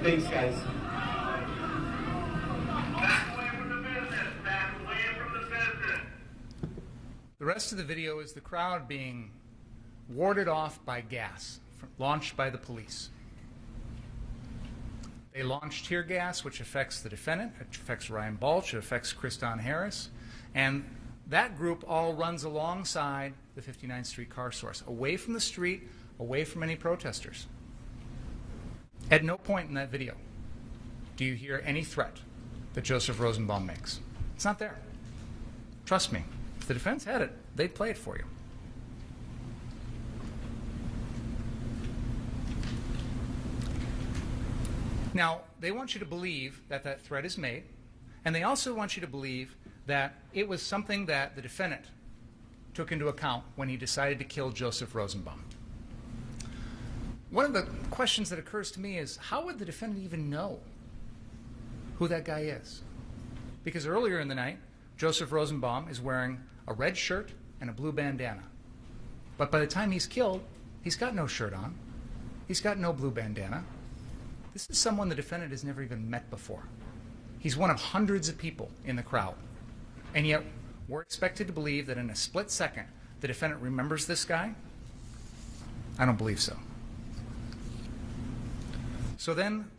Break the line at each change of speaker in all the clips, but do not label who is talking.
Thanks, guys.
Back away from the business. Back away from the business.
The rest of the video is the crowd being warded off by gas launched by the police. They launch tear gas, which affects the defendant, it affects Ryan Balch, it affects Kriston Harris, and that group all runs alongside the 59th Street car source, away from the street, away from any protesters. At no point in that video do you hear any threat that Joseph Rosenbaum makes. It's not there. Trust me, if the defense had it, they'd play it for you. Now, they want you to believe that that threat is made, and they also want you to believe that it was something that the defendant took into account when he decided to kill Joseph Rosenbaum. One of the questions that occurs to me is, how would the defendant even know who that guy is? Because earlier in the night, Joseph Rosenbaum is wearing a red shirt and a blue bandana. But by the time he's killed, he's got no shirt on. He's got no blue bandana. This is someone the defendant has never even met before. He's one of hundreds of people in the crowd. And yet, we're expected to believe that in a split second, the defendant remembers this guy? I don't believe so. So then,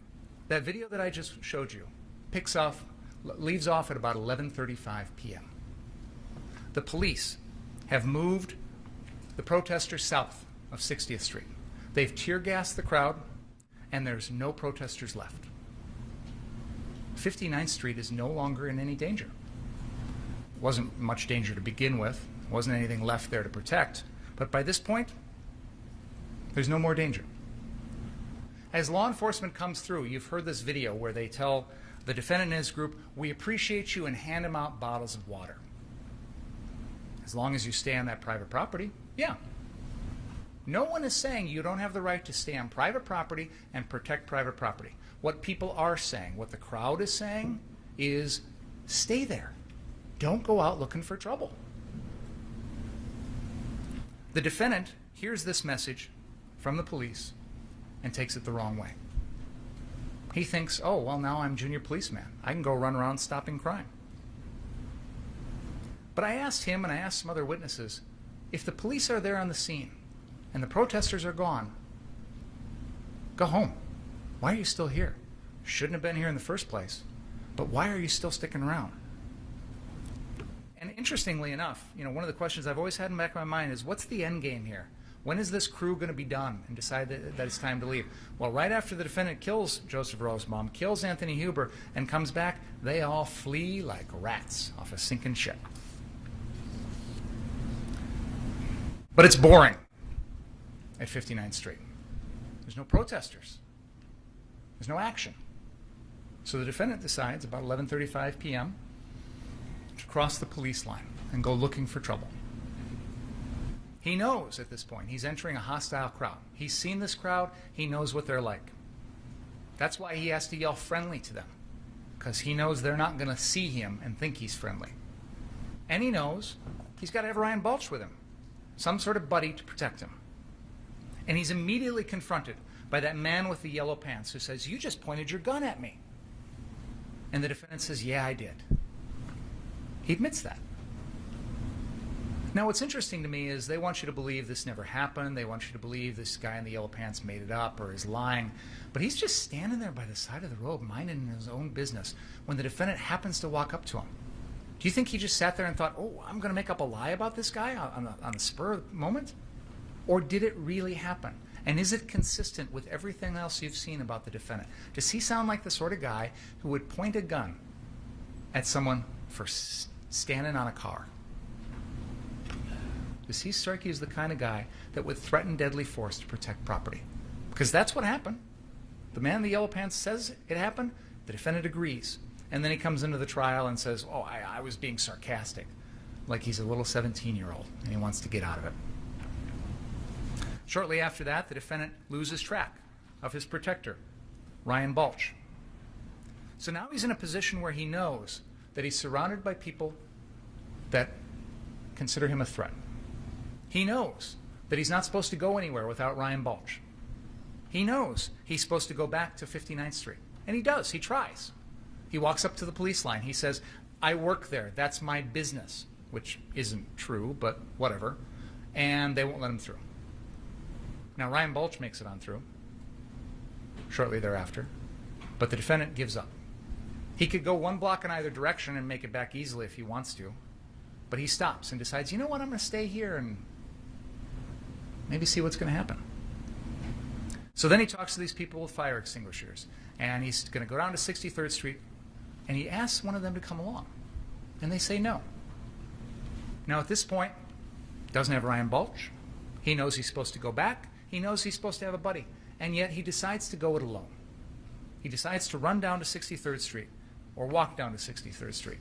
that video that I just showed you leaves off at about 11:35 p.m. The police have moved the protesters south of 60th Street. They've tear gassed the crowd, and there's no protesters left. 59th Street is no longer in any danger. It wasn't much danger to begin with. There wasn't anything left there to protect. But by this point, there's no more danger. As law enforcement comes through, you've heard this video where they tell the defendant and his group, "We appreciate you," and hand him out bottles of water. As long as you stay on that private property, yeah. No one is saying you don't have the right to stay on private property and protect private property. What people are saying, what the crowd is saying, is stay there. Don't go out looking for trouble. The defendant hears this message from the police and takes it the wrong way. He thinks, oh, well, now I'm junior policeman. I can go run around stopping crime. But I asked him and I asked some other witnesses, if the police are there on the scene and the protesters are gone, go home. Why are you still here? Shouldn't have been here in the first place. But why are you still sticking around? And interestingly enough, one of the questions I've always had in the back of my mind is, what's the end game here? When is this crew going to be done and decide that it's time to leave? Well, right after the defendant kills Joseph Rosenbaum, kills Anthony Huber, and comes back, they all flee like rats off a sinking ship. But it's boring at 59th Street. There's no protesters. There's no action. So the defendant decides about 11:35 p.m. to cross the police line and go looking for trouble. He knows at this point he's entering a hostile crowd. He's seen this crowd. He knows what they're like. That's why he has to yell friendly to them, because he knows they're not going to see him and think he's friendly. And he knows he's got to have Ryan Balch with him, some sort of buddy to protect him. And he's immediately confronted by that man with the yellow pants who says, "You just pointed your gun at me." And the defendant says, "Yeah, I did." He admits that. Now, what's interesting to me is they want you to believe this never happened. They want you to believe this guy in the yellow pants made it up or is lying. But he's just standing there by the side of the road, minding his own business, when the defendant happens to walk up to him. Do you think he just sat there and thought, oh, I'm going to make up a lie about this guy on the spur of the moment? Or did it really happen? And is it consistent with everything else you've seen about the defendant? Does he sound like the sort of guy who would point a gun at someone for standing on a car? Does he strike you as the kind of guy that would threaten deadly force to protect property? Because that's what happened. The man in the yellow pants says it happened. The defendant agrees. And then he comes into the trial and says, oh, I was being sarcastic, like he's a little 17-year-old and he wants to get out of it. Shortly after that, the defendant loses track of his protector, Ryan Balch. So now he's in a position where he knows that he's surrounded by people that consider him a threat. He knows that he's not supposed to go anywhere without Ryan Balch. He knows he's supposed to go back to 59th Street. And he does. He tries. He walks up to the police line. He says, I work there. That's my business, which isn't true, but whatever. And they won't let him through. Now, Ryan Balch makes it on through shortly thereafter, but the defendant gives up. He could go one block in either direction and make it back easily if he wants to, but he stops and decides, you know what, I'm going to stay here and maybe see what's going to happen. So then he talks to these people with fire extinguishers, and he's going to go down to 63rd Street, and he asks one of them to come along, and they say no. Now at this point, doesn't have Ryan Balch. He knows he's supposed to go back. He knows he's supposed to have a buddy, and yet he decides to go it alone. He decides to run down to 63rd Street or walk down to 63rd Street.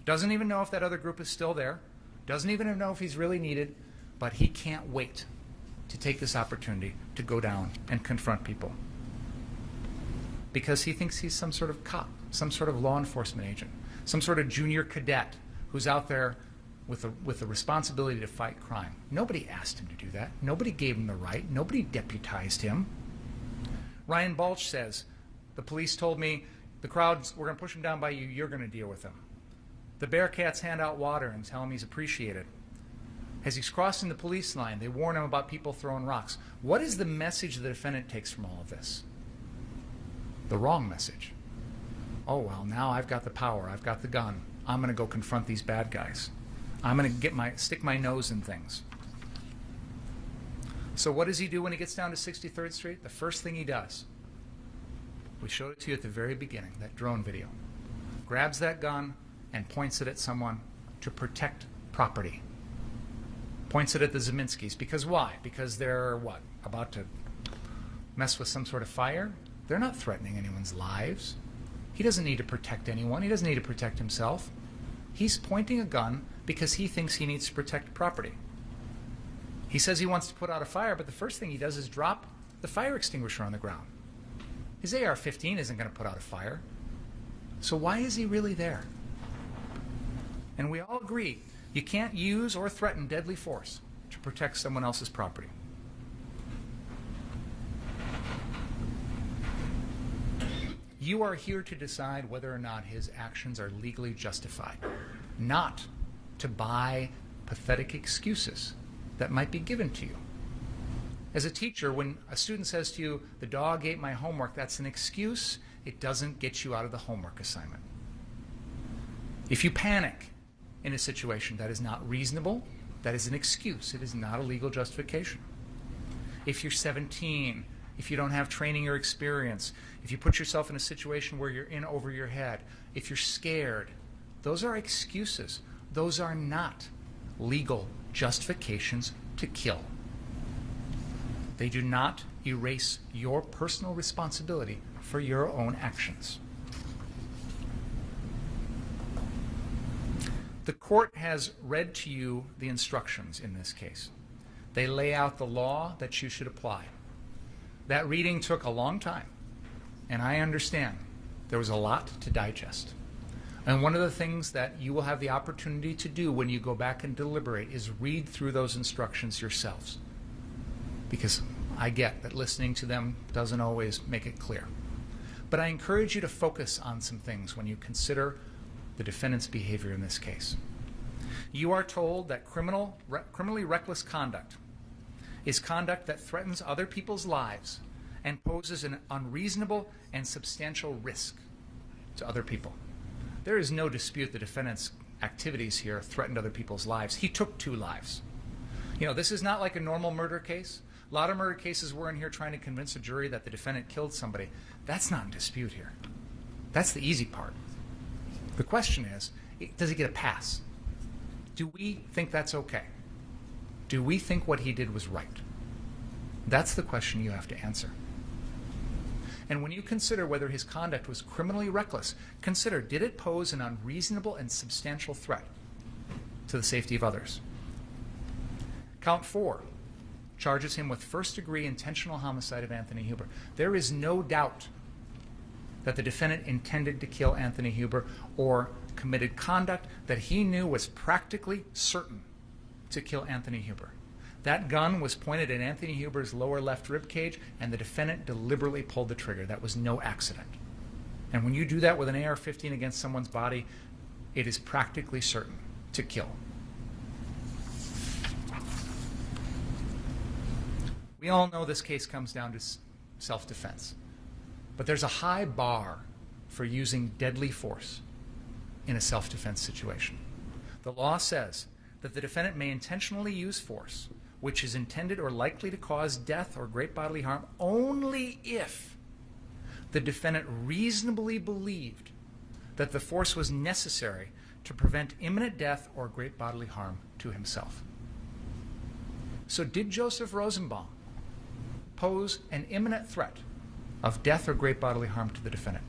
Doesn't even know if that other group is still there. Doesn't even know if he's really needed, but he can't wait to take this opportunity to go down and confront people. Because he thinks he's some sort of cop, some sort of law enforcement agent, some sort of junior cadet who's out there with the responsibility to fight crime. Nobody asked him to do that. Nobody gave him the right. Nobody deputized him. Ryan Balch says, the police told me, the crowds, we're going to push him down by you, you're going to deal with him. The Bearcats hand out water and tell him he's appreciated. As he's crossing the police line, they warn him about people throwing rocks. What is the message the defendant takes from all of this? The wrong message. Oh, well, now I've got the power, I've got the gun. I'm going to go confront these bad guys. I'm going to stick my nose in things. So what does he do when he gets down to 63rd Street? The first thing he does, we showed it to you at the very beginning, that drone video. Grabs that gun and points it at someone to protect property. Points it at the Zeminskis. Because why? Because they're, what, about to mess with some sort of fire? They're not threatening anyone's lives. He doesn't need to protect anyone. He doesn't need to protect himself. He's pointing a gun because he thinks he needs to protect property. He says he wants to put out a fire, but the first thing he does is drop the fire extinguisher on the ground. His AR-15 isn't going to put out a fire. So why is he really there? And we all agree, you can't use or threaten deadly force to protect someone else's property. You are here to decide whether or not his actions are legally justified, not to buy pathetic excuses that might be given to you. As a teacher, when a student says to you, the dog ate my homework, that's an excuse. It doesn't get you out of the homework assignment. If you panic in a situation that is not reasonable, that is an excuse. It is not a legal justification. If you're 17, if you don't have training or experience, if you put yourself in a situation where you're in over your head, if you're scared, those are excuses. Those are not legal justifications to kill. They do not erase your personal responsibility for your own actions. The court has read to you the instructions in this case. They lay out the law that you should apply. That reading took a long time, and I understand there was a lot to digest. And one of the things that you will have the opportunity to do when you go back and deliberate is read through those instructions yourselves. Because I get that listening to them doesn't always make it clear. But I encourage you to focus on some things when you consider the defendant's behavior in this case. You are told that criminally reckless conduct is conduct that threatens other people's lives and poses an unreasonable and substantial risk to other people. There is no dispute the defendant's activities here threatened other people's lives. He took 2 lives. You know, this is not like a normal murder case. A lot of murder cases we're in here trying to convince a jury that the defendant killed somebody. That's not in dispute here. That's the easy part. The question is, does he get a pass? Do we think that's okay? Do we think what he did was right? That's the question you have to answer. And when you consider whether his conduct was criminally reckless, consider, did it pose an unreasonable and substantial threat to the safety of others? Count 4 charges him with first-degree intentional homicide of Anthony Huber. There is no doubt that the defendant intended to kill Anthony Huber or committed conduct that he knew was practically certain to kill Anthony Huber. That gun was pointed at Anthony Huber's lower left rib cage, and the defendant deliberately pulled the trigger. That was no accident. And when you do that with an AR-15 against someone's body, it is practically certain to kill. We all know this case comes down to self-defense. But there's a high bar for using deadly force in a self-defense situation. The law says that the defendant may intentionally use force which is intended or likely to cause death or great bodily harm only if the defendant reasonably believed that the force was necessary to prevent imminent death or great bodily harm to himself. So did Joseph Rosenbaum pose an imminent threat of death or great bodily harm to the defendant?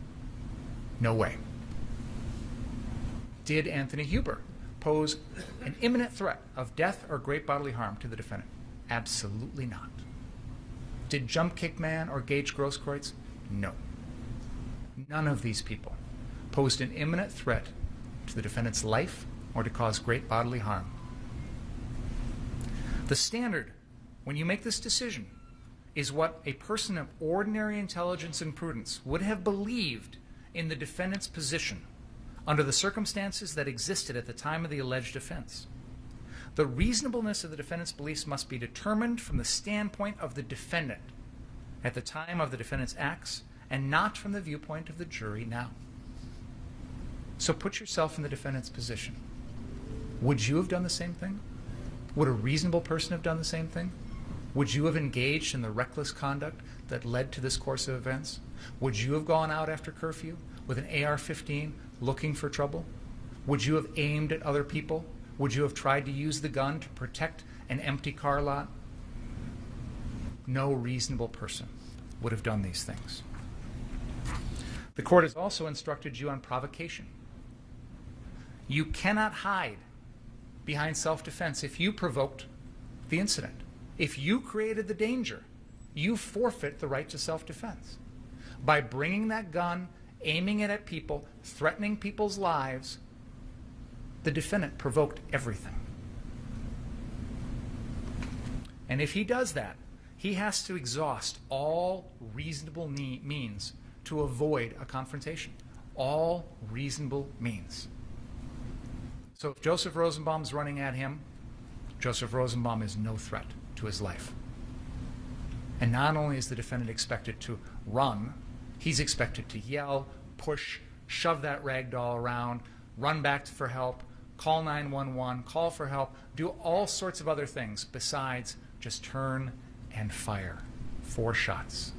No way. Did Anthony Huber pose an imminent threat of death or great bodily harm to the defendant? Absolutely not. Did Jump Kick Man or Gage Grosskreutz? No. None of these people posed an imminent threat to the defendant's life or to cause great bodily harm. The standard when you make this decision is what a person of ordinary intelligence and prudence would have believed in the defendant's position under the circumstances that existed at the time of the alleged offense. The reasonableness of the defendant's beliefs must be determined from the standpoint of the defendant at the time of the defendant's acts and not from the viewpoint of the jury now. So put yourself in the defendant's position. Would you have done the same thing? Would a reasonable person have done the same thing? Would you have engaged in the reckless conduct that led to this course of events? Would you have gone out after curfew with an AR-15 looking for trouble? Would you have aimed at other people? Would you have tried to use the gun to protect an empty car lot? No reasonable person would have done these things. The court has also instructed you on provocation. You cannot hide behind self-defense if you provoked the incident. If you created the danger, you forfeit the right to self-defense. By bringing that gun, aiming it at people, threatening people's lives, the defendant provoked everything. And if he does that, he has to exhaust all reasonable means to avoid a confrontation. All reasonable means. So if Joseph Rosenbaum's running at him, Joseph Rosenbaum is no threat to his life. And not only is the defendant expected to run, he's expected to yell, push, shove that rag doll around, run back for help, call 911, call for help, do all sorts of other things besides just turn and fire 4 shots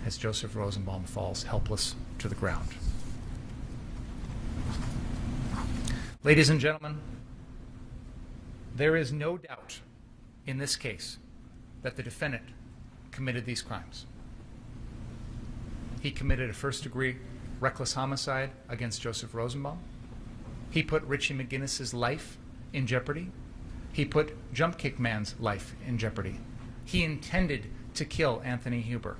as Joseph Rosenbaum falls helpless to the ground. Ladies and gentlemen, there is no doubt in this case that the defendant committed these crimes. He committed a first-degree reckless homicide against Joseph Rosenbaum. He put Richie McGinnis's life in jeopardy. He put Jump Kick Man's life in jeopardy. He intended to kill Anthony Huber,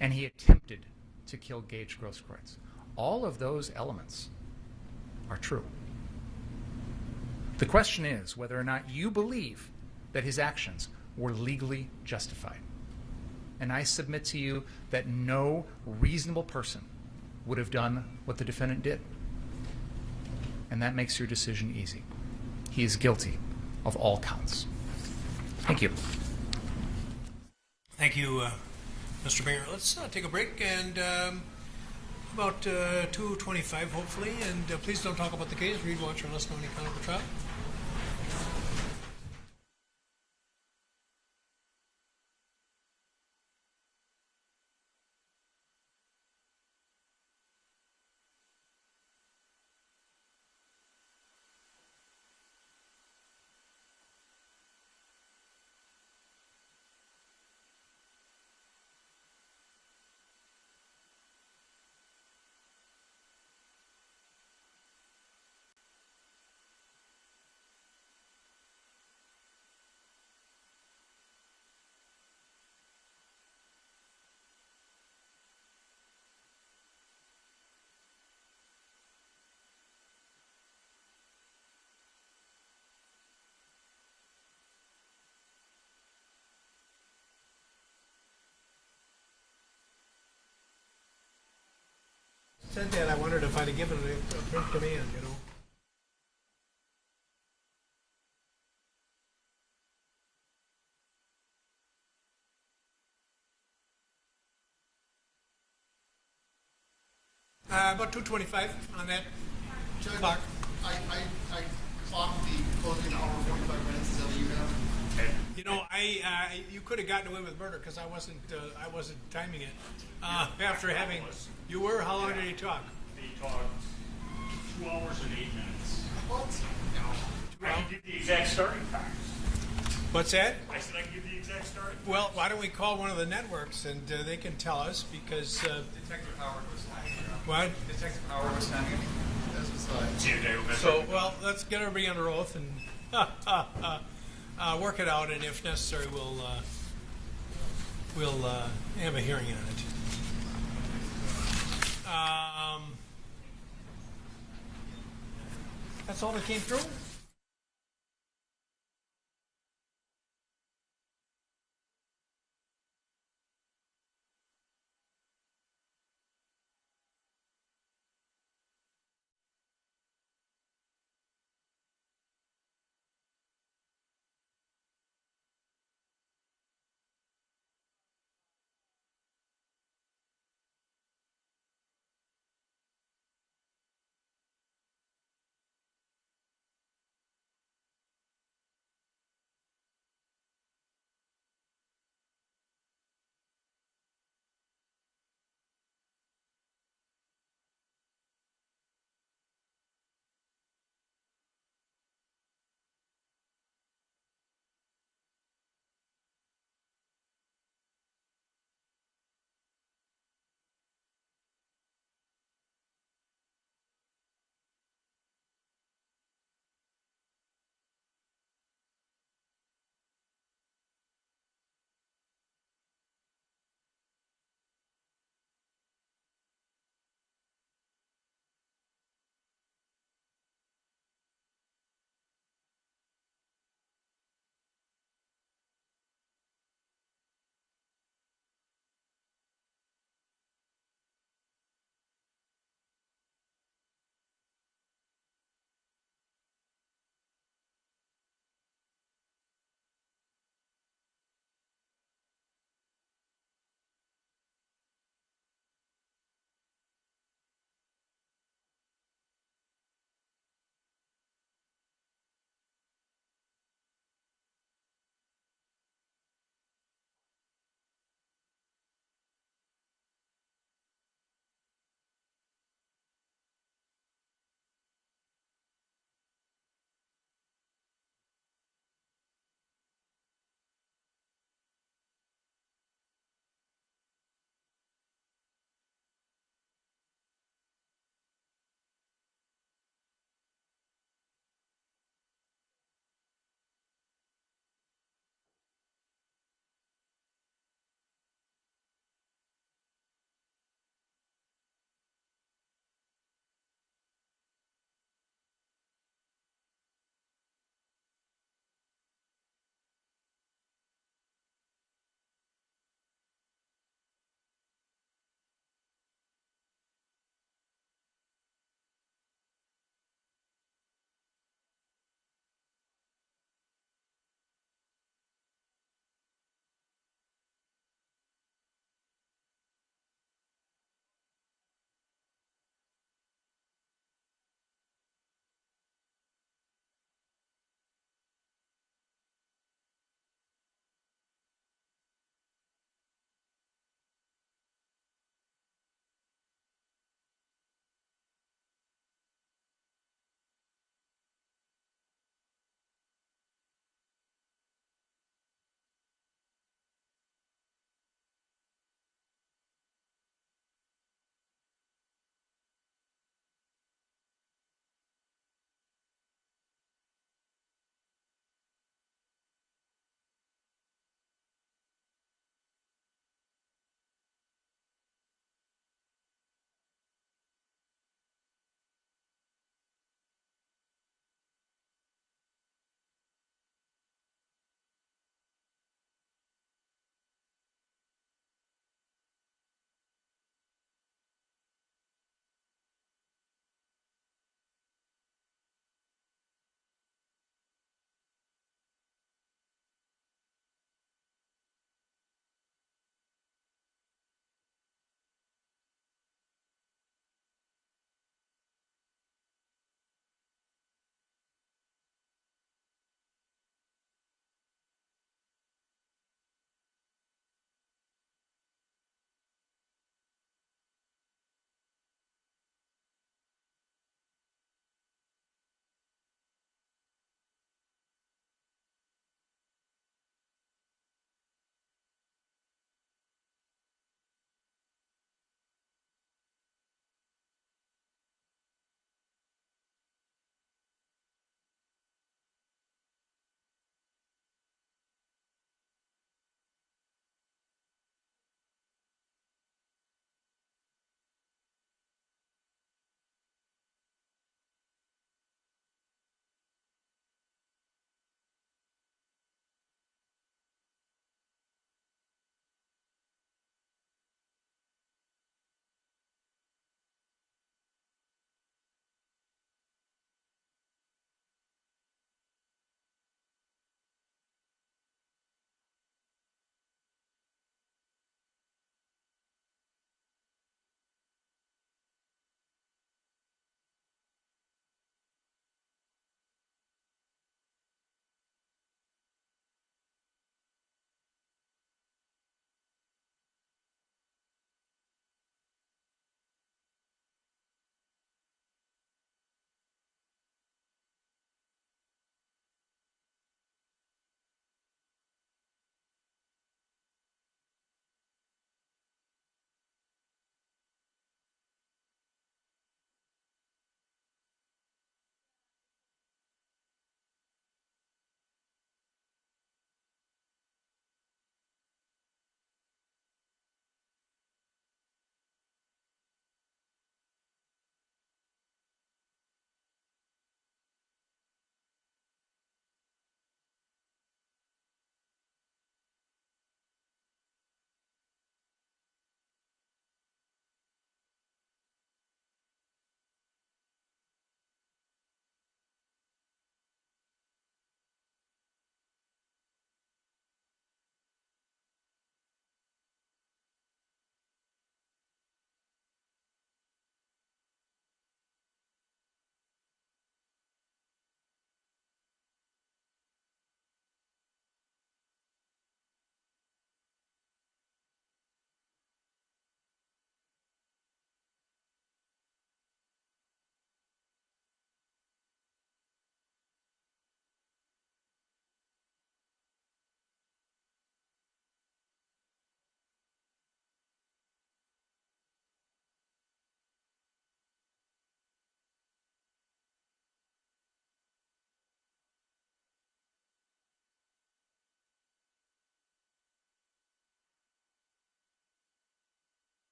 and he attempted to kill Gage Grosskreutz. All of those elements are true. The question is whether or not you believe that his actions were legally justified. And I submit to you that no reasonable person would have done what the defendant did. And that makes your decision easy. He is guilty of all counts. Thank you.
Thank you, Mr. Mayor. Let's take a break and about 2:25 hopefully. And please don't talk about the case. Read, watch, or listen to any kind of the trial. Said that, I wondered if I'd have given it a print command, you know. About 2:25 on that
Judge,
clock.
I clocked the closing hour 45 minutes. Is that what you have?
You know, you could have gotten away with murder because I wasn't timing it. After having, you were. How long did he talk?
He talked 2 hours and 8 minutes.
What?
I can give the exact starting times.
What's that?
I said I can give the exact starting times.
Well, why don't we call one of the networks and they can tell us because
Detective Howard was timing it.
what?
Detective Howard was timing it.
That's beside.
See you, Dave.
So well, let's get everybody under oath and work it out, and if necessary, we'll have a hearing on it. That's all that came through.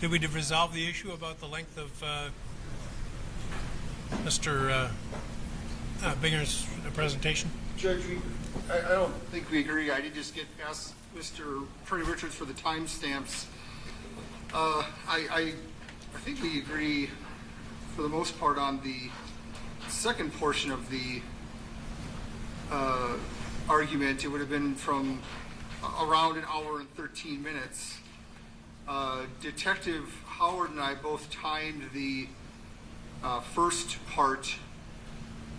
Did we resolve the issue about the length of Mr. Binger's presentation?
Judge, I don't think we agree. I did just ask Mr. Attorney Richards for the timestamps. I think we agree for the most part on the second portion of the argument. It would have been from around an hour and 13 minutes. Detective Howard and I both timed the first part,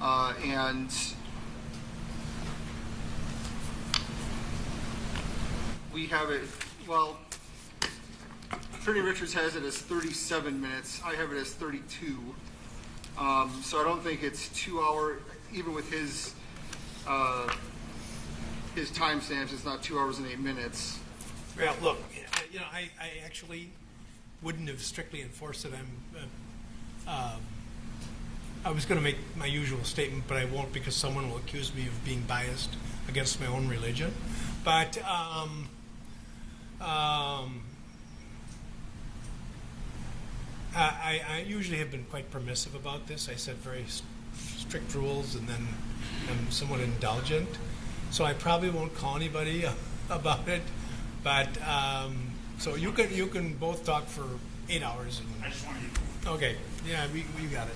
and we have it, well, Attorney Richards has it as 37 minutes. I have it as 32. So I don't think it's 2 hour, even with his timestamps, it's not 2 hours and 8 minutes.
Well, look, you know, I actually wouldn't have strictly enforced it. I was going to make my usual statement, but I won't because someone will accuse me of being biased against my own religion. But I usually have been quite permissive about this. I set very strict rules, and then I'm somewhat indulgent. So I probably won't call anybody about it. But so you can both talk for 8 hours.
I just want you.
Okay. Yeah, we got it.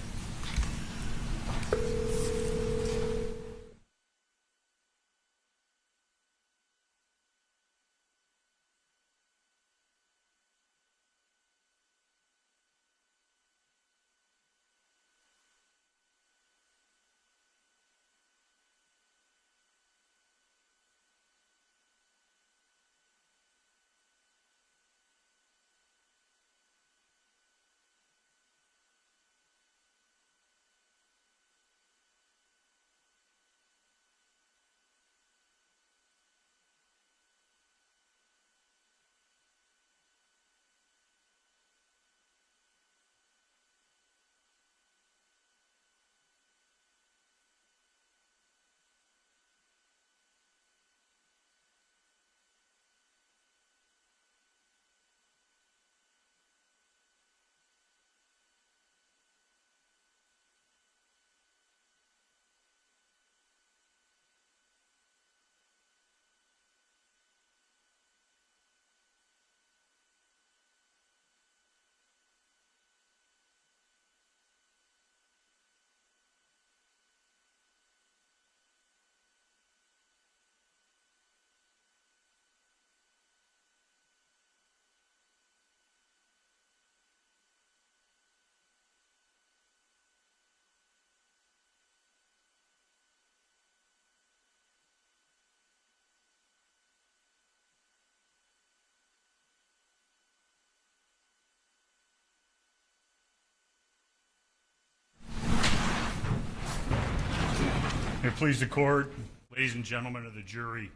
May it please the court, ladies and gentlemen of the jury,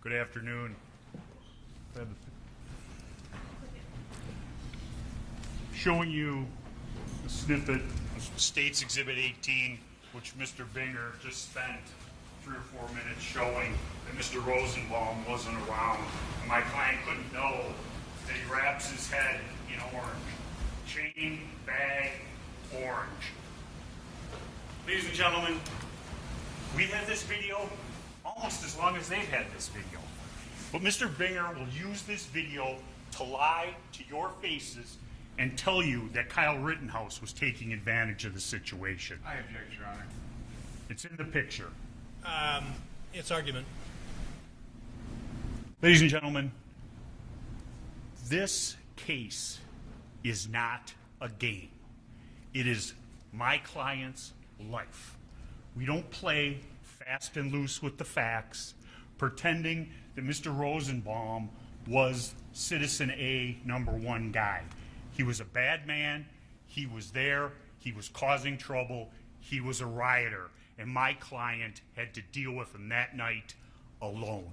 good afternoon. Showing you a snippet of State's Exhibit 18, which Mr. Binger just spent 3 or 4 minutes showing that Mr. Rosenbaum wasn't around. And my client couldn't know that he wraps his head in orange. Chain, bag, orange. Ladies and gentlemen, we've had this video almost as long as they've had this video. But Mr. Binger will use this video to lie to your faces and tell you that Kyle Rittenhouse was taking advantage of the situation.
I object, Your Honor.
It's in the picture.
It's argument.
Ladies and gentlemen, this case is not a game. It is my client's life. We don't play fast and loose with the facts, pretending that Mr. Rosenbaum was Citizen A #1 guy. He was a bad man. He was there. He was causing trouble. He was a rioter. And my client had to deal with him that night alone.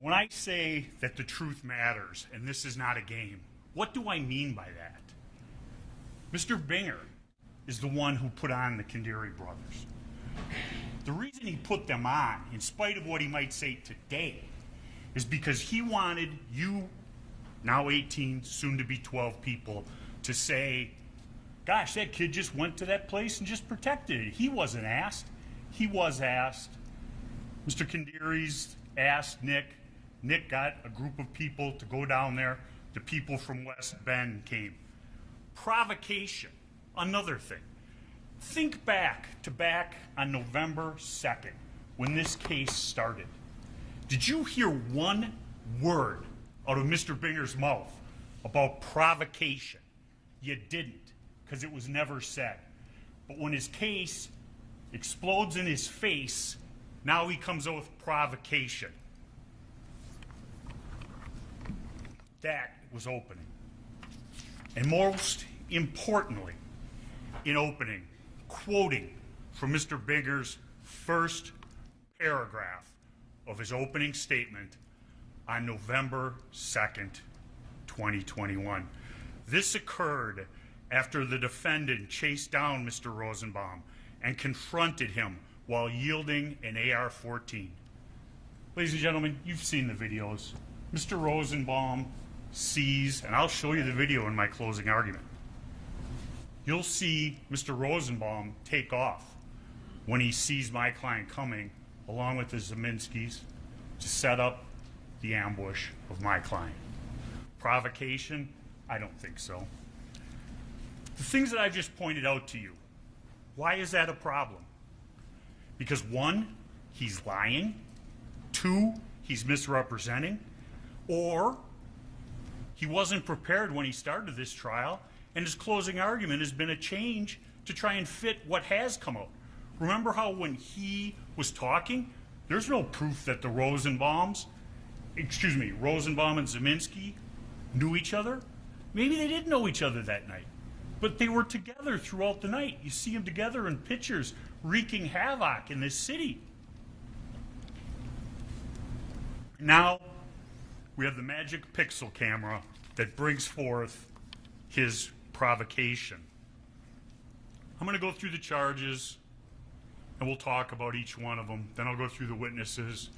When I say that the truth matters and this is not a game, what do I mean by that? Mr. Binger is the one who put on the Kandiri brothers. The reason he put them on, in spite of what he might say today, is because he wanted you now 18, soon to be 12 people, to say, gosh, that kid just went to that place and just protected it. He wasn't asked. He was asked. Mr. Kandiri's asked Nick. Nick got a group of people to go down there. The people from West Bend came. Provocation, another thing. Think back on November 2nd when this case started. Did you hear one word out of Mr. Binger's mouth about provocation? You didn't, because it was never said. But when his case explodes in his face, now he comes out with provocation. That was opening. And most importantly, in opening, quoting from Mr. Binger's first paragraph of his opening statement on November 2nd, 2021. This occurred after the defendant chased down Mr. Rosenbaum and confronted him while yielding an AR-14. Ladies and gentlemen, you've seen the videos. Mr. Rosenbaum sees, and I'll show you the video in my closing argument. You'll see Mr. Rosenbaum take off when he sees my client coming along with the Zeminskis to set up the ambush of my client. Provocation? I don't think so. The things that I've just pointed out to you, why is that a problem? Because one, he's lying. Two, he's misrepresenting. Or he wasn't prepared when he started this trial, and his closing argument has been a change to try and fit what has come out. Remember how when he was talking, there's no proof that the Rosenbaum and Zeminski knew each other? Maybe they didn't know each other that night, but they were together throughout the night. You see them together in pictures wreaking havoc in this city. Now we have the magic pixel camera that brings forth his provocation. I'm going to go through the charges and we'll talk about each one of them. Then I'll go through the witnesses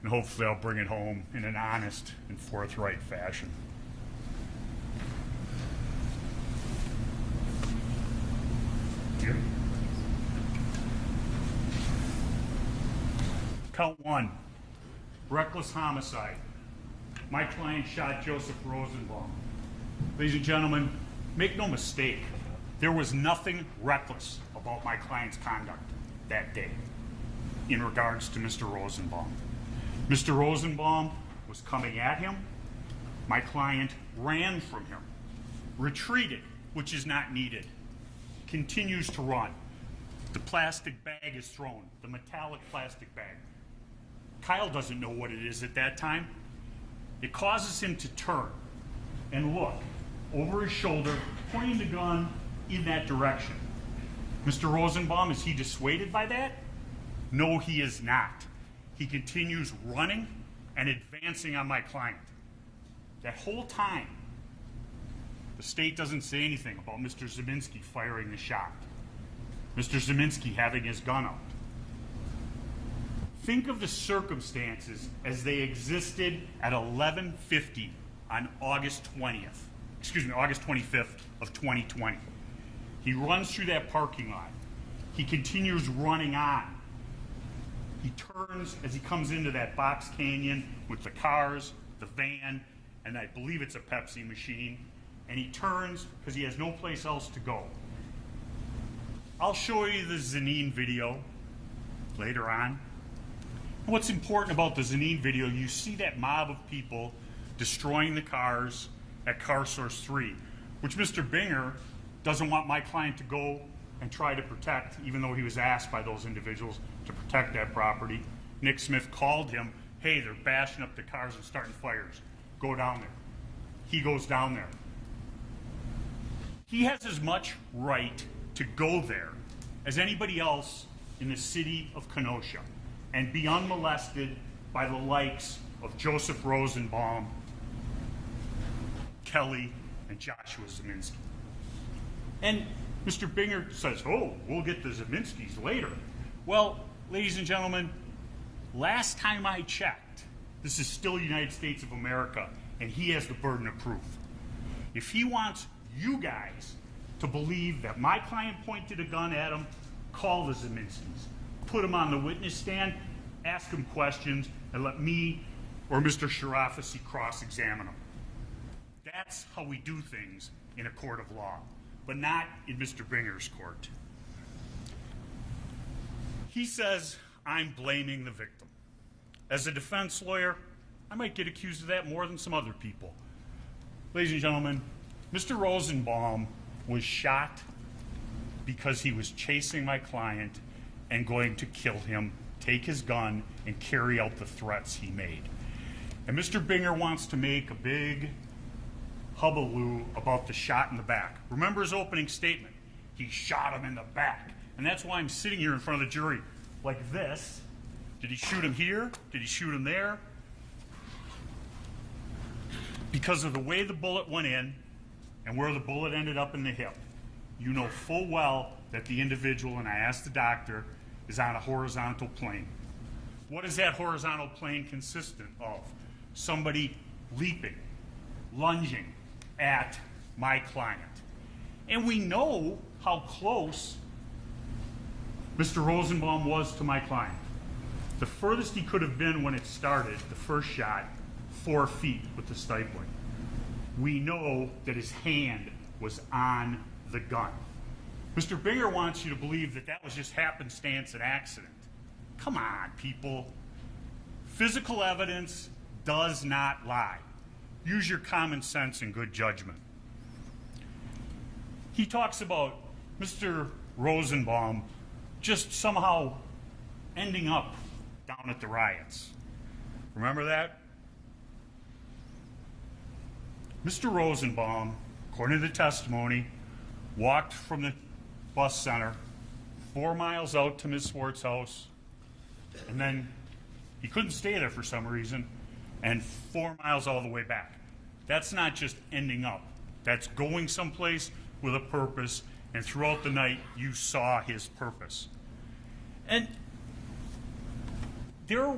and hopefully I'll bring it home in an honest and forthright fashion. Here. Count one, reckless homicide. My client shot Joseph Rosenbaum. Ladies and gentlemen, make no mistake, there was nothing reckless about my client's conduct that day in regards to Mr. Rosenbaum. Mr. Rosenbaum was coming at him. My client ran from him, retreated, which is not needed, continues to run. The plastic bag is thrown, the metallic plastic bag. Kyle doesn't know what it is at that time. It causes him to turn and look over his shoulder, pointing the gun in that direction. Mr. Rosenbaum, is he dissuaded by that? No, he is not. He continues running and advancing on my client. That whole time, the state doesn't say anything about Mr. Zeminski firing the shot. Mr. Zeminski having his gun out. Think of the circumstances as they existed at 11:50 on August 25th of 2020. He runs through that parking lot. He continues running on. He turns as he comes into that box canyon with the cars, the van, and I believe it's a Pepsi machine, and he turns because he has no place else to go. I'll show you the Zanin video later on. And what's important about the Zanin video, you see that mob of people destroying the cars at Car Source 3, which Mr. Binger doesn't want my client to go and try to protect, even though he was asked by those individuals to protect that property. Nick Smith called him, hey, they're bashing up the cars and starting fires. Go down there. He goes down there. He has as much right to go there as anybody else in the city of Kenosha and be unmolested by the likes of Joseph Rosenbaum, Kelly, and Joshua Zeminski. And Mr. Binger says, oh, we'll get the Zeminskis later. Well, ladies and gentlemen, last time I checked, this is still United States of America, and he has the burden of proof. If he wants you guys to believe that my client pointed a gun at him, call the Zeminskis, put him on the witness stand, ask him questions, and let me or Mr. Sharafasi cross-examine him. That's how we do things in a court of law, but not in Mr. Binger's court. He says, I'm blaming the victim. As a defense lawyer, I might get accused of that more than some other people. Ladies and gentlemen, Mr. Rosenbaum was shot because he was chasing my client and going to kill him, take his gun, and carry out the threats he made. And Mr. Binger wants to make a big hullabaloo about the shot in the back. Remember his opening statement? He shot him in the back. And that's why I'm sitting here in front of the jury like this. Did he shoot him here? Did he shoot him there? Because of the way the bullet went in and where the bullet ended up in the hip, you know full well that the individual, and I asked the doctor, is on a horizontal plane. What is that horizontal plane consistent of? Somebody leaping, lunging at my client. And we know how close Mr. Rosenbaum was to my client. The furthest he could have been when it started, the first shot, 4 feet with the stifling. We know that his hand was on the gun. Mr. Binger wants you to believe that that was just happenstance and accident. Come on, people. Physical evidence does not lie. Use your common sense and good judgment. He talks about Mr. Rosenbaum just somehow ending up down at the riots. Remember that? Mr. Rosenbaum, according to the testimony, walked from the bus center 4 miles out to Ms. Swartz's house, and then he couldn't stay there for some reason, and 4 miles all the way back. That's not just ending up. That's going someplace with a purpose, and throughout the night you saw his purpose. And there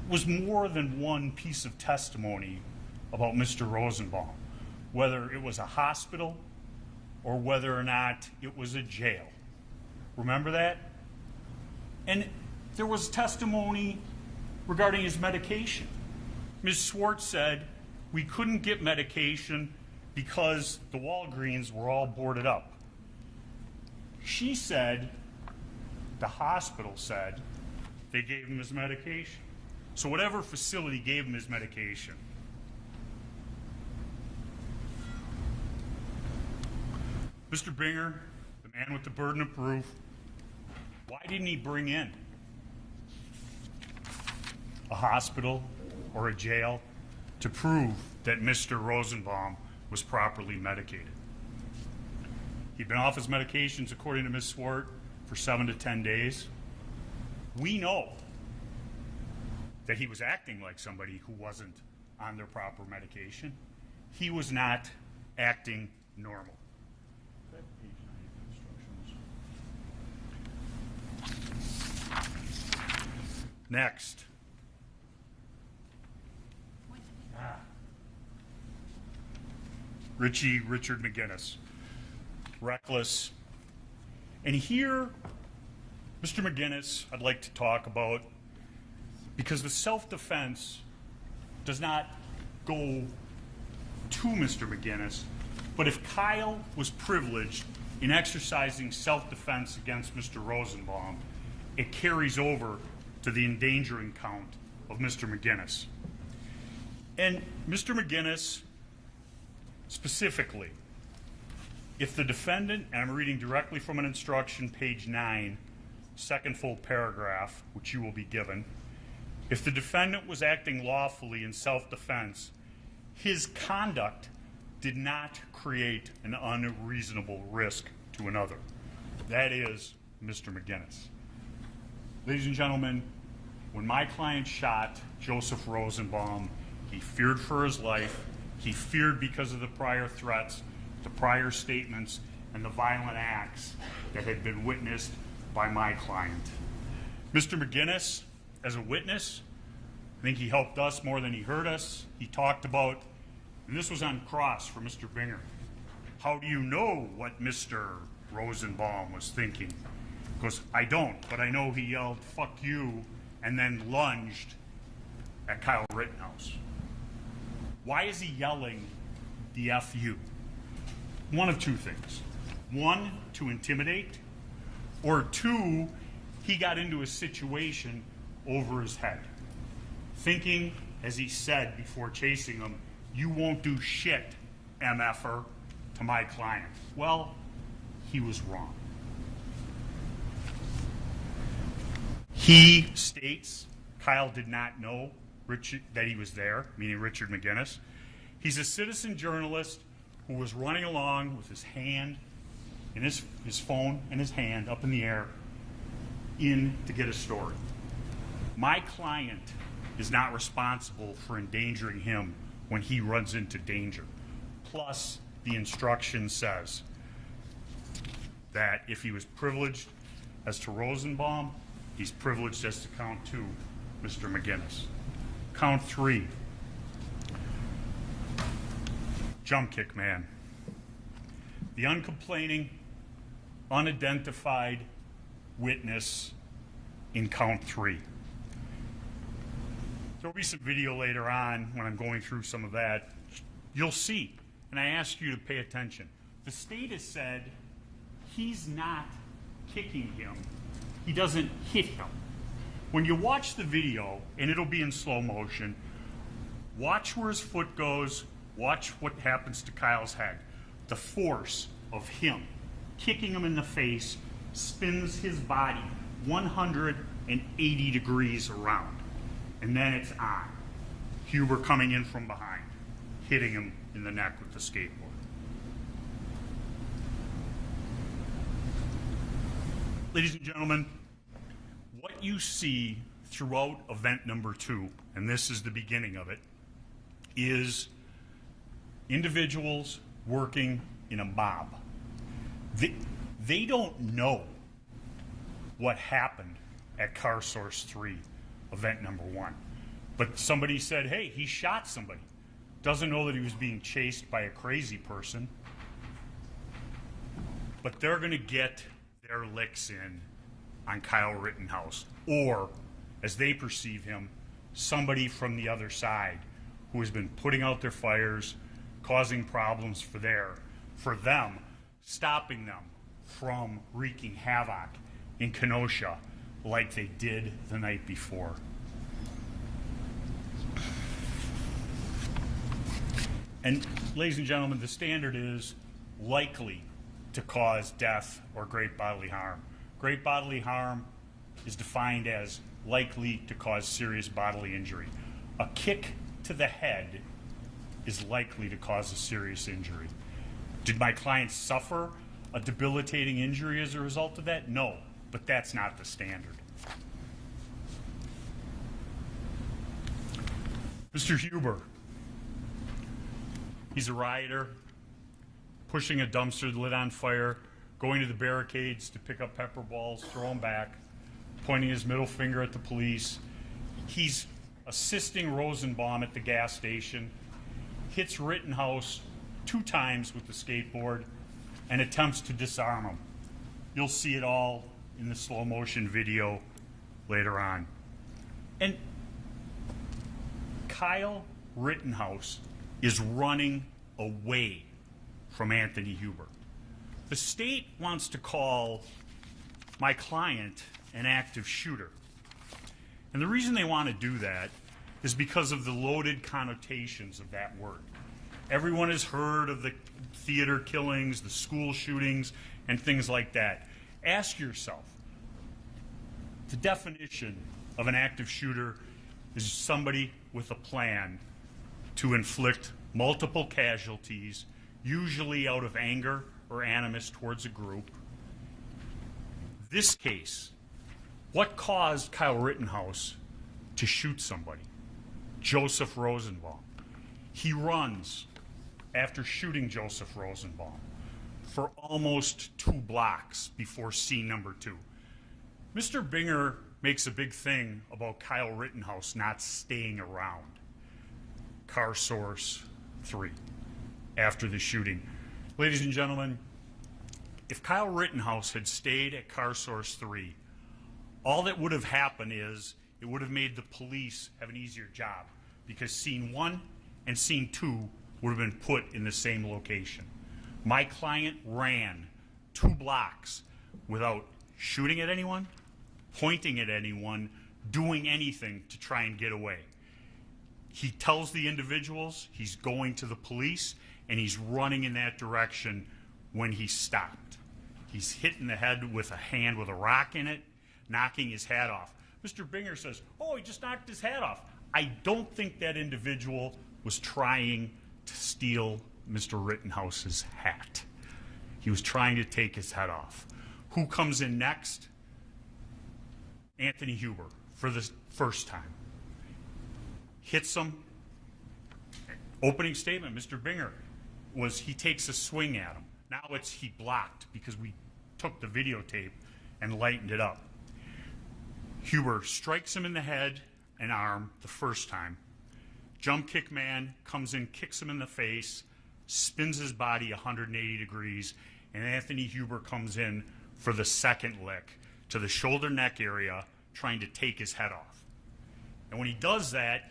was more than one piece of testimony about Mr. Rosenbaum, whether it was a hospital or whether or not it was a jail. Remember that? And there was testimony regarding his medication. Ms. Swartz said we couldn't get medication because the Walgreens were all boarded up. She said, the hospital said, they gave him his medication. So whatever facility gave him his medication. Mr. Binger, the man with the burden of proof, why didn't he bring in a hospital or a jail to prove that Mr. Rosenbaum was properly medicated? He'd been off his medications, according to Ms. Swart, for 7 to 10 days. We know that he was acting like somebody who wasn't on their proper medication. He was not acting normal. Next. Richard McGinnis. Reckless. And here, Mr. McGinnis, I'd like to talk about, because the self-defense does not go to Mr. McGinnis, but if Kyle was privileged in exercising self-defense against Mr. Rosenbaum, it carries over to the endangering count of Mr. McGinnis. And Mr. McGinnis, specifically, if the defendant, and I'm reading directly from an instruction, page 9, second full paragraph, which you will be given, if the defendant was acting lawfully in self-defense, his conduct did not create an unreasonable risk to another. That is Mr. McGinnis. Ladies and gentlemen, when my client shot Joseph Rosenbaum, he feared for his life. He feared because of the prior threats, the prior statements, and the violent acts that had been witnessed by my client. Mr. McGinnis, as a witness, I think he helped us more than he hurt us. He talked about And this was on cross for Mr. Binger. How do you know what Mr. Rosenbaum was thinking? He goes, I don't, but I know he yelled, fuck you, and then lunged at Kyle Rittenhouse. Why is he yelling the FU? One of two things. One, to intimidate, or two, he got into a situation over his head, thinking, as he said before chasing him, you won't do shit, MFer, to my client. Well, he was wrong. He states Kyle did not know that he was there, meaning Richard McGinnis. He's a citizen journalist who was running along with his hand, in his phone and his hand up in the air, in to get a story. My client is not responsible for endangering him when he runs into danger. Plus, the instruction says that if he was privileged as to Rosenbaum, he's privileged as to count 2, Mr. McGinnis. Count 3, jump kick man. The uncomplaining, unidentified witness in count 3. There'll be some video later on when I'm going through some of that. You'll see, and I ask you to pay attention. The state has said he's not kicking him. He doesn't hit him. When you watch the video, and it'll be in slow motion, watch where his foot goes, watch what happens to Kyle's head. The force of him kicking him in the face spins his body 180 degrees around. And then it's on. Huber coming in from behind, hitting him in the neck with the skateboard. Ladies and gentlemen, what you see throughout event number 2, and this is the beginning of it, is individuals working in a mob. They don't know what happened at Car Source 3, event number 1. But somebody said, hey, he shot somebody. Doesn't know that he was being chased by a crazy person. But they're going to get their licks in on Kyle Rittenhouse, or, as they perceive him, somebody from the other side who has been putting out their fires, causing problems for them, stopping them from wreaking havoc in Kenosha like they did the night before. And ladies and gentlemen, the standard is likely to cause death or great bodily harm. Great bodily harm is defined as likely to cause serious bodily injury. A kick to the head is likely to cause a serious injury. Did my client suffer a debilitating injury as a result of that? No, but that's not the standard. Mr. Huber, he's a rioter, pushing a dumpster lit on fire, going to the barricades to pick up pepper balls, throw them back, pointing his middle finger at the police. He's assisting Rosenbaum at the gas station, hits Rittenhouse 2 times with the skateboard, and attempts to disarm him. You'll see it all in the slow motion video later on. And Kyle Rittenhouse is running away from Anthony Huber. The state wants to call my client an active shooter. And the reason they want to do that is because of the loaded connotations of that word. Everyone has heard of the theater killings, the school shootings, and things like that. Ask yourself, the definition of an active shooter is somebody with a plan to inflict multiple casualties, usually out of anger or animus towards a group. This case, what caused Kyle Rittenhouse to shoot somebody? Joseph Rosenbaum. He runs after shooting Joseph Rosenbaum for almost 2 blocks before scene number 2. Mr. Binger makes a big thing about Kyle Rittenhouse not staying around Car Source 3 after the shooting. Ladies and gentlemen, if Kyle Rittenhouse had stayed at Car Source 3, all that would have happened is it would have made the police have an easier job, because scene 1 and scene 2 would have been put in the same location. My client ran 2 blocks without shooting at anyone, pointing at anyone, doing anything to try and get away. He tells the individuals he's going to the police, and he's running in that direction when he stopped. He's hit in the head with a hand with a rock in it, knocking his hat off. Mr. Binger says, oh, he just knocked his hat off. I don't think that individual was trying to steal Mr. Rittenhouse's hat. He was trying to take his head off. Who comes in next? Anthony Huber, for the first time. Hits him. Opening statement, Mr. Binger, was he takes a swing at him. Now it's he blocked, because we took the videotape and lightened it up. Huber strikes him in the head and arm the first time. Jump kick man comes in, kicks him in the face, spins his body 180 degrees, and Anthony Huber comes in for the second lick to the shoulder neck area, trying to take his head off. And when he does that,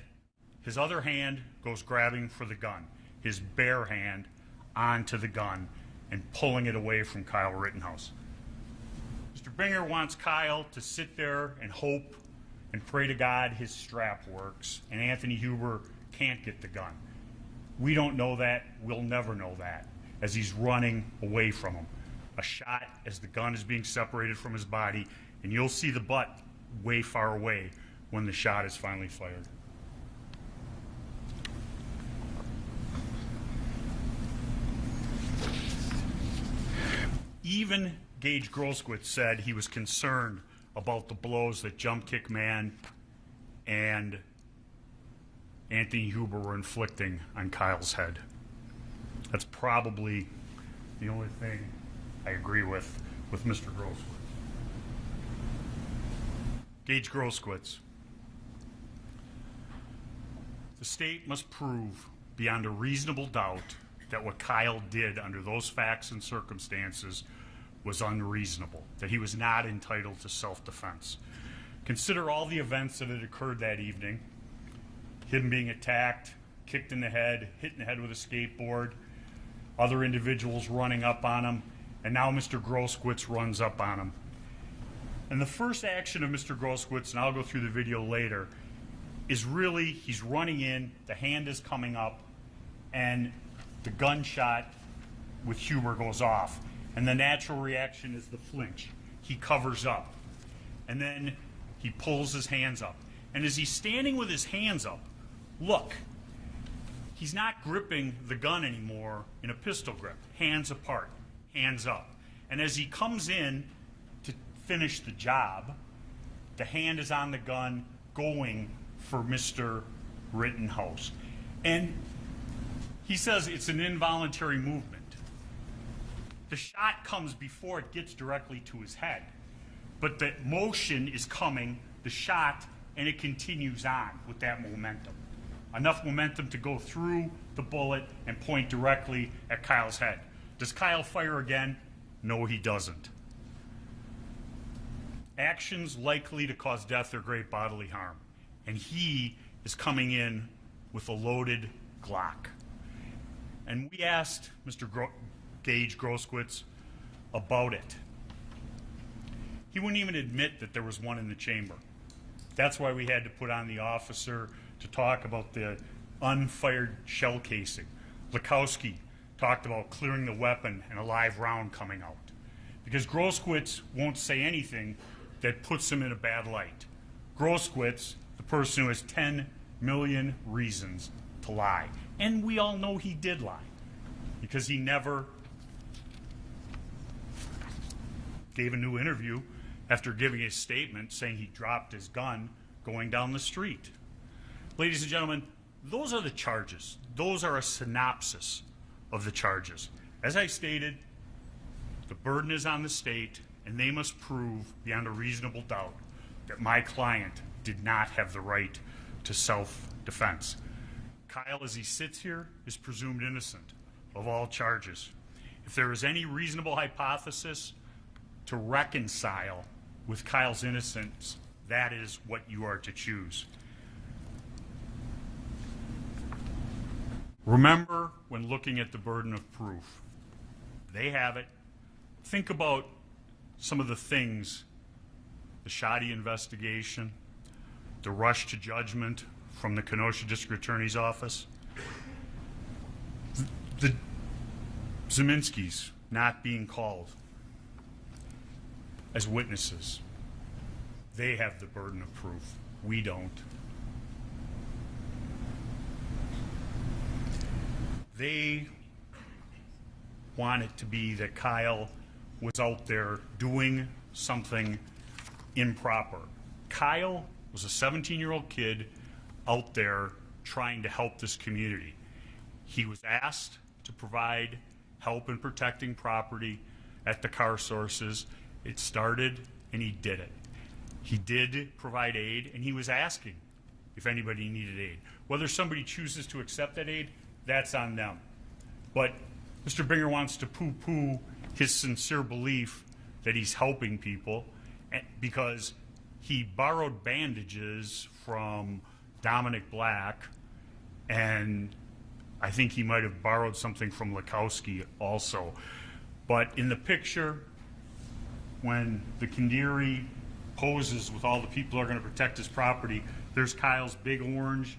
his other hand goes grabbing for the gun, his bare hand onto the gun and pulling it away from Kyle Rittenhouse. Mr. Binger wants Kyle to sit there and hope and pray to God his strap works, and Anthony Huber can't get the gun. We don't know that. We'll never know that, as he's running away from him. A shot as the gun is being separated from his body, and you'll see the butt way far away when the shot is finally fired. Even Gage Grosskreutz said he was concerned about the blows that Jump Kick Man and Anthony Huber were inflicting on Kyle's head. That's probably the only thing I agree with Mr. Grosskreutz. Gage Grosskreutz. The state must prove beyond a reasonable doubt that what Kyle did under those facts and circumstances was unreasonable, that he was not entitled to self-defense. Consider all the events that had occurred that evening: him being attacked, kicked in the head, hit in the head with a skateboard, other individuals running up on him, and now Mr. Grosskreutz runs up on him. And the first action of Mr. Grosskreutz, and I'll go through the video later, is really he's running in, the hand is coming up, and the gunshot with Huber goes off. And the natural reaction is the flinch. He covers up. And then he pulls his hands up. And as he's standing with his hands up, look, he's not gripping the gun anymore in a pistol grip. Hands apart, hands up. And as he comes in to finish the job, the hand is on the gun going for Mr. Rittenhouse. And he says it's an involuntary movement. The shot comes before it gets directly to his head, but the motion is coming, the shot, and it continues on with that momentum. Enough momentum to go through the bullet and point directly at Kyle's head. Does Kyle fire again? No, he doesn't. Actions likely to cause death or great bodily harm. And he is coming in with a loaded Glock. And we asked Mr. Gage Grosskreutz about it. He wouldn't even admit that there was one in the chamber. That's why we had to put on the officer to talk about the unfired shell casing. Lukowski talked about clearing the weapon and a live round coming out. Because Grosskreutz won't say anything that puts him in a bad light. Grosskreutz, the person who has 10 million reasons to lie. And we all know he did lie, because he never gave a new interview after giving a statement saying he dropped his gun going down the street. Ladies and gentlemen, those are the charges. Those are a synopsis of the charges. As I stated, the burden is on the state, and they must prove beyond a reasonable doubt that my client did not have the right to self-defense. Kyle, as he sits here, is presumed innocent of all charges. If there is any reasonable hypothesis to reconcile with Kyle's innocence, that is what you are to choose. Remember, when looking at the burden of proof, they have it. Think about some of the things, the shoddy investigation, the rush to judgment from the Kenosha District Attorney's Office, the Zeminskis not being called as witnesses. They have the burden of proof. We don't. They want it to be that Kyle was out there doing something improper. Kyle was a 17-year-old kid out there trying to help this community. He was asked to provide help in protecting property at the car sources. It started, and he did it. He did provide aid, and he was asking if anybody needed aid. Whether somebody chooses to accept that aid, that's on them. But Mr. Binger wants to poo-poo his sincere belief that he's helping people because he borrowed bandages from Dominic Black, and I think he might have borrowed something from Lukowski also. But in the picture, when the Kandiri poses with all the people who are going to protect his property, there's Kyle's big orange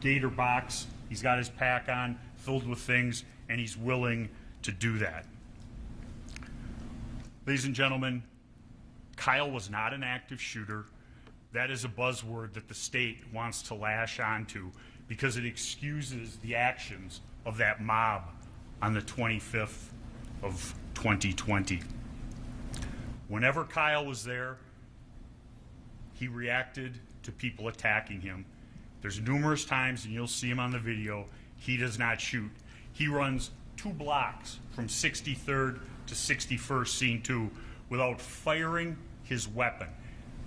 gator box. He's got his pack on, filled with things, and he's willing to do that. Ladies and gentlemen, Kyle was not an active shooter. That is a buzzword that the state wants to lash onto because it excuses the actions of that mob on the 25th of 2020. Whenever Kyle was there, he reacted to people attacking him. There's numerous times, and you'll see him on the video, he does not shoot. He runs 2 blocks from 63rd to 61st Scene 2 without firing his weapon.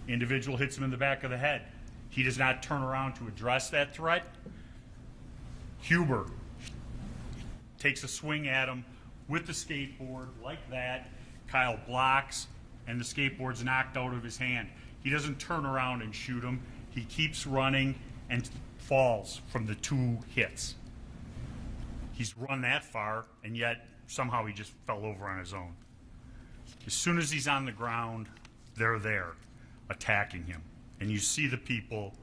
Individual hits him in the back of the head. He does not turn around to address that threat. Huber takes a swing at him with the skateboard like that. Kyle blocks, and the skateboard's knocked out of his hand. He doesn't turn around and shoot him. He keeps running and falls from the 2 hits. He's run that far, and yet somehow he just fell over on his own. As soon as he's on the ground, they're there attacking him. And you see the people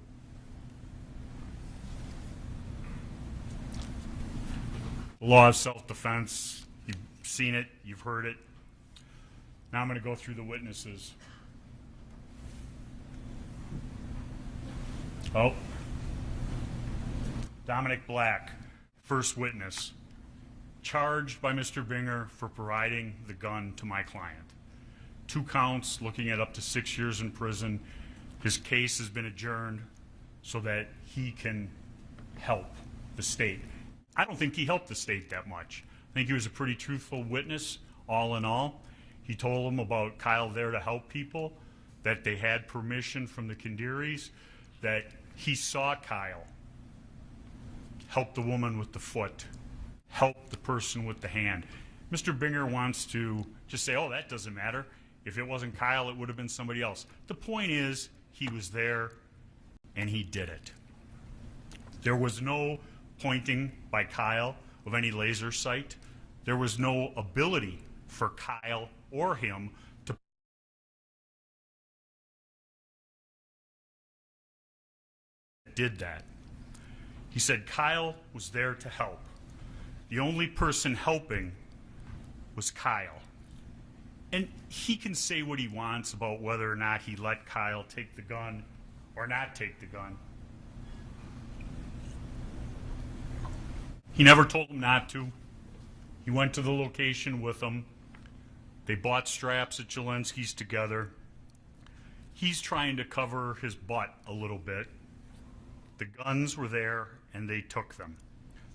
law of self-defense. You've seen it, you've heard it. Now I'm going to go through the witnesses. Oh. Dominic Black, first witness, charged by Mr. Binger for providing the gun to my client. 2 counts, looking at up to 6 years in prison. His case has been adjourned so that he can help the state. I don't think he helped the state that much. I think he was a pretty truthful witness, all in all. He told them about Kyle there to help people, that they had permission from the Kandiris, that he saw Kyle help the woman with the foot, help the person with the hand. Mr. Binger wants to just say, oh, that doesn't matter. If it wasn't Kyle, it would have been somebody else. The point is, he was there, and he did it. There was no pointing by Kyle of any laser sight. There was no ability for Kyle or him to did that. He said Kyle was there to help. The only person helping was Kyle. And he can say what he wants about whether or not he let Kyle take the gun or not take the gun. He never told him not to. He went to the location with him. They bought straps at Jelensky's together. He's trying to cover his butt a little bit. The guns were there, and they took them.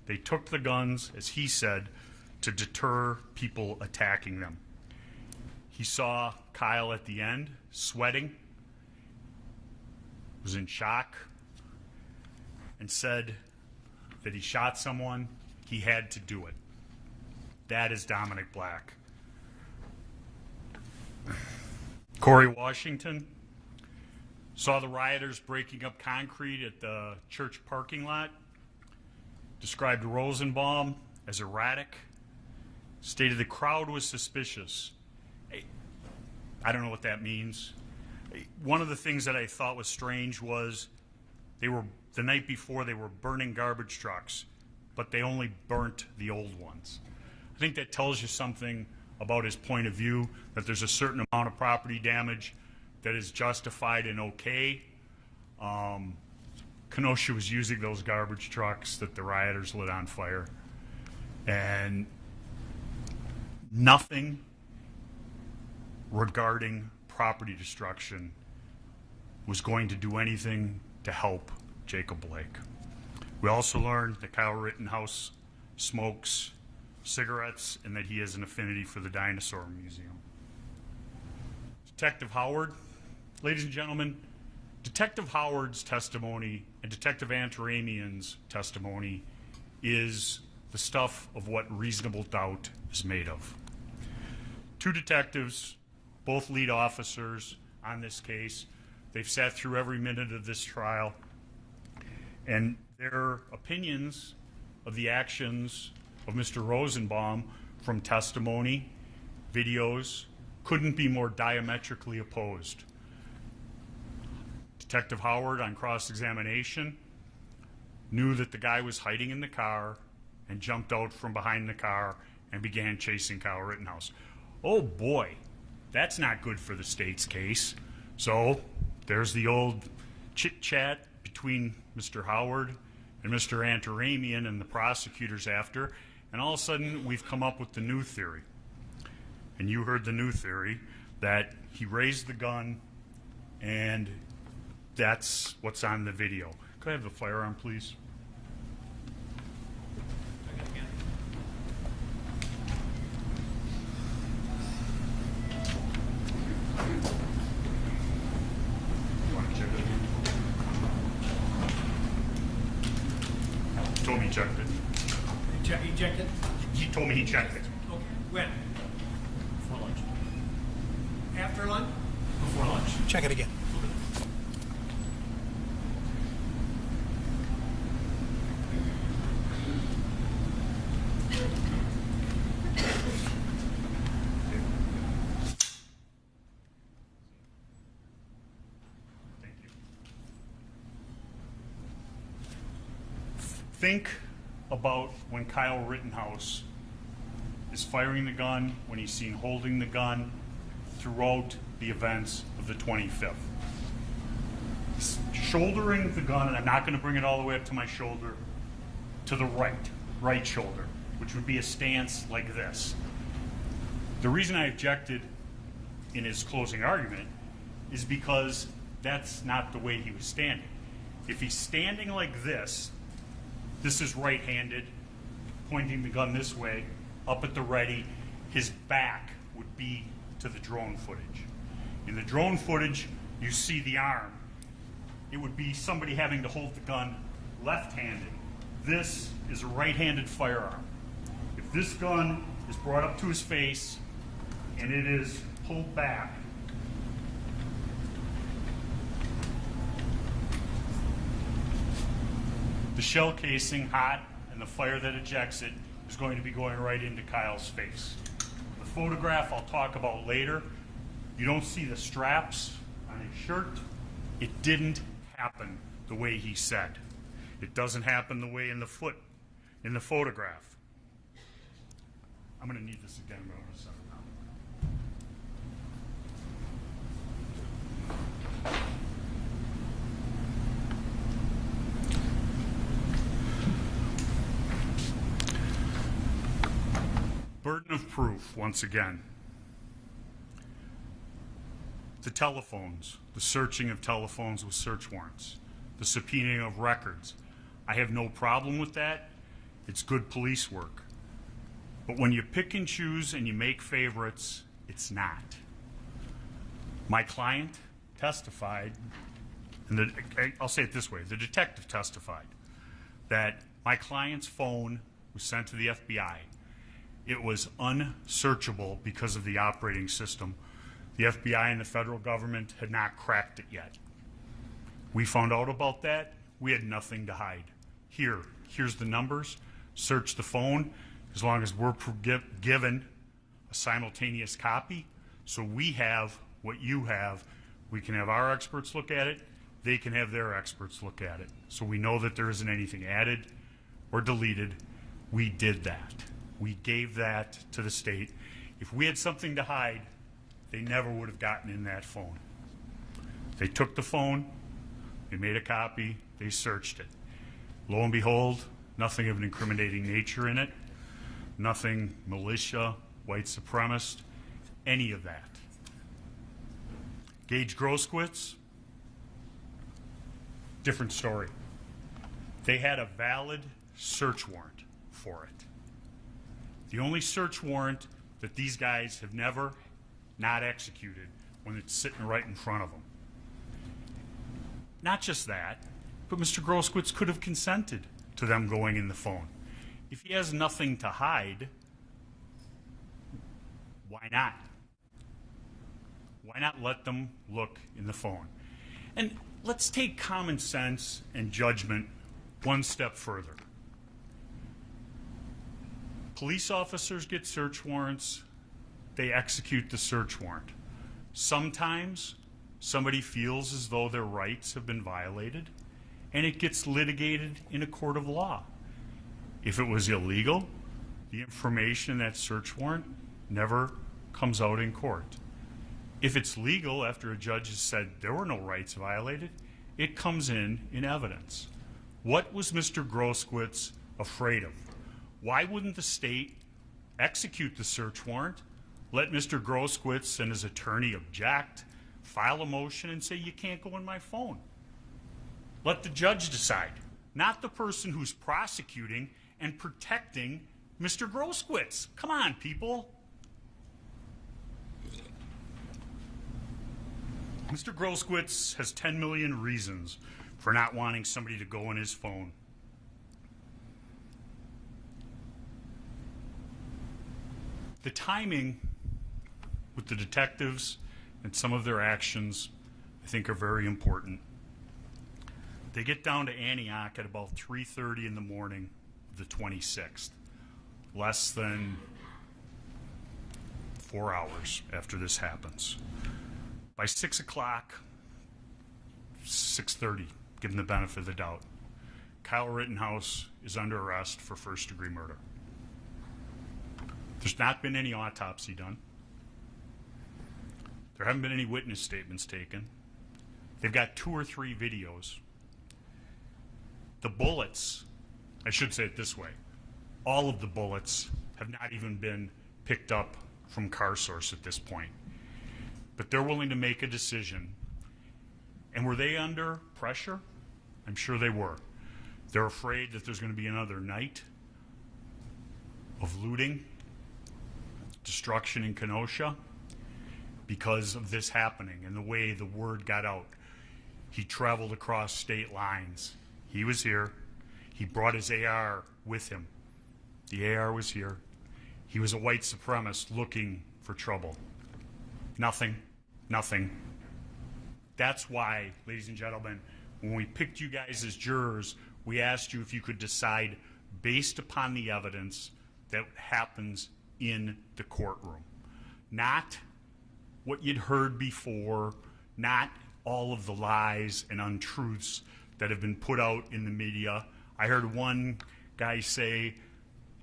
They took the guns, as he said, to deter people attacking them. He saw Kyle at the end, sweating, was in shock, and said, that he shot someone, he had to do it. That is Dominic Black. Corey Washington saw the rioters breaking up concrete at the church parking lot, described Rosenbaum as erratic, stated the crowd was suspicious. I don't know what that means. One of the things that I thought was strange was the night before they were burning garbage trucks, but they only burnt the old ones. I think that tells you something about his point of view, that there's a certain amount of property damage that is justified and okay. Kenosha was using those garbage trucks that the rioters lit on fire, and nothing regarding property destruction was going to do anything to help Jacob Blake. We also learned that Kyle Rittenhouse smokes cigarettes and that he has an affinity for the Dinosaur Museum. Detective Howard, ladies and gentlemen, Detective Howard's testimony and Detective Antaramian's testimony is the stuff of what reasonable doubt is made of. Two detectives, both lead officers on this case. They've sat through every minute of this trial, and their opinions of the actions of Mr. Rosenbaum from testimony, videos, couldn't be more diametrically opposed. Detective Howard, on cross-examination, knew that the guy was hiding in the car and jumped out from behind the car and began chasing Kyle Rittenhouse. Oh boy, that's not good for the state's case. So there's the old chit-chat between Mr. Howard and Mr. Antaramian and the prosecutors after, and all of a sudden we've come up with the new theory. And you heard the new theory, that he raised the gun and that's what's on the video. Could I have the firearm, please? You want to check it? He told me he checked it.
He checked it?
He told me he checked it.
Okay. When?
Before lunch.
After lunch?
Before lunch.
Check it again.
Thank you. Think about when Kyle Rittenhouse is firing the gun, when he's seen holding the gun throughout the events of the 25th. He's shouldering the gun, and I'm not going to bring it all the way up to my shoulder, to the right shoulder, which would be a stance like this. The reason I objected in his closing argument is because that's not the way he was standing. If he's standing like this is right-handed, pointing the gun this way, up at the ready, his back would be to the drone footage. In the drone footage, you see the arm. It would be somebody having to hold the gun left-handed. This is a right-handed firearm. If this gun is brought up to his face and it is pulled back, the shell casing, hot, and the fire that ejects it is going to be going right into Kyle's face. The photograph I'll talk about later. You don't see the straps on his shirt. It didn't happen the way he said. It doesn't happen the way in the photograph. I'm going to need this again, but I'm going to set it down. Burden of proof, once again. The telephones, the searching of telephones with search warrants, the subpoenaing of records. I have no problem with that. It's good police work. But when you pick and choose and you make favorites, it's not. My client testified, and I'll say it this way, the detective testified, that My client's phone was sent to the FBI. It was unsearchable because of the operating system. The FBI and the federal government had not cracked it yet. We found out about that. We had nothing to hide. Here's the numbers. Search the phone as long as we're given a simultaneous copy. So we have what you have. We can have our experts look at it. They can have their experts look at it. So we know that there isn't anything added or deleted. We did that. We gave that to the state. If we had something to hide, they never would have gotten in that phone. They took the phone, they made a copy, they searched it. Lo and behold, nothing of an incriminating nature in it, nothing militia, white supremacist, any of that. Gage Groskowitz, different story. They had a valid search warrant for it. The only search warrant that these guys have never not executed when it's sitting right in front of them. Not just that, but Mr. Groskowitz could have consented to them going in the phone. If he has nothing to hide, why not? Why not let them look in the phone? And let's take common sense and judgment one step further. Police officers get search warrants. They execute the search warrant. Sometimes somebody feels as though their rights have been violated, and it gets litigated in a court of law. If it was illegal, the information in that search warrant never comes out in court. If it's legal, after a judge has said there were no rights violated, it comes in evidence. What was Mr. Groskowitz afraid of? Why wouldn't the state execute the search warrant, let Mr. Groskowitz and his attorney object, file a motion and say, you can't go in my phone? Let the judge decide, not the person who's prosecuting and protecting Mr. Groskowitz. Come on, people. Mr. Groskowitz has 10 million reasons for not wanting somebody to go in his phone. The timing with the detectives and some of their actions, I think, are very important. They get down to Antioch at about 3:30 in the morning of the 26th, less than 4 hours after this happens. By 6 o'clock, 6:30, give them the benefit of the doubt, Kyle Rittenhouse is under arrest for first-degree murder. There's not been any autopsy done. There haven't been any witness statements taken. They've got 2 or 3 videos. The bullets, I should say it this way, all of the bullets have not even been picked up from Car Source at this point. But they're willing to make a decision. And were they under pressure? I'm sure they were. They're afraid that there's going to be another night of looting, destruction in Kenosha because of this happening and the way the word got out. He traveled across state lines. He was here. He brought his AR with him. The AR was here. He was a white supremacist looking for trouble. Nothing. That's why, ladies and gentlemen, when we picked you guys as jurors, we asked you if you could decide based upon the evidence that happens in the courtroom. Not what you'd heard before, not all of the lies and untruths that have been put out in the media. I heard one guy say,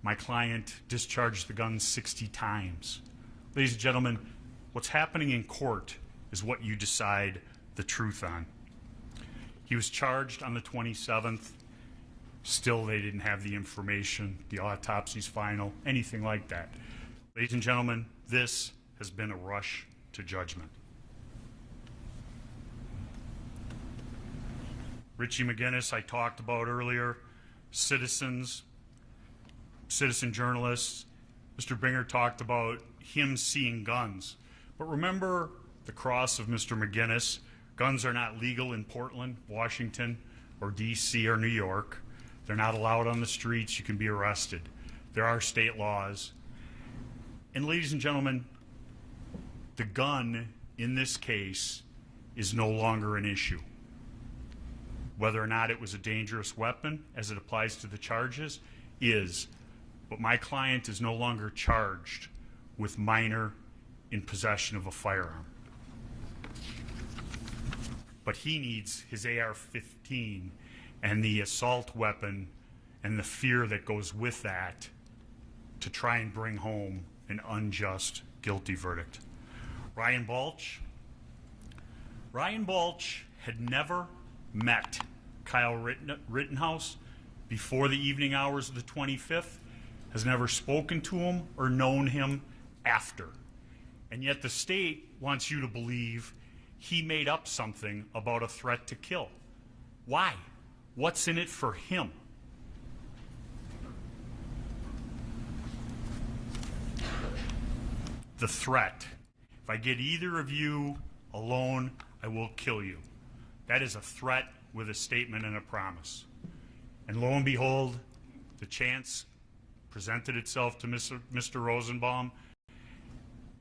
my client discharged the gun 60 times. Ladies and gentlemen, what's happening in court is what you decide the truth on. He was charged on the 27th. Still, they didn't have the information, the autopsy's final, anything like that. Ladies and gentlemen, this has been a rush to judgment. Richie McGinnis, I talked about earlier, citizen journalists. Mr. Binger talked about him seeing guns. But remember the cross of Mr. McGinnis. Guns are not legal in Portland, Washington, or D.C. or New York. They're not allowed on the streets. You can be arrested. There are state laws. And ladies and gentlemen, the gun in this case is no longer an issue. Whether or not it was a dangerous weapon as it applies to the charges is. But my client is no longer charged with minor in possession of a firearm. But he needs his AR-15 and the assault weapon and the fear that goes with that to try and bring home an unjust guilty verdict. Ryan Balch had never met Kyle Rittenhouse before the evening hours of the 25th, has never spoken to him or known him after. And yet the state wants you to believe he made up something about a threat to kill. Why? What's in it for him? The threat. If I get either of you alone, I will kill you. That is a threat with a statement and a promise. And lo and behold, the chance presented itself to Mr. Rosenbaum,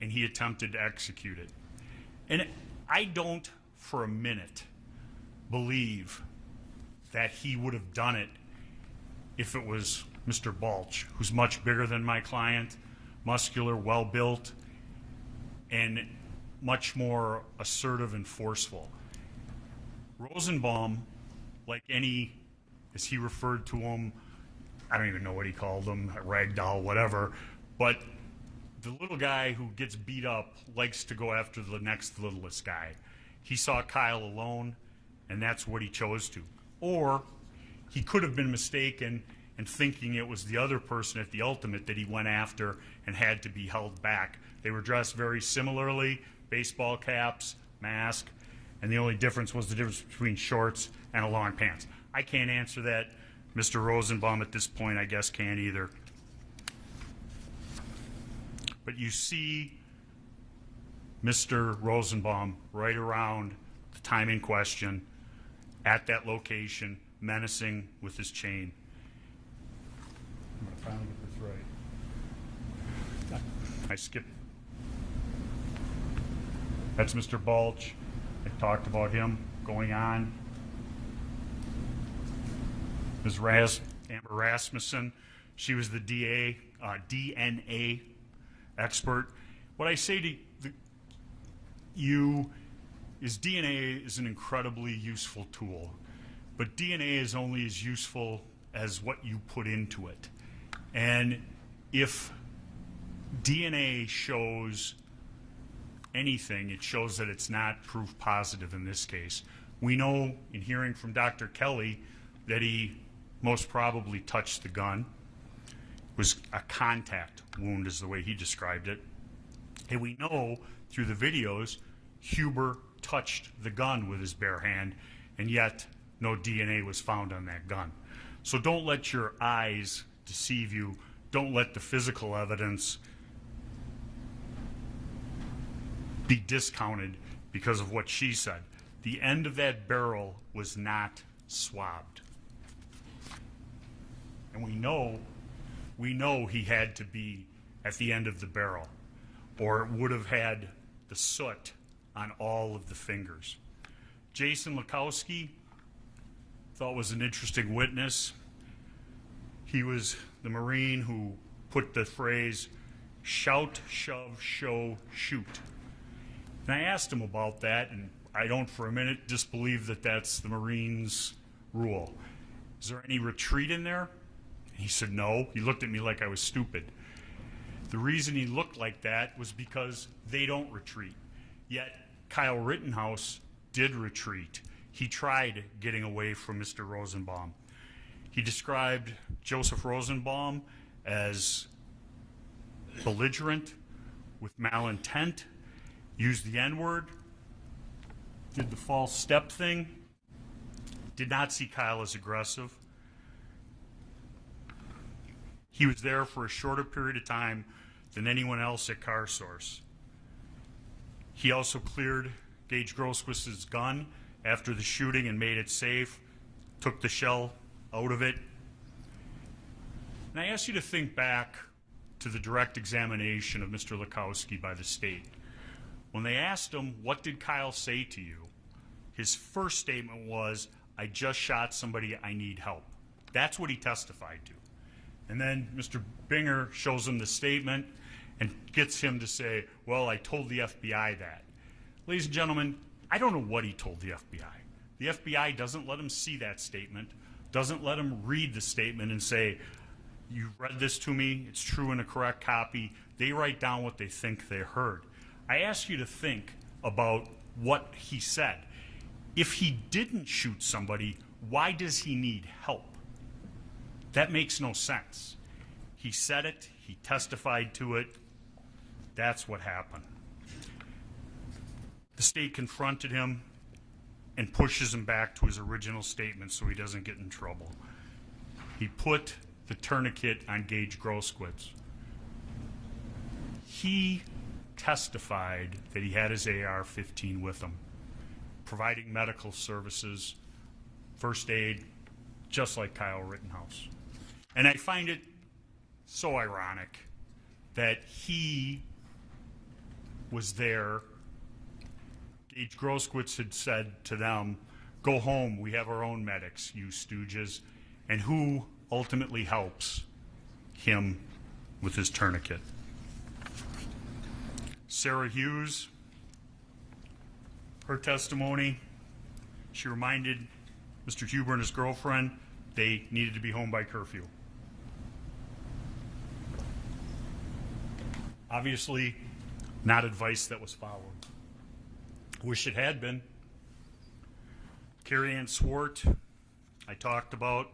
and he attempted to execute it. And I don't for a minute believe that he would have done it if it was Mr. Balch, who's much bigger than my client, muscular, well-built, and much more assertive and forceful. Rosenbaum, like any, as he referred to him, I don't even know what he called him, ragdoll, whatever, but the little guy who gets beat up likes to go after the next littlest guy. He saw Kyle alone, and that's what he chose to. Or he could have been mistaken and thinking it was the other person at the ultimate that he went after and had to be held back. They were dressed very similarly, baseball caps, mask, and the only difference was the difference between shorts and a long pants. I can't answer that. Mr. Rosenbaum at this point, I guess, can't either. But you see Mr. Rosenbaum right around the time in question at that location, menacing with his chain. I'm going to finally get this right. I skipped. That's Mr. Balch. I talked about him going on. Ms. Amber Rasmussen, she was the DNA expert. What I say to you is DNA is an incredibly useful tool, but DNA is only as useful as what you put into it. And if DNA shows anything, it shows that it's not proof positive in this case. We know in hearing from Dr. Kelly that he most probably touched the gun. It was a contact wound is the way he described it. And we know through the videos, Huber touched the gun with his bare hand, and yet no DNA was found on that gun. So don't let your eyes deceive you. Don't let the physical evidence be discounted because of what she said. The end of that barrel was not swabbed. And we know he had to be at the end of the barrel, or it would have had the soot on all of the fingers. Jason Lukowski thought was an interesting witness. He was the Marine who put the phrase, shout, shove, show, shoot. And I asked him about that, and I don't for a minute disbelieve that that's the Marines' rule. Is there any retreat in there? He said no. He looked at me like I was stupid. The reason he looked like that was because they don't retreat. Yet Kyle Rittenhouse did retreat. He tried getting away from Mr. Rosenbaum. He described Joseph Rosenbaum as belligerent, with malintent, used the N-word, did the false step thing, did not see Kyle as aggressive. He was there for a shorter period of time than anyone else at CarSource. He also cleared Gage Grosquist's gun after the shooting and made it safe, took the shell out of it, And I ask you to think back to the direct examination of Mr. Lukowski by the state. When they asked him, what did Kyle say to you? His first statement was, I just shot somebody, I need help. That's what he testified to. And then Mr. Binger shows him the statement and gets him to say, well, I told the FBI that. Ladies and gentlemen, I don't know what he told the FBI. The FBI doesn't let him see that statement, doesn't let him read the statement and say, you read this to me, it's true in a correct copy. They write down what they think they heard. I ask you to think about what he said. If he didn't shoot somebody, why does he need help? That makes no sense. He said it, he testified to it. That's what happened. The state confronted him and pushes him back to his original statement so he doesn't get in trouble. He put the tourniquet on Gage Groskowitz. He testified that he had his AR-15 with him, providing medical services, first aid, just like Kyle Rittenhouse. And I find it so ironic that he was there. Gage Groskowitz had said to them, go home, we have our own medics, you stooges. And who ultimately helps him with his tourniquet? Sarah Hughes, her testimony, she reminded Mr. Huber and his girlfriend they needed to be home by curfew. Obviously, not advice that was followed. Wish it had been. Carrie Ann Swart, I talked about.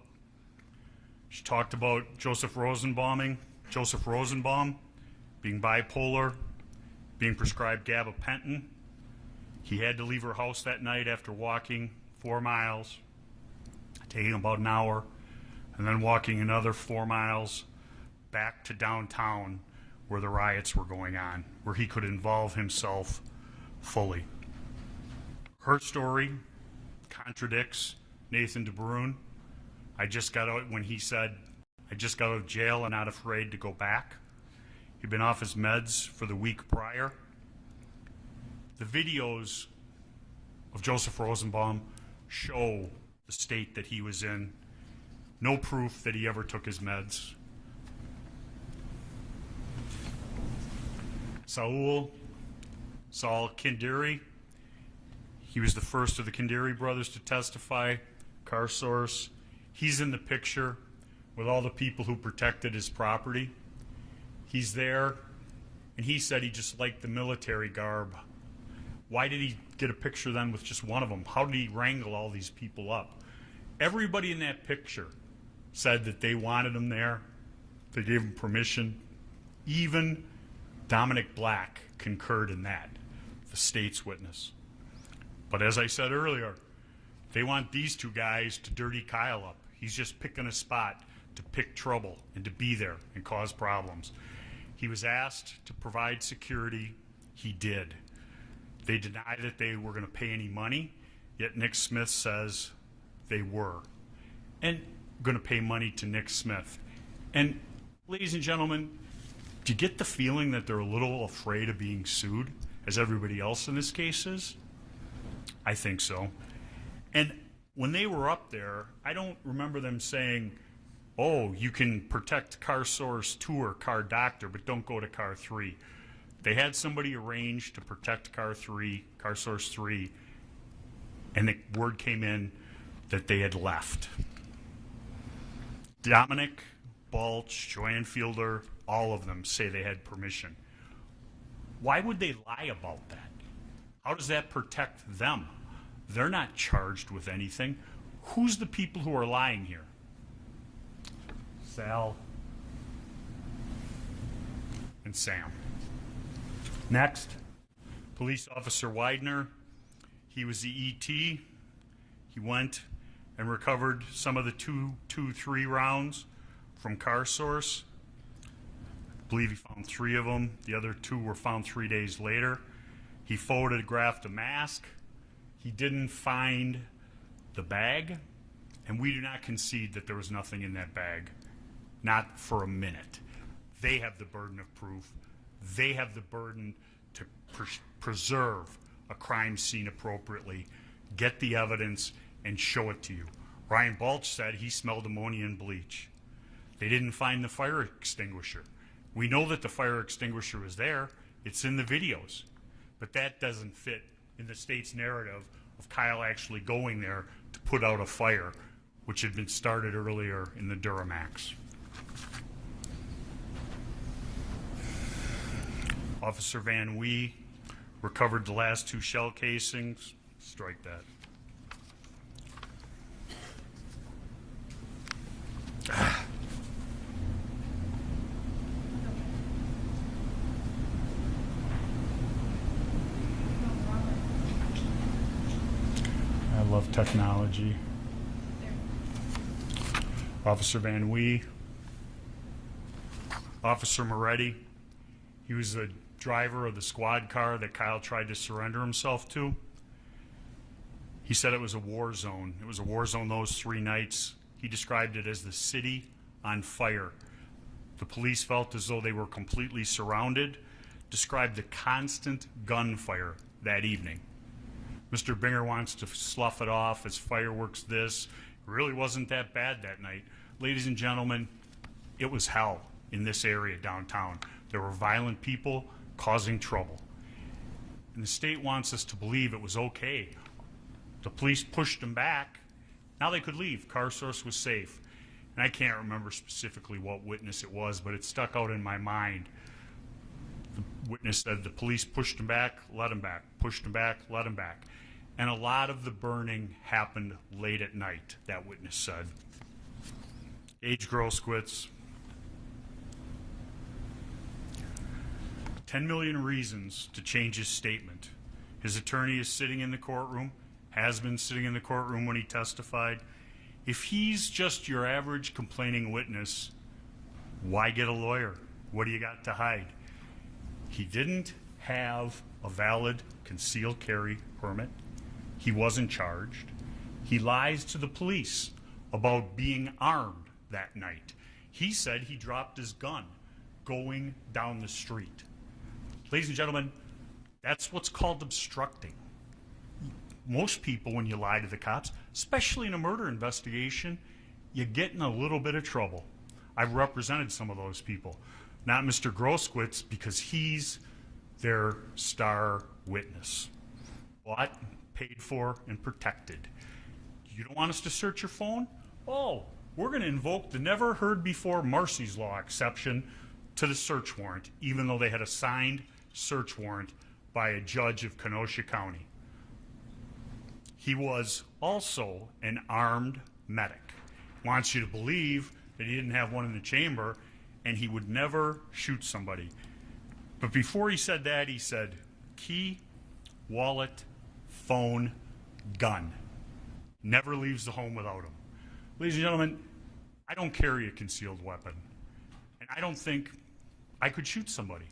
She talked about Joseph Rosenbaum being bipolar, being prescribed gabapentin. He had to leave her house that night after walking 4 miles, taking about an hour, and then walking another 4 miles back to downtown where the riots were going on, where he could involve himself fully. Her story contradicts Nathan DeBrune. I just got out when he said, I just got out of jail and not afraid to go back. He'd been off his meds for the week prior. The videos of Joseph Rosenbaum show the state that he was in. No proof that he ever took his meds. Saul Kindiri, he was the first of the Kindiri brothers to testify. Car source. He's in the picture with all the people who protected his property. He's there, and he said he just liked the military garb. Why did he get a picture then with just one of them? How did he wrangle all these people up? Everybody in that picture said that they wanted him there. They gave him permission. Even Dominic Black concurred in that, the state's witness. But as I said earlier, they want these two guys to dirty Kyle up. He's just picking a spot to pick trouble and to be there and cause problems. He was asked to provide security. He did. They deny that they were going to pay any money, yet Nick Smith says they were. And going to pay money to Nick Smith. And ladies and gentlemen, do you get the feeling that they're a little afraid of being sued, as everybody else in this case is? I think so. And when they were up there, I don't remember them saying, oh, you can protect car source 2 or car doctor, but don't go to car 3. They had somebody arranged to protect car 3, car source 3, and the word came in that they had left. Dominic, Balch, Joanne Fielder, all of them say they had permission. Why would they lie about that? How does that protect them? They're not charged with anything. Who's the people who are lying here? Sal and Sam. Next, Police Officer Widener. He was the ET. He went and recovered some of the 2.23 rounds from car source. I believe he found 3 of them. The other 2 were found 3 days later. He photographed a mask. He didn't find the bag, and we do not concede that there was nothing in that bag. not for a minute. They have the burden of proof. They have the burden to preserve a crime scene appropriately, get the evidence, and show it to you. Ryan Balch said he smelled ammonia and bleach. They didn't find the fire extinguisher. We know that the fire extinguisher was there. It's in the videos. But that doesn't fit in the state's narrative of Kyle actually going there to put out a fire, which had been started earlier in the Duramax. Officer Van Wee recovered the last 2 shell casings. Strike that. I love technology. Officer Van Wee. Officer Moretti. He was the driver of the squad car that Kyle tried to surrender himself to. He said it was a war zone. It was a war zone those 3 nights. He described it as the city on fire. The police felt as though they were completely surrounded, described the constant gunfire that evening. Mr. Binger wants to slough it off as fireworks this. It really wasn't that bad that night. Ladies and gentlemen, it was hell in this area downtown. There were violent people causing trouble. And the state wants us to believe it was okay. The police pushed them back. Now they could leave. Car Source was safe. And I can't remember specifically what witness it was, but it stuck out in my mind. The witness said the police pushed him back, let him back, pushed him back, let him back. And a lot of the burning happened late at night, that witness said. Gage Grosskreutz. 10 million reasons to change his statement. His attorney is sitting in the courtroom, has been sitting in the courtroom when he testified. If he's just your average complaining witness, why get a lawyer? What do you got to hide? He didn't have a valid concealed carry permit. He wasn't charged. He lies to the police about being armed that night. He said he dropped his gun going down the street. Ladies and gentlemen, that's what's called obstructing. Most people, when you lie to the cops, especially in a murder investigation, you get in a little bit of trouble. I've represented some of those people. Not Mr. Grosskreutz, because he's their star witness. Bought, paid for, and protected. You don't want us to search your phone? Oh, we're going to invoke the never heard before Marcy's Law exception to the search warrant, even though they had a signed search warrant by a judge of Kenosha County. He was also an armed medic. Wants you to believe that he didn't have one in the chamber and he would never shoot somebody. But before he said that, he said key, wallet, phone, gun. Never leaves the home without him. Ladies and gentlemen, I don't carry a concealed weapon. And I don't think I could shoot somebody.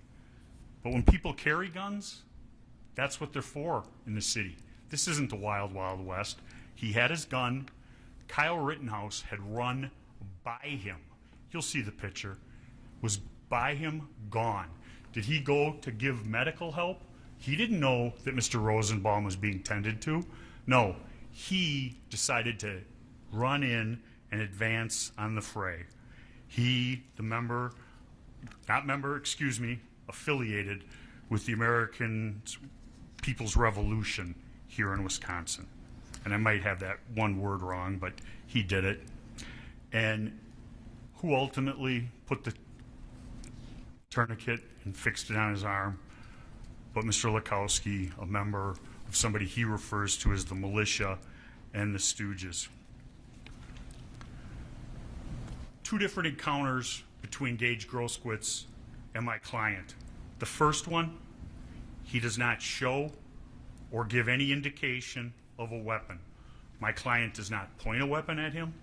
But when people carry guns, that's what they're for in the city. This isn't the wild, wild west. He had his gun. Kyle Rittenhouse had run by him. You'll see the picture. Was by him, gone. Did he go to give medical help? He didn't know that Mr. Rosenbaum was being tended to. No, he decided to run in and advance on the fray. He, affiliated with the American People's Revolution here in Wisconsin. And I might have that one word wrong, but he did it. And who ultimately put the tourniquet and fixed it on his arm? But Mr. Lukowski, a member of somebody he refers to as the militia and the Stooges. 2 different encounters between Gage Grosskreutz and my client. The first one, he does not show or give any indication of a weapon. My client does not point a weapon at him,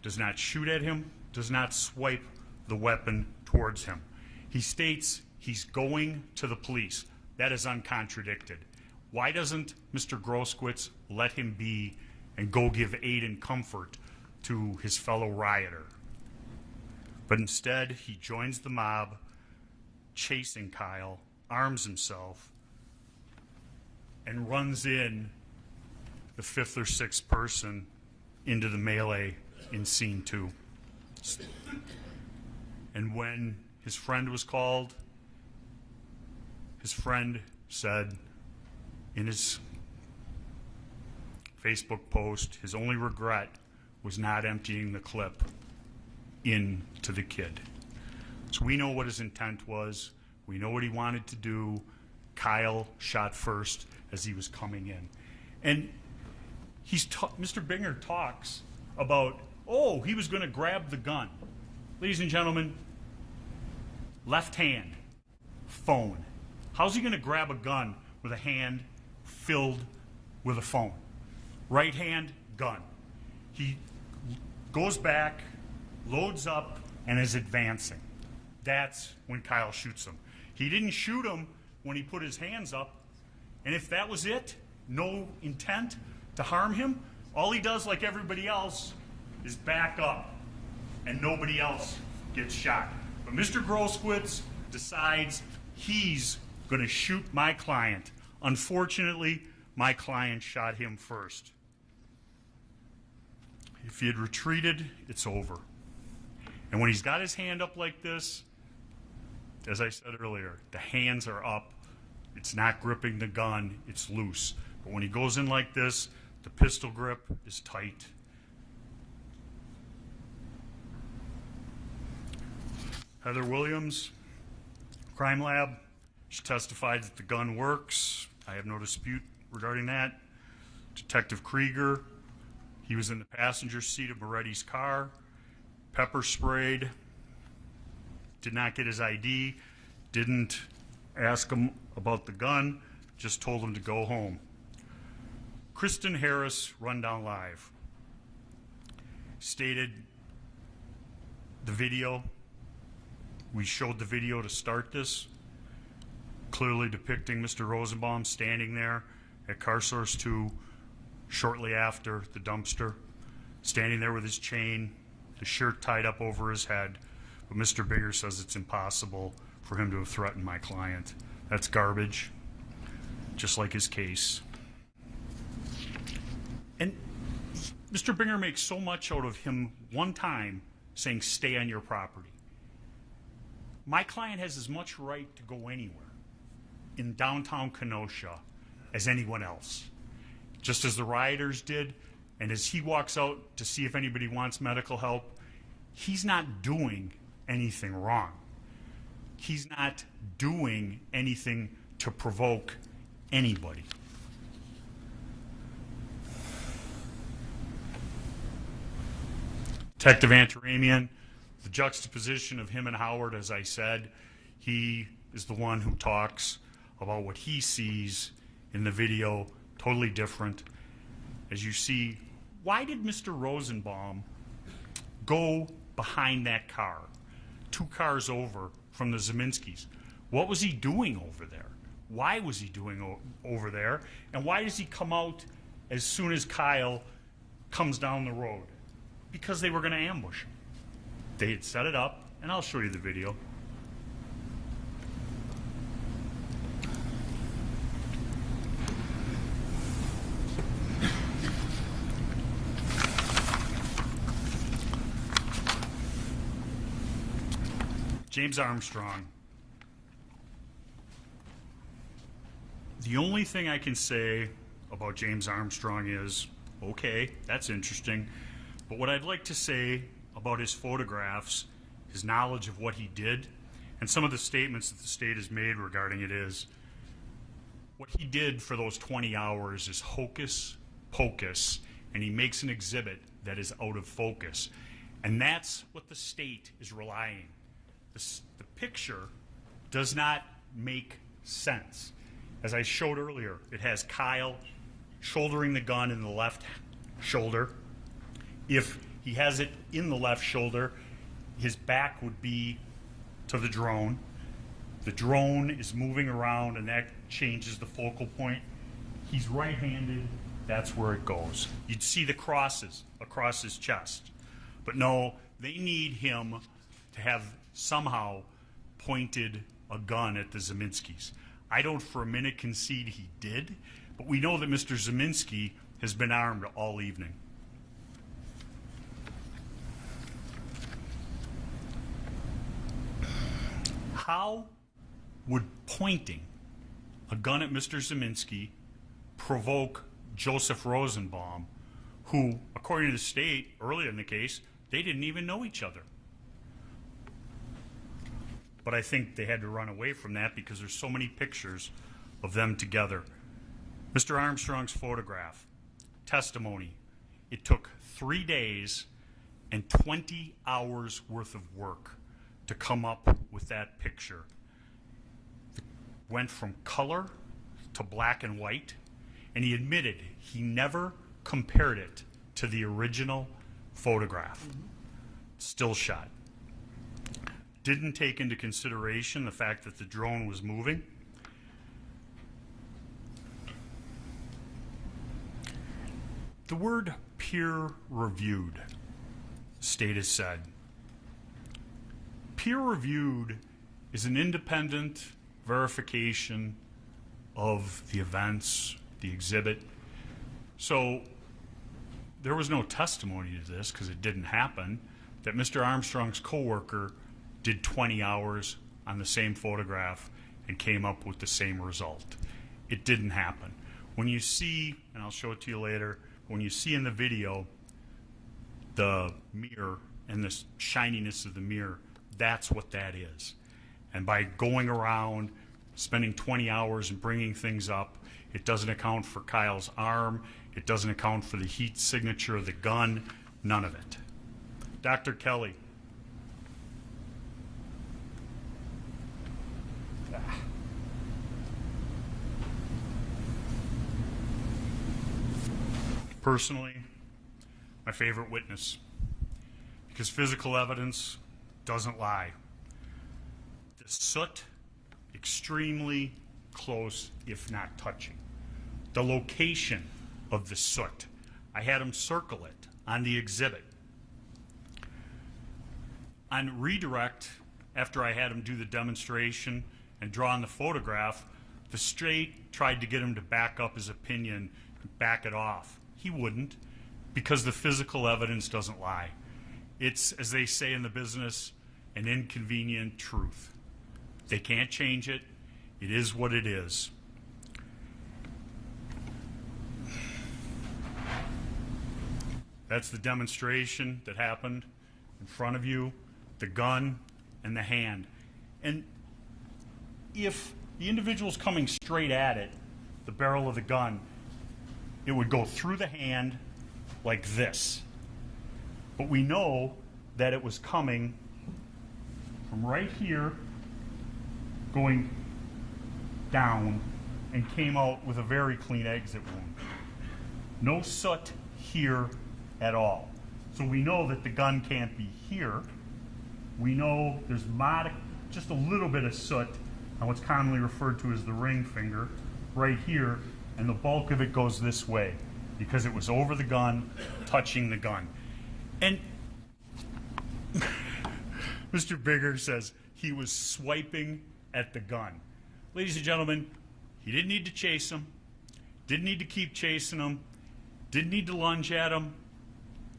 does not shoot at him, does not swipe the weapon towards him. He states he's going to the police. That is uncontradicted. Why doesn't Mr. Grosskreutz let him be and go give aid and comfort to his fellow rioter? But instead, he joins the mob, chasing Kyle, arms himself, and runs in the fifth or sixth person into the melee in scene 2. And when his friend was called, his friend said in his Facebook post, his only regret was not emptying the clip into the kid. So we know what his intent was. We know what he wanted to do. Kyle shot first as he was coming in. And Mr. Binger talks about, oh, he was going to grab the gun. Ladies and gentlemen, left hand, phone. How's he going to grab a gun with a hand filled with a phone? Right hand, gun. He goes back, loads up, and is advancing. That's when Kyle shoots him. He didn't shoot him when he put his hands up, and if that was it, no intent to harm him, all he does, like everybody else, is back up, and nobody else gets shot. But Mr. Groskowitz decides he's going to shoot my client. Unfortunately, my client shot him first. If he had retreated, it's over. And when he's got his hand up like this, as I said earlier, the hands are up. It's not gripping the gun, it's loose. But when he goes in like this, the pistol grip is tight. Heather Williams, crime lab, she testified that the gun works. I have no dispute regarding that. Detective Krieger, he was in the passenger seat of Moretti's car, pepper sprayed, did not get his ID, didn't ask him about the gun, just told him to go home. Kristen Harris, Rundown Live, stated the video, we showed the video to start this, clearly depicting Mr. Rosenbaum standing there at Car Source 2 shortly after the dumpster, standing there with his chain, the shirt tied up over his head. But Mr. Binger says it's impossible for him to have threatened my client. That's garbage, just like his case. And Mr. Binger makes so much out of him one time saying, stay on your property. My client has as much right to go anywhere in downtown Kenosha as anyone else. Just as the rioters did, and as he walks out to see if anybody wants medical help, he's not doing anything wrong. He's not doing anything to provoke anybody. Detective Antaramian, the juxtaposition of him and Howard, as I said, he is the one who talks about what he sees in the video, totally different. As you see, why did Mr. Rosenbaum go behind that car, 2 cars over from the Zeminskis? What was he doing over there? Why was he doing over there? And why does he come out as soon as Kyle comes down the road? Because they were going to ambush him. They had set it up, and I'll show you the video. James Armstrong. The only thing I can say about James Armstrong is, okay, that's interesting. But what I'd like to say about his photographs, his knowledge of what he did, and some of the statements that the state has made regarding it is, what he did for those 20 hours is hocus pocus, and he makes an exhibit that is out of focus. And that's what the state is relying. The picture does not make sense. As I showed earlier, it has Kyle shouldering the gun in the left shoulder. If he has it in the left shoulder, his back would be to the drone. The drone is moving around, and that changes the focal point. He's right-handed. That's where it goes. You'd see the crosses across his chest. But no, they need him to to have somehow pointed a gun at the Zeminskis. I don't for a minute concede he did, but we know that Mr. Zeminski has been armed all evening. How would pointing a gun at Mr. Zeminski provoke Joseph Rosenbaum, who, according to the state, earlier in the case, they didn't even know each other? But I think they had to run away from that because there's so many pictures of them together. Mr. Armstrong's photograph, testimony, it took 3 days and 20 hours worth of work to come up with that picture. It went from color to black and white, and he admitted he never compared it to the original photograph. Still shot. Didn't take into consideration the fact that the drone was moving. The word peer-reviewed, state has said. Peer-reviewed is an independent verification of the events, the exhibit. So there was no testimony to this because it didn't happen, that Mr. Armstrong's coworker did 20 hours on the same photograph and came up with the same result. It didn't happen. When you see, and I'll show it to you later, when you see in the video the mirror and the shininess of the mirror, that's what that is. And by going around, spending 20 hours and bringing things up, it doesn't account for Kyle's arm, it doesn't account for the heat signature of the gun, none of it. Dr. Kelly. Personally, my favorite witness, because physical evidence doesn't lie. The soot, extremely close, if not touching. The location of the soot, I had him circle it on the exhibit. On redirect, after I had him do the demonstration and draw on the photograph, the state tried to get him to back up his opinion, back it off. He wouldn't, because the physical evidence doesn't lie. It's, as they say in the business, an inconvenient truth. They can't change it. It is what it is. That's the demonstration that happened in front of you, the gun and the hand. And if the individual's coming straight at it, the barrel of the gun, it would go through the hand like this. But we know that it was coming from right here, going down, and came out with a very clean exit wound. No soot here at all. So we know that the gun can't be here. We know there's just a little bit of soot on what's commonly referred to as the ring finger right here, and the bulk of it goes this way because it was over the gun, touching the gun. And Mr. Bigger says he was swiping at the gun. Ladies and gentlemen, he didn't need to chase him, didn't need to keep chasing him, didn't need to lunge at him,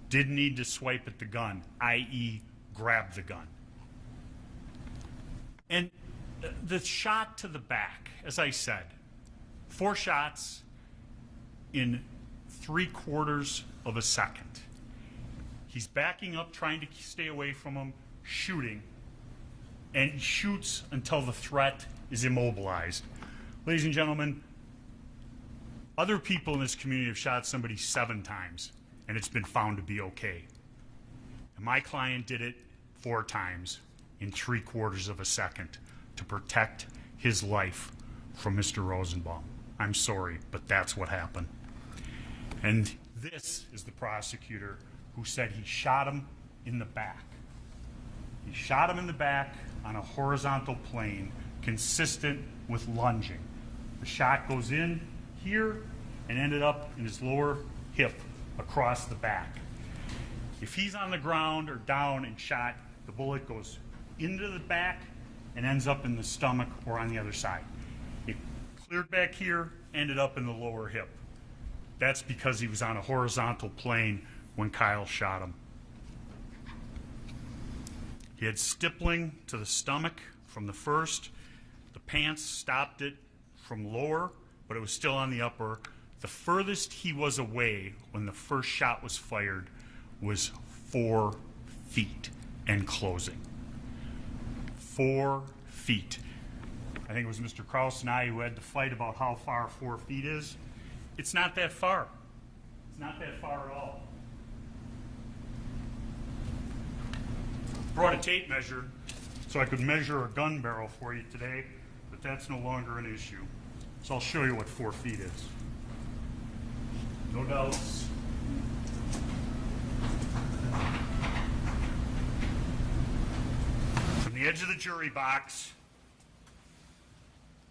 didn't need to swipe at the gun, i.e. grab the gun. And the shot to the back, as I said, 4 shots in 3/4 of a second. He's backing up, trying to stay away from him, shooting, and he shoots until the threat is immobilized. Ladies and gentlemen, other people in this community have shot somebody 7 times, and it's been found to be okay. And my client did it 4 times in 3/4 of a second to protect his life from Mr. Rosenbaum. I'm sorry, but that's what happened. And this is the prosecutor who said he shot him in the back. He shot him in the back on a horizontal plane consistent with lunging. The shot goes in here and ended up in his lower hip across the back. If he's on the ground or down and shot, the bullet goes into the back and ends up in the stomach or on the other side. It cleared back here, ended up in the lower hip. That's because he was on a horizontal plane when Kyle shot him. He had stippling to the stomach from the first. The pants stopped it from lower, but it was still on the upper. The furthest he was away when the first shot was fired was 4 feet and closing. 4 feet. I think it was Mr. Krause and I who had to fight about how far 4 feet is. It's not that far. It's not that far at all. Brought a tape measure so I could measure a gun barrel for you today, but that's no longer an issue. So I'll show you what 4 feet is. No doubts. From the edge of the jury box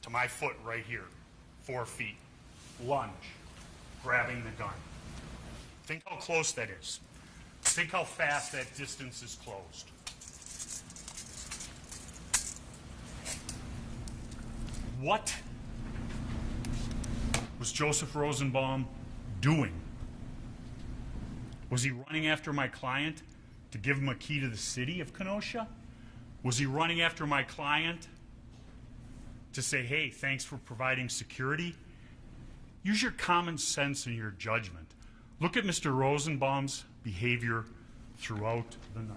to my foot right here, 4 feet. Lunge, grabbing the gun. Think how close that is. Think how fast that distance is closed. What was Joseph Rosenbaum doing? Was he running after my client to give him a key to the city of Kenosha? Was he running after my client to say, hey, thanks for providing security? Use your common sense and your judgment. Look at Mr. Rosenbaum's behavior throughout the night.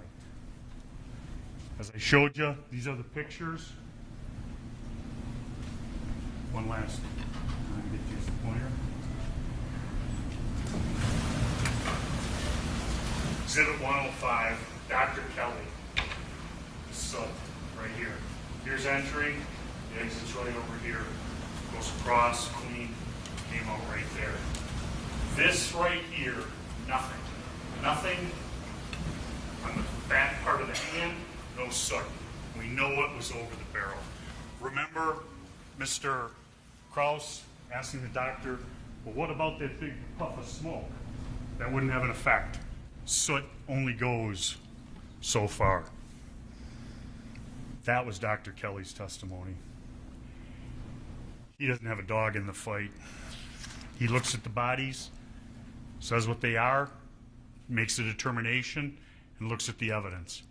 As I showed you, these are the pictures. One last. I'm going to get you a pointer. Exhibit 105, Dr. Kelly. So, right here. Here's entry. The exit's right over here. Goes across, clean, came out right there. This right here, nothing. Nothing on the back part of the hand, no soot. We know what was over the barrel. Remember Mr. Krause asking the doctor, well, what about that big puff of smoke? That wouldn't have an effect. Soot only goes so far. That was Dr. Kelly's testimony. He doesn't have a dog in the fight. He looks at the bodies, says what they are, makes a determination, and looks at the evidence.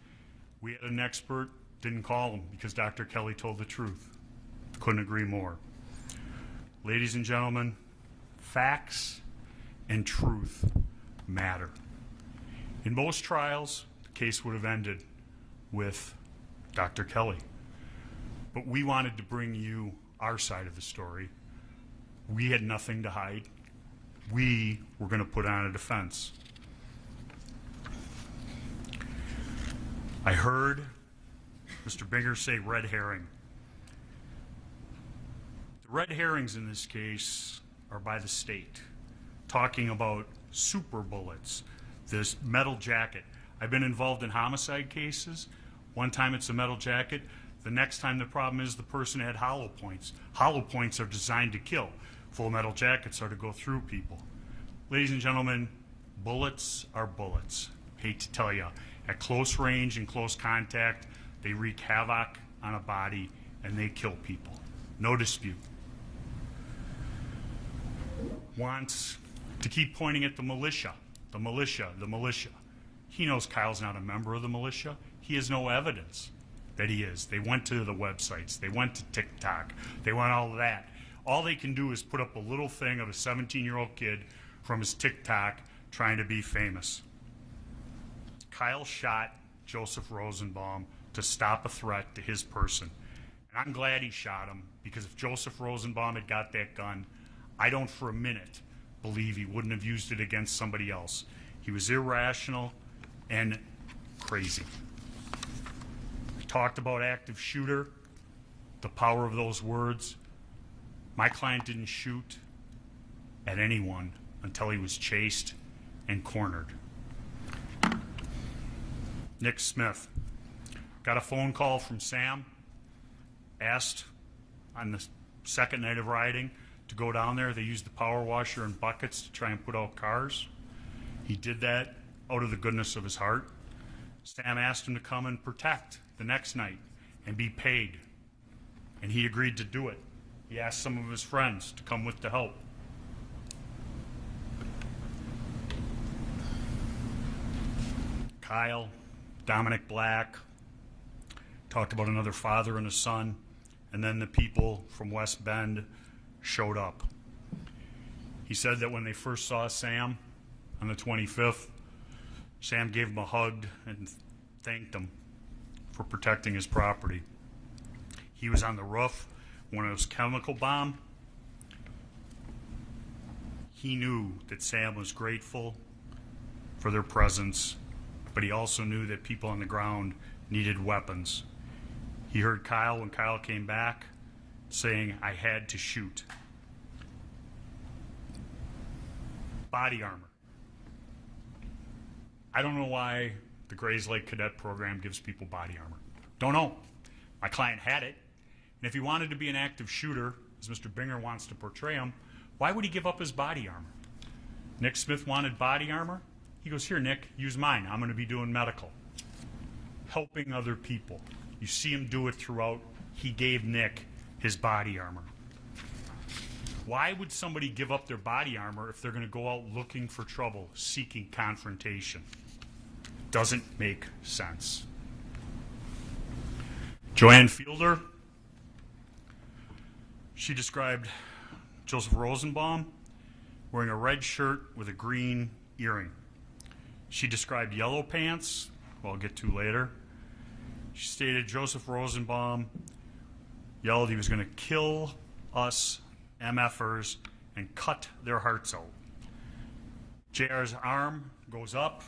We had an expert, didn't call him because Dr. Kelly told the truth. Couldn't agree more. Ladies and gentlemen, facts and truth matter. In most trials, the case would have ended with Dr. Kelly. But we wanted to bring you our side of the story. We had nothing to hide. We were going to put on a defense. I heard Mr. Binger say red herring. The red herrings in this case are by the state, talking about super bullets, this metal jacket. I've been involved in homicide cases. One time it's a metal jacket. The next time the problem is the person had hollow points. Hollow points are designed to kill. Full metal jackets are to go through people. Ladies and gentlemen, bullets are bullets. Hate to tell you, at close range and close contact, they wreak havoc on a body and they kill people. No dispute. Wants to keep pointing at the militia, the militia, the militia. He knows Kyle's not a member of the militia. He has no evidence that he is. They went to the websites. They went to TikTok. They went all of that. All they can do is put up a little thing of a 17-year-old kid from his TikTok trying to be famous. Kyle shot Joseph Rosenbaum to stop a threat to his person. And I'm glad he shot him, because if Joseph Rosenbaum had got that gun, I don't for a minute believe he wouldn't have used it against somebody else. He was irrational and crazy. I talked about active shooter, the power of those words. My client didn't shoot at anyone until he was chased and cornered. Nick Smith. Got a phone call from Sam, asked on the second night of rioting to go down there. They used the power washer and buckets to try and put out cars. He did that out of the goodness of his heart. Sam asked him to come and protect the next night and be paid. And he agreed to do it. He asked some of his friends to come with to help. Kyle, Dominic Black, talked about another father and a son, and then the people from West Bend showed up. He said that when they first saw Sam on the 25th, Sam gave him a hug and thanked him for protecting his property. He was on the roof when it was chemical bomb. He knew that Sam was grateful for their presence, but he also knew that people on the ground needed weapons. He heard Kyle when Kyle came back saying, "I had to shoot." Body armor. I don't know why the Grays Lake Cadet Program gives people body armor. Don't know. My client had it. And if he wanted to be an active shooter, as Mr. Binger wants to portray him, why would he give up his body armor? Nick Smith wanted body armor. He goes, "Here, Nick, use mine. I'm going to be doing medical." Helping other people. You see him do it throughout. He gave Nick his body armor. Why would somebody give up their body armor if they're going to go out looking for trouble, seeking confrontation? Doesn't make sense. Joanne Fielder, she described Joseph Rosenbaum wearing a red shirt with a green earring. She described yellow pants, who I'll get to later. She stated Joseph Rosenbaum yelled he was going to kill us MFers and cut their hearts out. JR's arm goes up,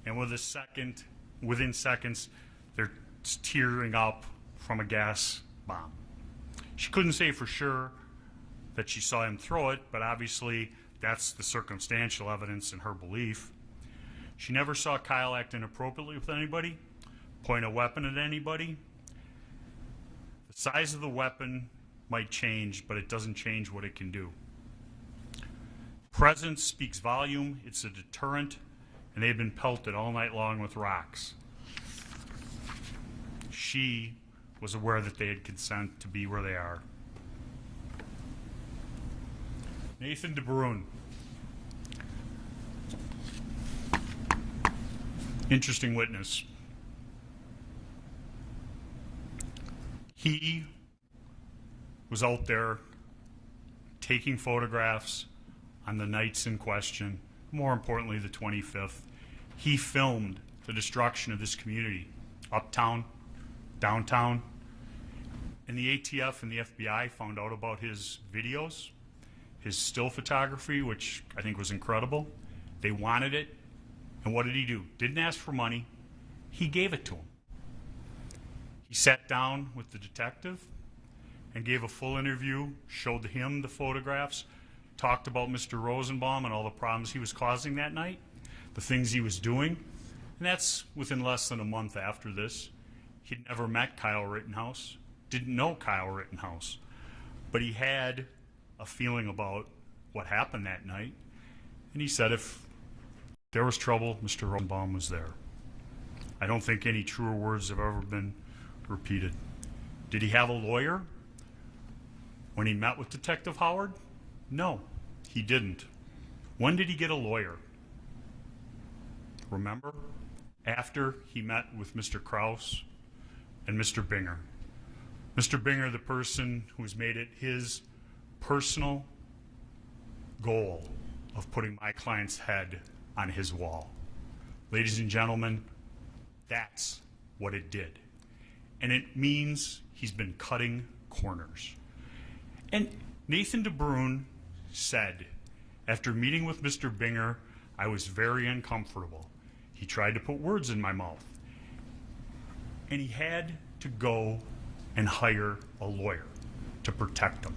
and within seconds, they're tearing up from a gas bomb. She couldn't say for sure that she saw him throw it, but obviously that's the circumstantial evidence in her belief. She never saw Kyle act inappropriately with anybody, point a weapon at anybody. The size of the weapon might change, but it doesn't change what it can do. Presence speaks volume. It's a deterrent, and they've been pelted all night long with rocks. She was aware that they had consent to be where they are. Nathan DeBrune. Interesting witness. He was out there taking photographs on the nights in question, more importantly the 25th. He filmed the destruction of this community, uptown, downtown, and the ATF and the FBI found out about his videos, his still photography, which I think was incredible. They wanted it, and what did he do? Didn't ask for money, he gave it to them. He sat down with the detective and gave a full interview, showed him the photographs, talked about Mr. Rosenbaum and all the problems he was causing that night, the things he was doing, and that's within less than a month after this. He'd never met Kyle Rittenhouse, didn't know Kyle Rittenhouse, but he had a feeling about what happened that night, and he said if there was trouble, Mr. Rosenbaum was there. I don't think any truer words have ever been repeated. Did he have a lawyer when he met with Detective Howard? No, he didn't. When did he get a lawyer? Remember? After he met with Mr. Krause and Mr. Binger. Mr. Binger, the person who's made it his personal goal of putting my client's head on his wall. Ladies and gentlemen, that's what it did. And it means he's been cutting corners. And Nathan DeBrune said, after meeting with Mr. Binger, I was very uncomfortable. He tried to put words in my mouth. And he had to go and hire a lawyer to protect him.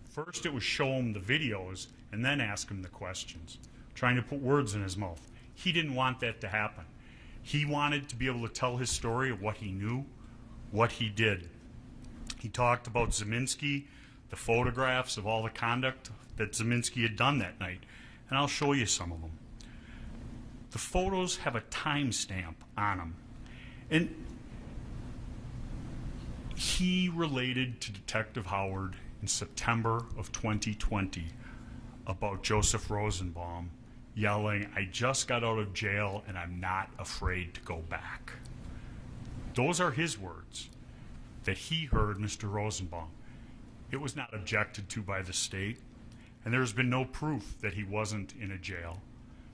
First it was show him the videos and then ask him the questions, trying to put words in his mouth. He didn't want that to happen. He wanted to be able to tell his story of what he knew, what he did. He talked about Zeminski, the photographs of all the conduct that Zeminski had done that night, and I'll show you some of them. The photos have a timestamp on them, and He related to Detective Howard in September of 2020 about Joseph Rosenbaum yelling, "I just got out of jail and I'm not afraid to go back." Those are his words that he heard Mr. Rosenbaum. It was not objected to by the state, and there has been no proof that he wasn't in a jail.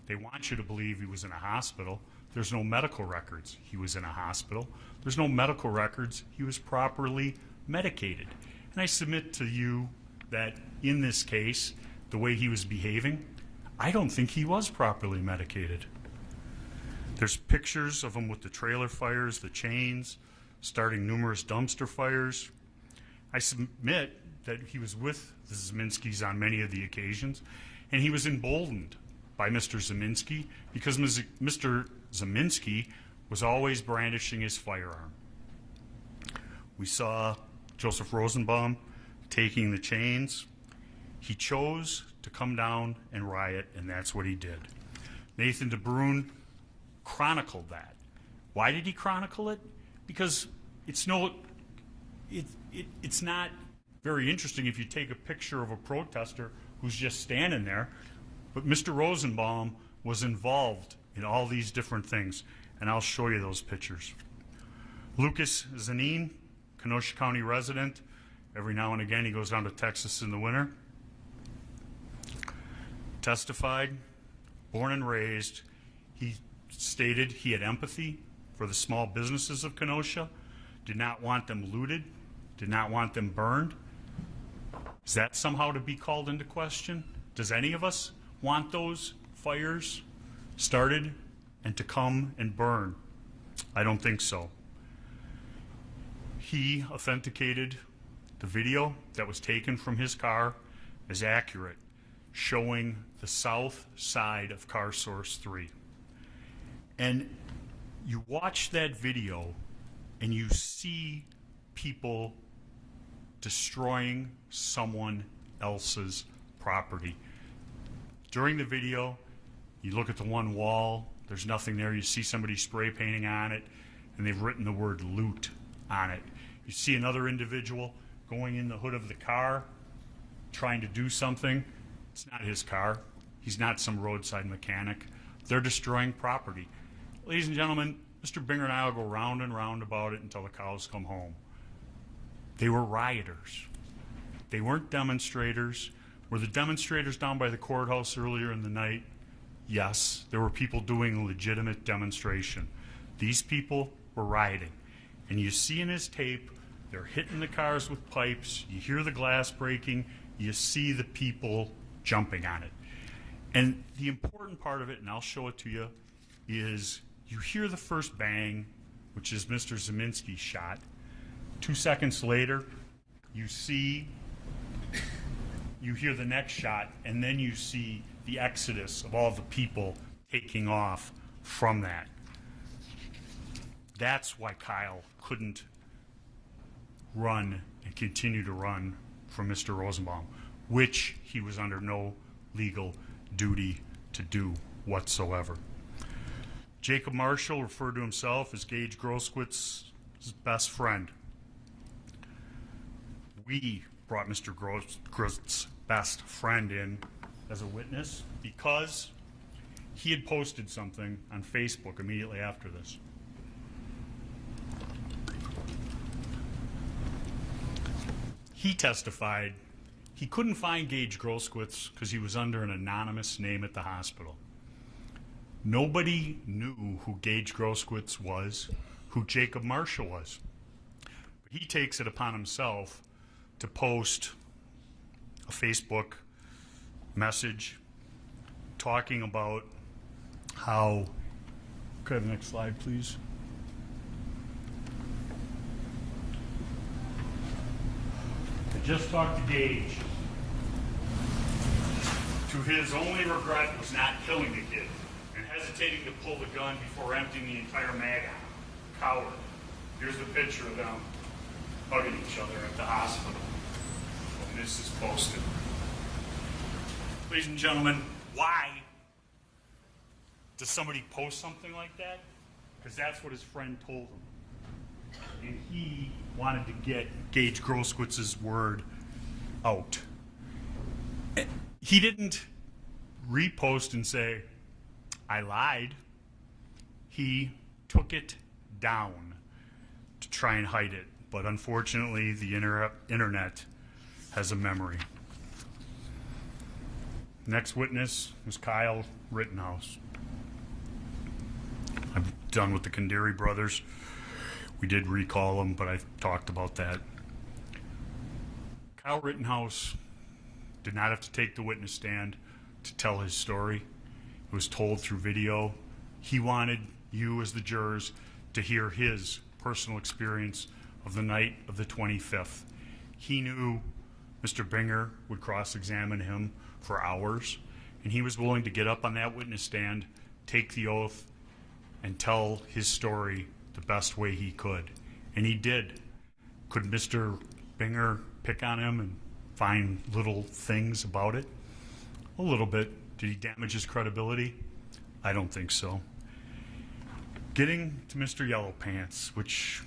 They want you to believe he was in a hospital. There's no medical records he was in a hospital. There's no medical records he was properly medicated. And I submit to you that in this case, the way he was behaving, I don't think he was properly medicated. There's pictures of him with the trailer fires, the chains, starting numerous dumpster fires. I submit that he was with the Zeminskis on many of the occasions, and he was emboldened by Mr. Zeminski because Mr. Zeminski was always brandishing his firearm. We saw Joseph Rosenbaum taking the chains. He chose to come down and riot, and that's what he did. Nathan DeBruin chronicled that. Why did he chronicle it? Because it's not very interesting if you take a picture of a protester who's just standing there, but Mr. Rosenbaum was involved in all these different things, and I'll show you those pictures. Lucas Zanin, Kenosha County resident. Every now and again he goes down to Texas in the winter. Testified, born and raised. He stated he had empathy for the small businesses of Kenosha, did not want them looted, did not want them burned. Is that somehow to be called into question? Does any of us want those fires started and to come and burn? I don't think so. He authenticated the video that was taken from his car as accurate, showing the south side of car source 3. And you watch that video and you see people destroying someone else's property. During the video, you look at the one wall, there's nothing there. You see somebody spray painting on it, and they've written the word loot on it. You see another individual going in the hood of the car, trying to do something. It's not his car. He's not some roadside mechanic. They're destroying property. Ladies and gentlemen, Mr. Binger and I will go round and round about it until the cows come home. They were rioters. They weren't demonstrators. Were the demonstrators down by the courthouse earlier in the night? Yes, there were people doing a legitimate demonstration. These people were rioting. And you see in his tape, they're hitting the cars with pipes. You hear the glass breaking. You see the people jumping on it. And the important part of it, and I'll show it to you, is you hear the first bang, which is Mr. Zeminski's shot. 2 seconds later, you hear the next shot, and then you see the exodus of all the people taking off from that. That's why Kyle couldn't run and continue to run from Mr. Rosenbaum, which he was under no legal duty to do whatsoever. Jacob Marshall referred to himself as Gage Grosskitz's best friend. We brought Mr. Grosskitz's best friend in as a witness because he had posted something on Facebook immediately after this. He testified he couldn't find Gage Grosskitz because he was under an anonymous name at the hospital. Nobody knew who Gage Grosskitz was, who Jacob Marshall was. But he takes it upon himself to post a Facebook message talking about how, could I have the next slide, please? I just talked to Gage. To his only regret was not killing the kid and hesitating to pull the gun before emptying the entire mag on him. Coward. Here's the picture of them hugging each other at the hospital. And this is posted. Ladies and gentlemen, why does somebody post something like that? Because that's what his friend told him. And he wanted to get Gage Groskwitz's word out. He didn't repost and say, I lied. He took it down to try and hide it. But unfortunately, the internet has a memory. Next witness was Kyle Rittenhouse. I'm done with the Kandari brothers. We did recall them, but I talked about that. Kyle Rittenhouse did not have to take the witness stand to tell his story. It was told through video. He wanted you as the jurors to hear his personal experience of the night of the 25th. He knew Mr. Binger would cross-examine him for hours, and he was willing to get up on that witness stand, take the oath, and tell his story the best way he could. And he did. Could Mr. Binger pick on him and find little things about it? A little bit. Did he damage his credibility? I don't think so. Getting to Mr. Yellow Pants, which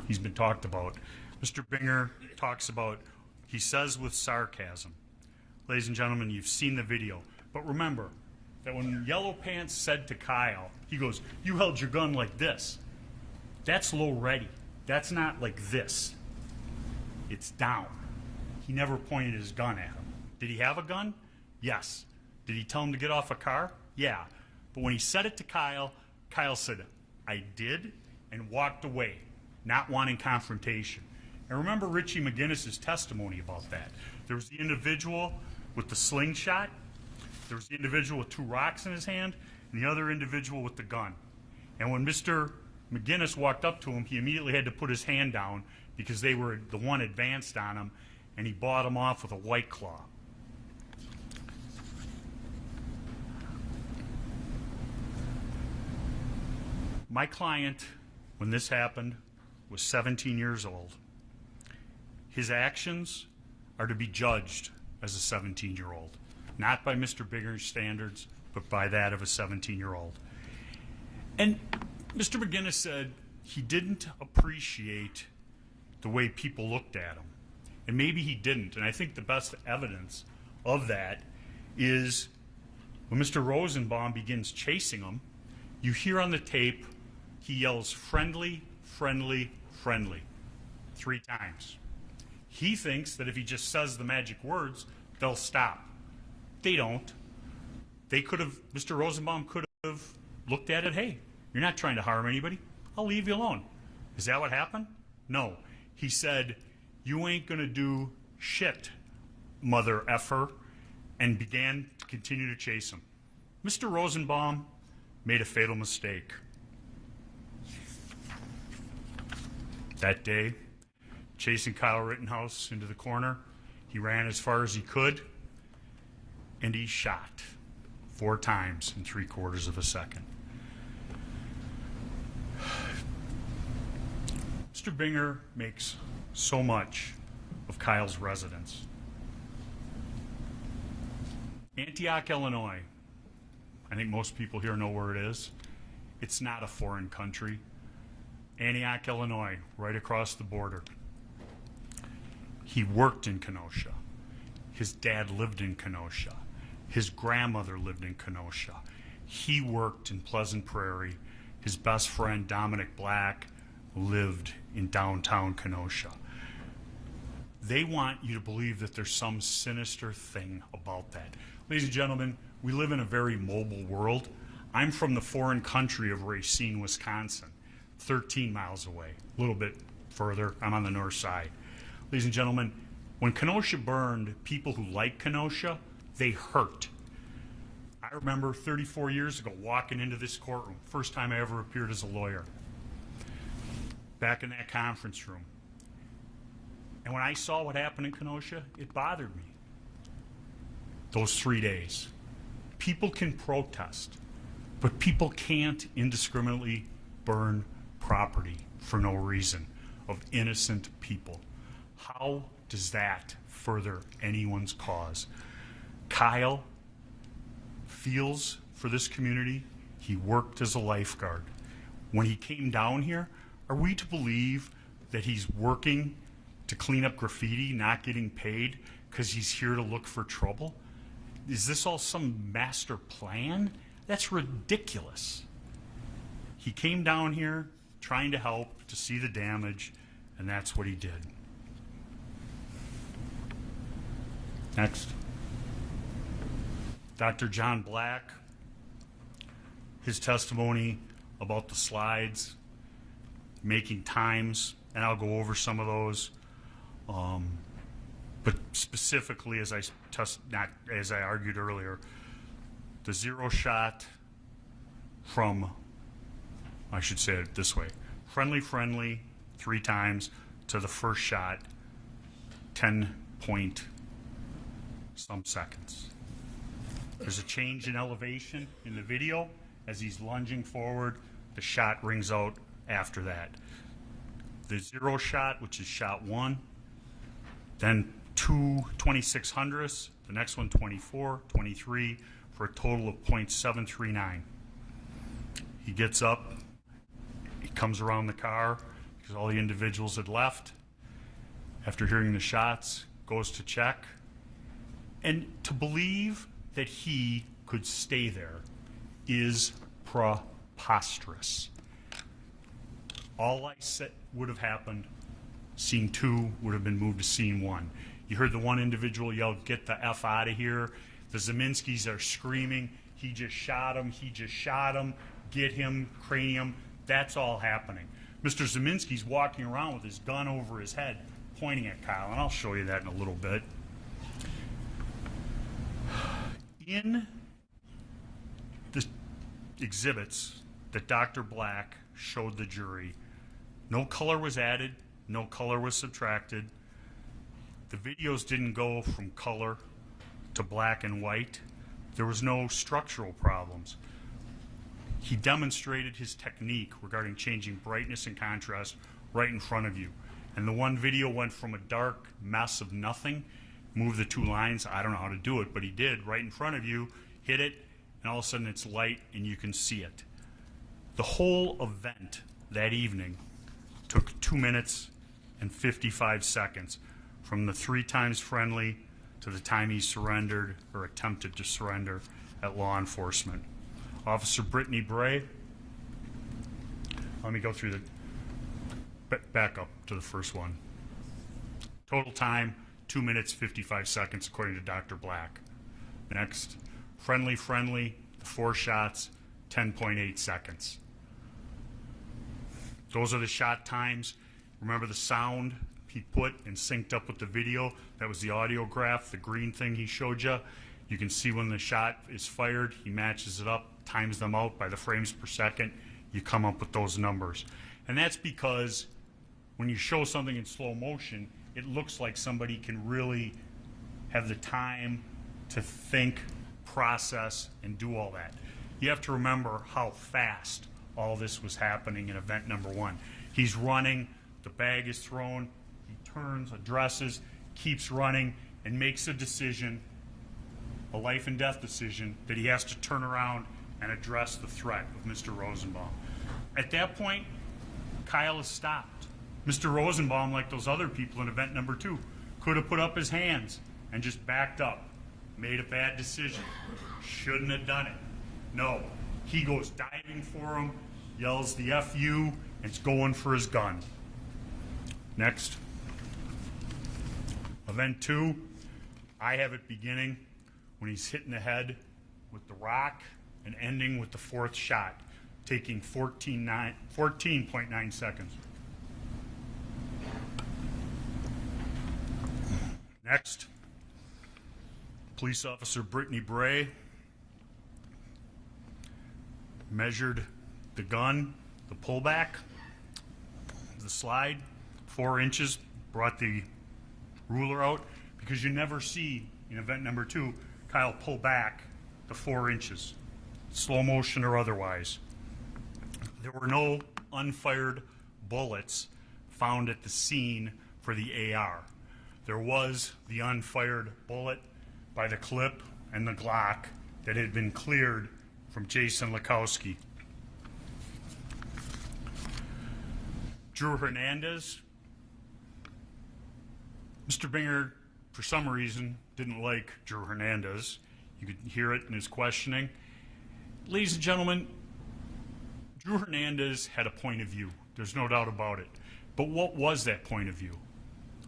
he's been talked about. Mr. Binger talks about, he says with sarcasm. Ladies and gentlemen, you've seen the video. But remember that when Yellow Pants said to Kyle, he goes, you held your gun like this. That's low ready. That's not like this. It's down. He never pointed his gun at him. Did he have a gun? Yes. Did he tell him to get off a car? Yeah. But when he said it to Kyle, Kyle said, I did, and walked away, not wanting confrontation. And remember Richie McGinnis's testimony about that. There was the individual with the slingshot, there was the individual with 2 rocks in his hand, and the other individual with the gun. And when Mr. McGinnis walked up to him, he immediately had to put his hand down because they were the one advanced on him, and he bought him off with a White Claw. My client, when this happened, was 17 years old. His actions are to be judged as a 17-year-old, not by Mr. Binger's standards, but by that of a 17-year-old. And Mr. McGinnis said he didn't appreciate the way people looked at him. And maybe he didn't. And I think the best evidence of that is when Mr. Rosenbaum begins chasing him, you hear on the tape he yells, friendly, friendly, friendly, 3 times. He thinks that if he just says the magic words, they'll stop. They don't. They could have, Mr. Rosenbaum could have looked at it, hey, you're not trying to harm anybody. I'll leave you alone. Is that what happened? No. He said, you ain't going to do shit, mother effer, and began to continue to chase him. Mr. Rosenbaum made a fatal mistake. That day, chasing Kyle Rittenhouse into the corner, he ran as far as he could, and he shot 4 times in 3/4 of a second. Mr. Binger makes so much of Kyle's residence. Antioch, Illinois. I think most people here know where it is. It's not a foreign country. Antioch, Illinois, right across the border. He worked in Kenosha. His dad lived in Kenosha. His grandmother lived in Kenosha. He worked in Pleasant Prairie. His best friend, Dominic Black, lived in downtown Kenosha. They want you to believe that there's some sinister thing about that. Ladies and gentlemen, we live in a very mobile world. I'm from the foreign country of Racine, Wisconsin, 13 miles away, a little bit further. I'm on the north side. Ladies and gentlemen, when Kenosha burned, people who like Kenosha, they hurt. I remember 34 years ago walking into this courtroom, first time I ever appeared as a lawyer, back in that conference room. And when I saw what happened in Kenosha, it bothered me. Those 3 days. People can protest, but people can't indiscriminately burn property for no reason of innocent people. How does that further anyone's cause? Kyle feels for this community. He worked as a lifeguard. When he came down here, are we to believe that he's working to clean up graffiti, not getting paid because he's here to look for trouble? Is this all some master plan? That's ridiculous. He came down here trying to help, to see the damage, and that's what he did. Next. Dr. John Black, his testimony about the slides, making times, and I'll go over some of those. But specifically, as I argued earlier, the zero shot from, I should say it this way, friendly 3 times to the first shot, 10 point some seconds. There's a change in elevation in the video as he's lunging forward. The shot rings out after that. The zero shot, which is shot 1, then 2 2600ths, the next one 24, 23, for a total of .739. He gets up, he comes around the car because all the individuals had left. After hearing the shots, goes to check. And to believe that he could stay there is preposterous. All I said would have happened, scene 2 would have been moved to scene 1. You heard the one individual yell, "Get the F out of here." The Zeminskis are screaming, "He just shot him, he just shot him, get him, cranium." That's all happening. Mr. Zeminski's walking around with his gun over his head, pointing at Kyle, and I'll show you that in a little bit. In the exhibits that Dr. Black showed the jury, no color was added, no color was subtracted. The videos didn't go from color to black and white. There was no structural problems. He demonstrated his technique regarding changing brightness and contrast right in front of you. And the one video went from a dark mess of nothing, moved the 2 lines. I don't know how to do it, but he did right in front of you, hit it, and all of a sudden it's light and you can see it. The whole event that evening took 2 minutes and 55 seconds from the 3 times friendly to the time he surrendered or attempted to surrender at law enforcement. Officer Brittany Bray, let me go through the back up to the first one. Total time, 2 minutes, 55 seconds, according to Dr. Black. Next, friendly, the 4 shots, 10.8 seconds. Those are the shot times. Remember the sound he put and synced up with the video? That was the audio graph, the green thing he showed you. You can see when the shot is fired, he matches it up, times them out by the frames per second. You come up with those numbers. And that's because when you show something in slow motion, it looks like somebody can really have the time to think, process, and do all that. You have to remember how fast all this was happening in event number 1. He's running, the bag is thrown, he turns, addresses, keeps running, and makes a decision, a life and death decision, that he has to turn around and address the threat of Mr. Rosenbaum. At that point, Kyle is stopped. Mr. Rosenbaum, like those other people in event number 2, could have put up his hands and just backed up, made a bad decision, shouldn't have done it. No, he goes diving for him, yells the FU, and is going for his gun. Next. Event 2, I have it beginning when he's hitting the head with the rock and ending with the 4th shot, taking 14.9 seconds. Next, police officer Brittany Bray measured the gun, the pullback, the slide, 4 inches, brought the ruler out, because you never see in event number 2 Kyle pull back the 4 inches, slow motion or otherwise. There were no unfired bullets found at the scene for the AR. There was the unfired bullet by the clip and the Glock that had been cleared from Jason Lakowski. Drew Hernandez Mr. Binger, for some reason, didn't like Drew Hernandez. You could hear it in his questioning. Ladies and gentlemen, Drew Hernandez had a point of view. There's no doubt about it. But what was that point of view?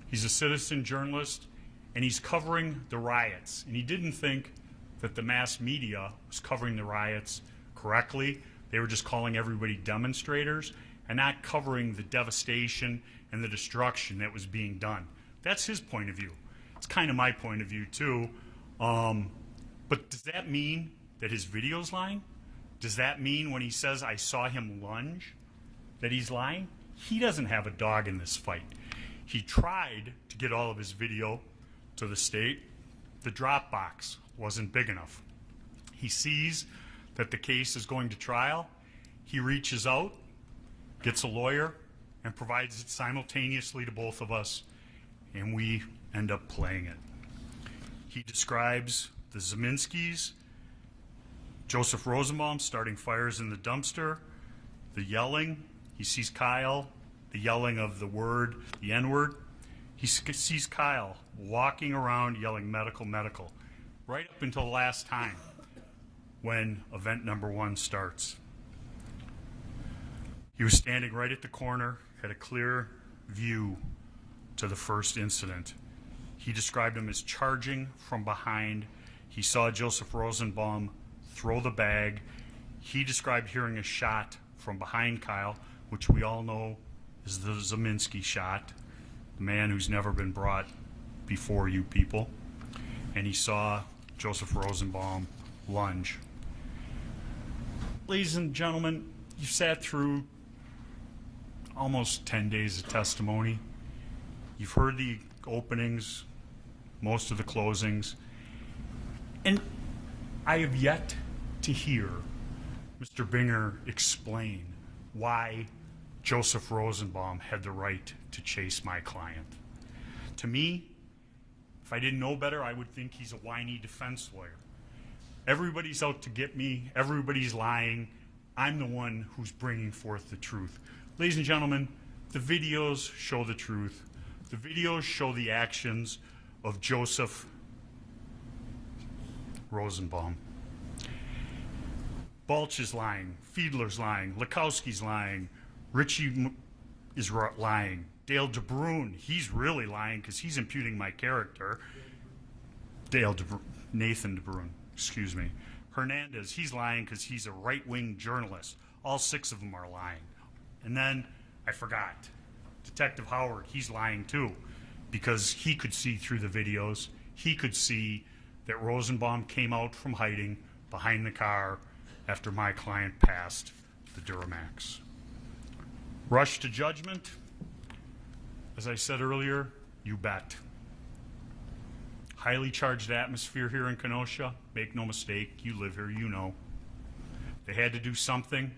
He's a citizen journalist, and he's covering the riots. And he didn't think that the mass media was covering the riots correctly. They were just calling everybody demonstrators and not covering the devastation and the destruction that was being done. That's his point of view. It's kind of my point of view, too. But does that mean that his video's lying? Does that mean when he says, I saw him lunge, that he's lying? He doesn't have a dog in this fight. He tried to get all of his video to the state. The Dropbox wasn't big enough. He sees that the case is going to trial. He reaches out, gets a lawyer, and provides it simultaneously to both of us, and we end up playing it. He describes the Zeminskis, Joseph Rosenbaum starting fires in the dumpster, the yelling. He sees Kyle, the yelling of the word, the N-word. He sees Kyle walking around yelling medical, medical, right up until the last time when event number 1 starts. He was standing right at the corner, had a clear view to the first incident. He described him as charging from behind. He saw Joseph Rosenbaum throw the bag. He described hearing a shot from behind Kyle, which we all know is the Zeminski shot, the man who's never been brought before you people. And he saw Joseph Rosenbaum lunge. Ladies and gentlemen, you've sat through almost 10 days of testimony. You've heard the openings, most of the closings, and I have yet to hear Mr. Binger explain why Joseph Rosenbaum had the right to chase my client. To me, if I didn't know better, I would think he's a whiny defense lawyer. Everybody's out to get me. Everybody's lying. I'm the one who's bringing forth the truth. Ladies and gentlemen, the videos show the truth. The videos show the actions of Joseph Rosenbaum. Balch is lying. Fiedler's lying. Lukowski's lying. Richie is lying. Dale DeBruyn, he's really lying because he's imputing my character. Nathan DeBruyn, excuse me. Hernandez, he's lying because he's a right-wing journalist. All 6 of them are lying. And then, I forgot, Detective Howard, he's lying too, because he could see through the videos. He could see that Rosenbaum came out from hiding behind the car after my client passed the Duramax. Rush to judgment, as I said earlier, you bet. Highly charged atmosphere here in Kenosha. Make no mistake, you live here, you know. They had to do something.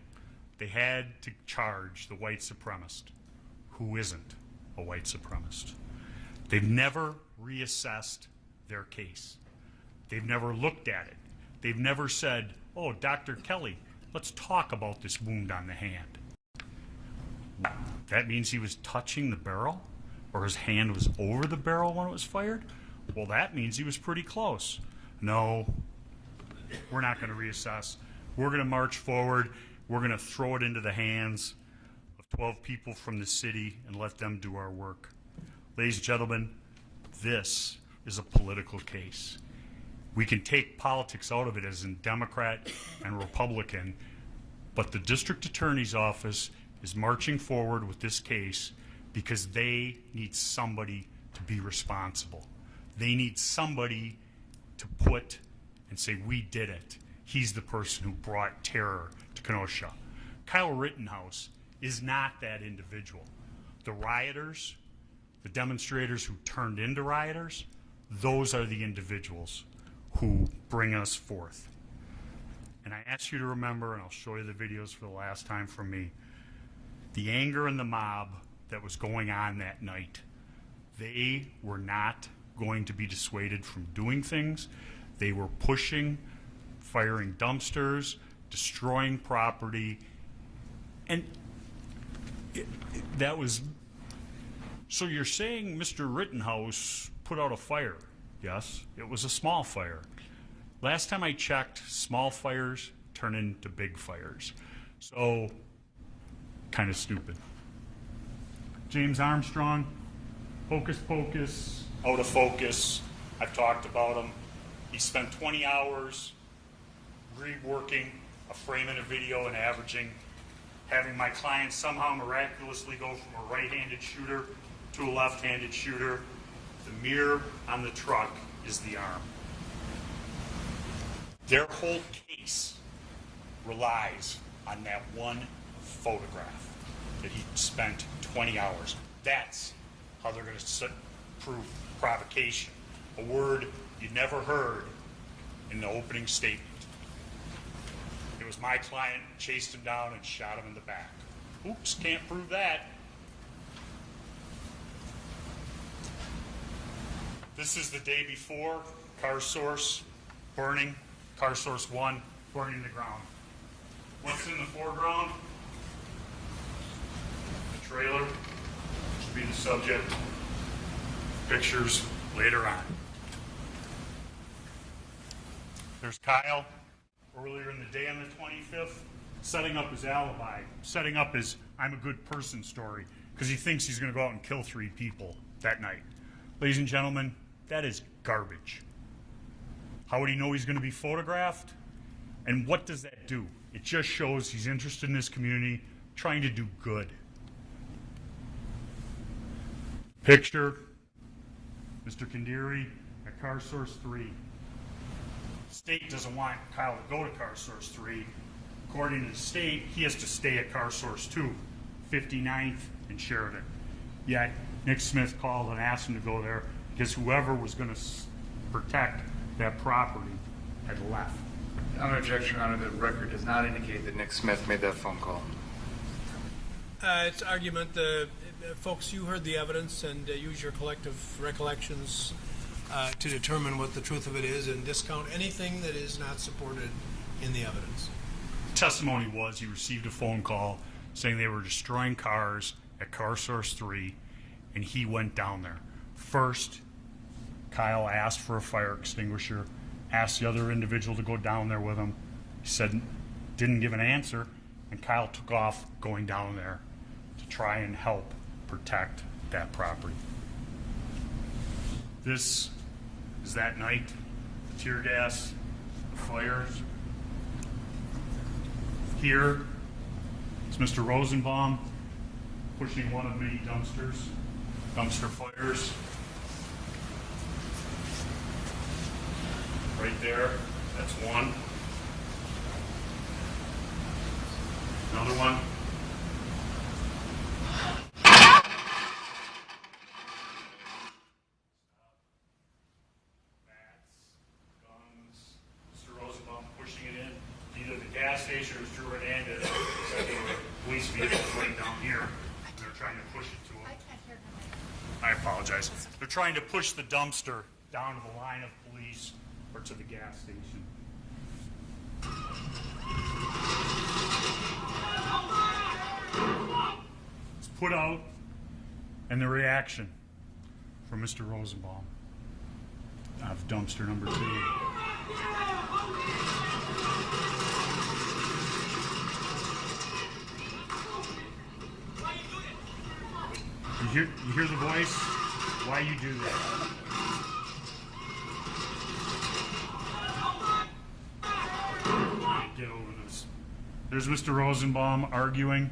They had to charge the white supremacist, who isn't a white supremacist. They've never reassessed their case. They've never looked at it. They've never said, oh, Dr. Kelly, let's talk about this wound on the hand. That means he was touching the barrel, or his hand was over the barrel when it was fired? Well, that means he was pretty close. No, we're not going to reassess. We're going to march forward. We're going to throw it into the hands of 12 people from the city and let them do our work. Ladies and gentlemen, this is a political case. We can take politics out of it as in Democrat and Republican, but the district attorney's office is marching forward with this case because they need somebody to be responsible. They need somebody to put and say, we did it. He's the person who brought terror to Kenosha. Kyle Rittenhouse is not that individual. The rioters, the demonstrators who turned into rioters, those are the individuals who bring us forth. And I ask you to remember, and I'll show you the videos for the last time from me, the anger in the mob that was going on that night. They were not going to be dissuaded from doing things. They were pushing, firing dumpsters, destroying property, and that was So you're saying Mr. Rittenhouse put out a fire? Yes, it was a small fire. Last time I checked, small fires turn into big fires. So, kind of stupid. James Armstrong, hocus pocus, out of focus. I've talked about him. He spent 20 hours reworking a frame in a video and averaging, having my client somehow miraculously go from a right-handed shooter to a left-handed shooter. The mirror on the truck is the arm. Their whole case relies on that one photograph that he spent 20 hours. That's how they're going to prove provocation, a word you never heard in the opening statement. It was my client chased him down and shot him in the back. Oops, can't prove that. This is the day before, car source burning, car source 1 burning the ground. What's in the foreground? The trailer, which will be the subject. Pictures later on. There's Kyle, earlier in the day on the 25th, setting up his alibi, setting up his I'm a good person story, because he thinks he's going to go out and kill 3 people that night. Ladies and gentlemen, that is garbage. How would he know he's going to be photographed? And what does that do? It just shows he's interested in his community, trying to do good. Picture, Mr. Kandiri at car source 3. State doesn't want Kyle to go to car source 3. According to the state, he has to stay at car source 2, 59th and Sheridan. Yet, Nick Smith called and asked him to go there because whoever was going to protect that property had left.
On objection, Your Honor, the record does not indicate that Nick Smith made that phone call.
It's argument. Folks, you heard the evidence and use your collective recollections to determine what the truth of it is and discount anything that is not supported in the evidence.
Testimony was he received a phone call saying they were destroying cars at car source 3, and he went down there. First, Kyle asked for a fire extinguisher, asked the other individual to go down there with him. He said, didn't give an answer, and Kyle took off going down there to try and help protect that property. This is that night, the tear gas, the fires. Here is Mr. Rosenbaum pushing one of many dumpster fires. Right there, that's one. Another one. Station was Drew Hernandez said there were police vehicles right down here. And they're trying to push it to him.
I can't hear him.
I apologize. They're trying to push the dumpster down to the line of police or to the gas station. It's put out, and the reaction from Mr. Rosenbaum of dumpster number 2. You hear the voice? Why you do that? Get over this. There's Mr. Rosenbaum arguing.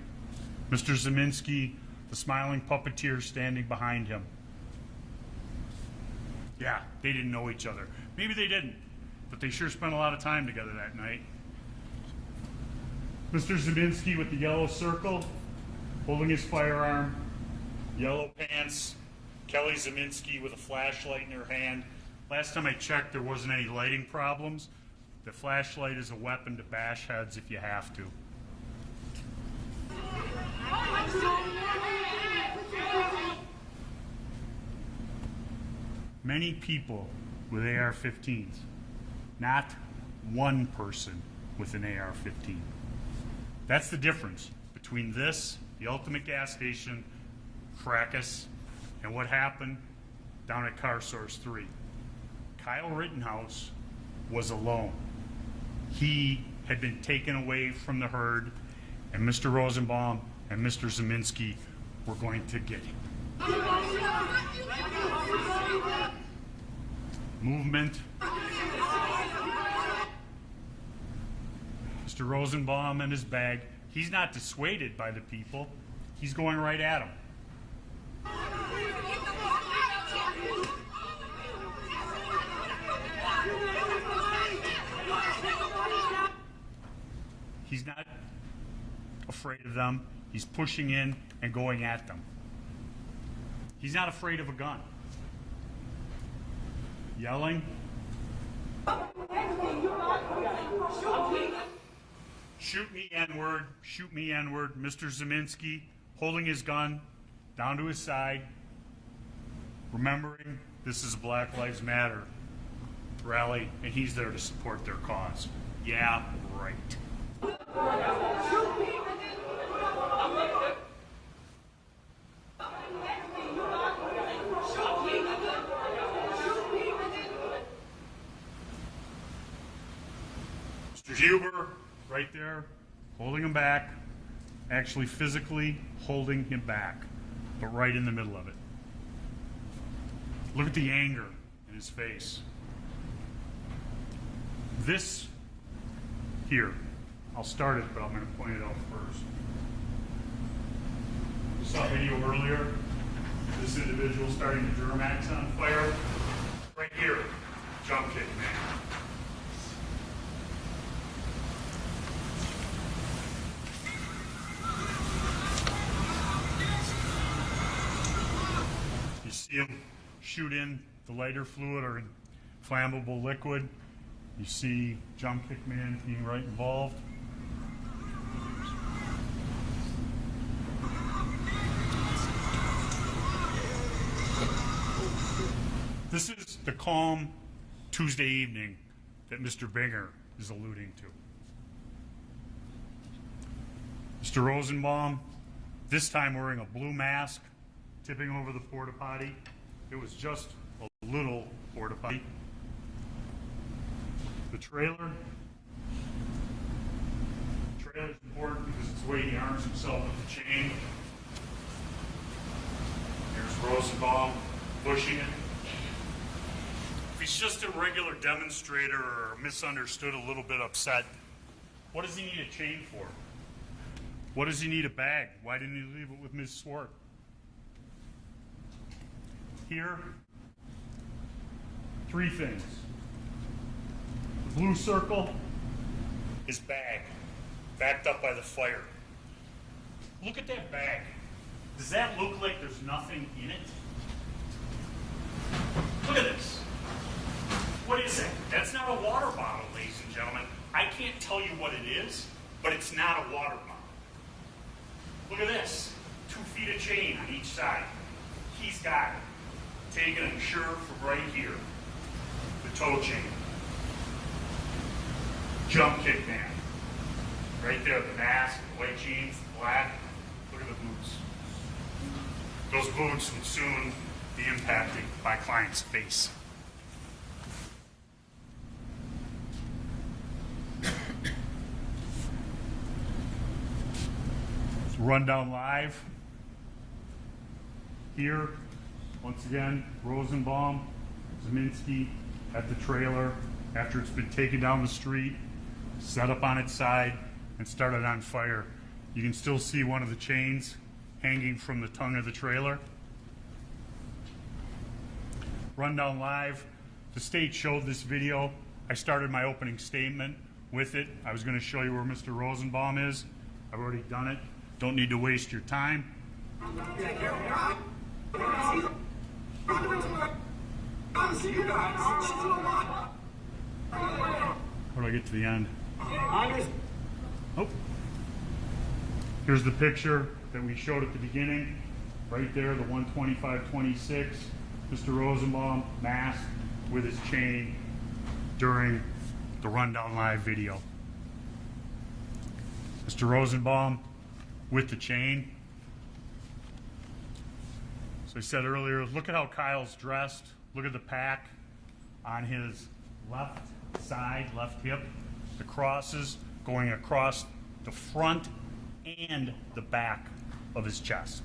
Mr. Zeminski, the smiling puppeteer, standing behind him. Yeah, they didn't know each other. Maybe they didn't, but they sure spent a lot of time together that night. Mr. Zeminski with the yellow circle, holding his firearm. Yellow pants, Kelly Zeminski with a flashlight in her hand. Last time I checked, there wasn't any lighting problems. The flashlight is a weapon to bash heads if you have to. Many people with AR-15s, not one person with an AR-15. That's the difference between this, the ultimate gas station, fracas, And what happened down at Car Source 3? Kyle Rittenhouse was alone. He had been taken away from the herd, and Mr. Rosenbaum and Mr. Zeminski were going to get him. Movement. Mr. Rosenbaum and his bag. He's not dissuaded by the people. He's going right at them. He's not afraid of them. He's pushing in and going at them. He's not afraid of a gun. Yelling. Shoot me, N-word. Shoot me, N-word. Mr. Zeminski holding his gun down to his side, remembering this is a Black Lives Matter rally, and he's there to support their cause. Yeah, right. Mr. Huber, right there, holding him back, actually physically holding him back, but right in the middle of it. Look at the anger in his face. This here, I'll start it, but I'm going to point it out first. You saw a video earlier, this individual starting the Duramax on fire. Right here, jump kick man. You see him shoot in the lighter fluid or flammable liquid. You see jump kick man being right involved. This is the calm Tuesday evening that Mr. Binger is alluding to. Mr. Rosenbaum, this time wearing a blue mask, tipping over the porta potty. It was just a little porta potty. The trailer. The trailer's important because it's the way he arms himself with the chain. There's Rosenbaum pushing it. If he's just a regular demonstrator or misunderstood, a little bit upset, what does he need a chain for? What does he need a bag? Why didn't he leave it with Ms. Swart? Here, three things. The blue circle, his bag, backed up by the fire. Look at that bag. Does that look like there's nothing in it? Look at this. What is it? That's not a water bottle, ladies and gentlemen. I can't tell you what it is, but it's not a water bottle. Look at this. 2 feet of chain on each side. He's got it. Taken and sure from right here. The toe chain. Jump kick man. Right there, the mask, the white jeans, the black. Look at the boots. Those boots would soon be impacting my client's face. It's Rundown Live. Here, once again, Rosenbaum, Zeminski at the trailer after it's been taken down the street, set up on its side, and started on fire. You can still see one of the chains hanging from the tongue of the trailer. Rundown Live. The state showed this video. I started my opening statement with it. I was going to show you where Mr. Rosenbaum is. I've already done it. Don't need to waste your time. Where do I get to the end? Oh. Here's the picture that we showed at the beginning. Right there, the 125-26. Mr. Rosenbaum masked with his chain during the Rundown Live video. Mr. Rosenbaum with the chain. So I said earlier, look at how Kyle's dressed. Look at the pack on his left side, left hip. The crosses going across the front and the back of his chest.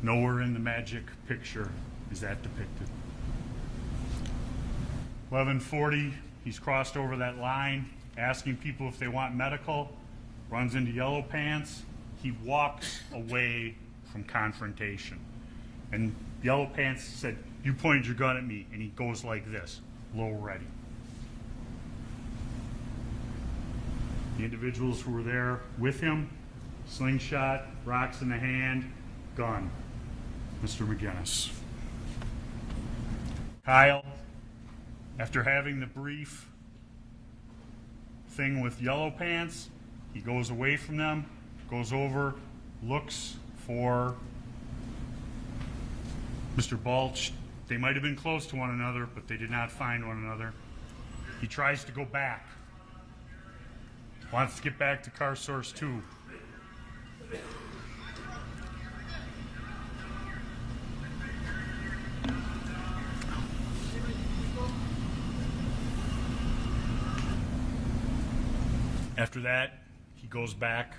Nowhere in the magic picture is that depicted. 11:40, he's crossed over that line, asking people if they want medical, runs into Yellow Pants. He walks away from confrontation. And Yellow Pants said, "You pointed your gun at me," and he goes like this, low ready. The individuals who were there with him, slingshot, rocks in the hand, gun. Mr. McGinnis. Kyle, after having the brief thing with Yellow Pants, he goes away from them, goes over, looks for Mr. Balch. They might have been close to one another, but they did not find one another. He tries to go back. Wants to get back to car source 2. After that, he goes back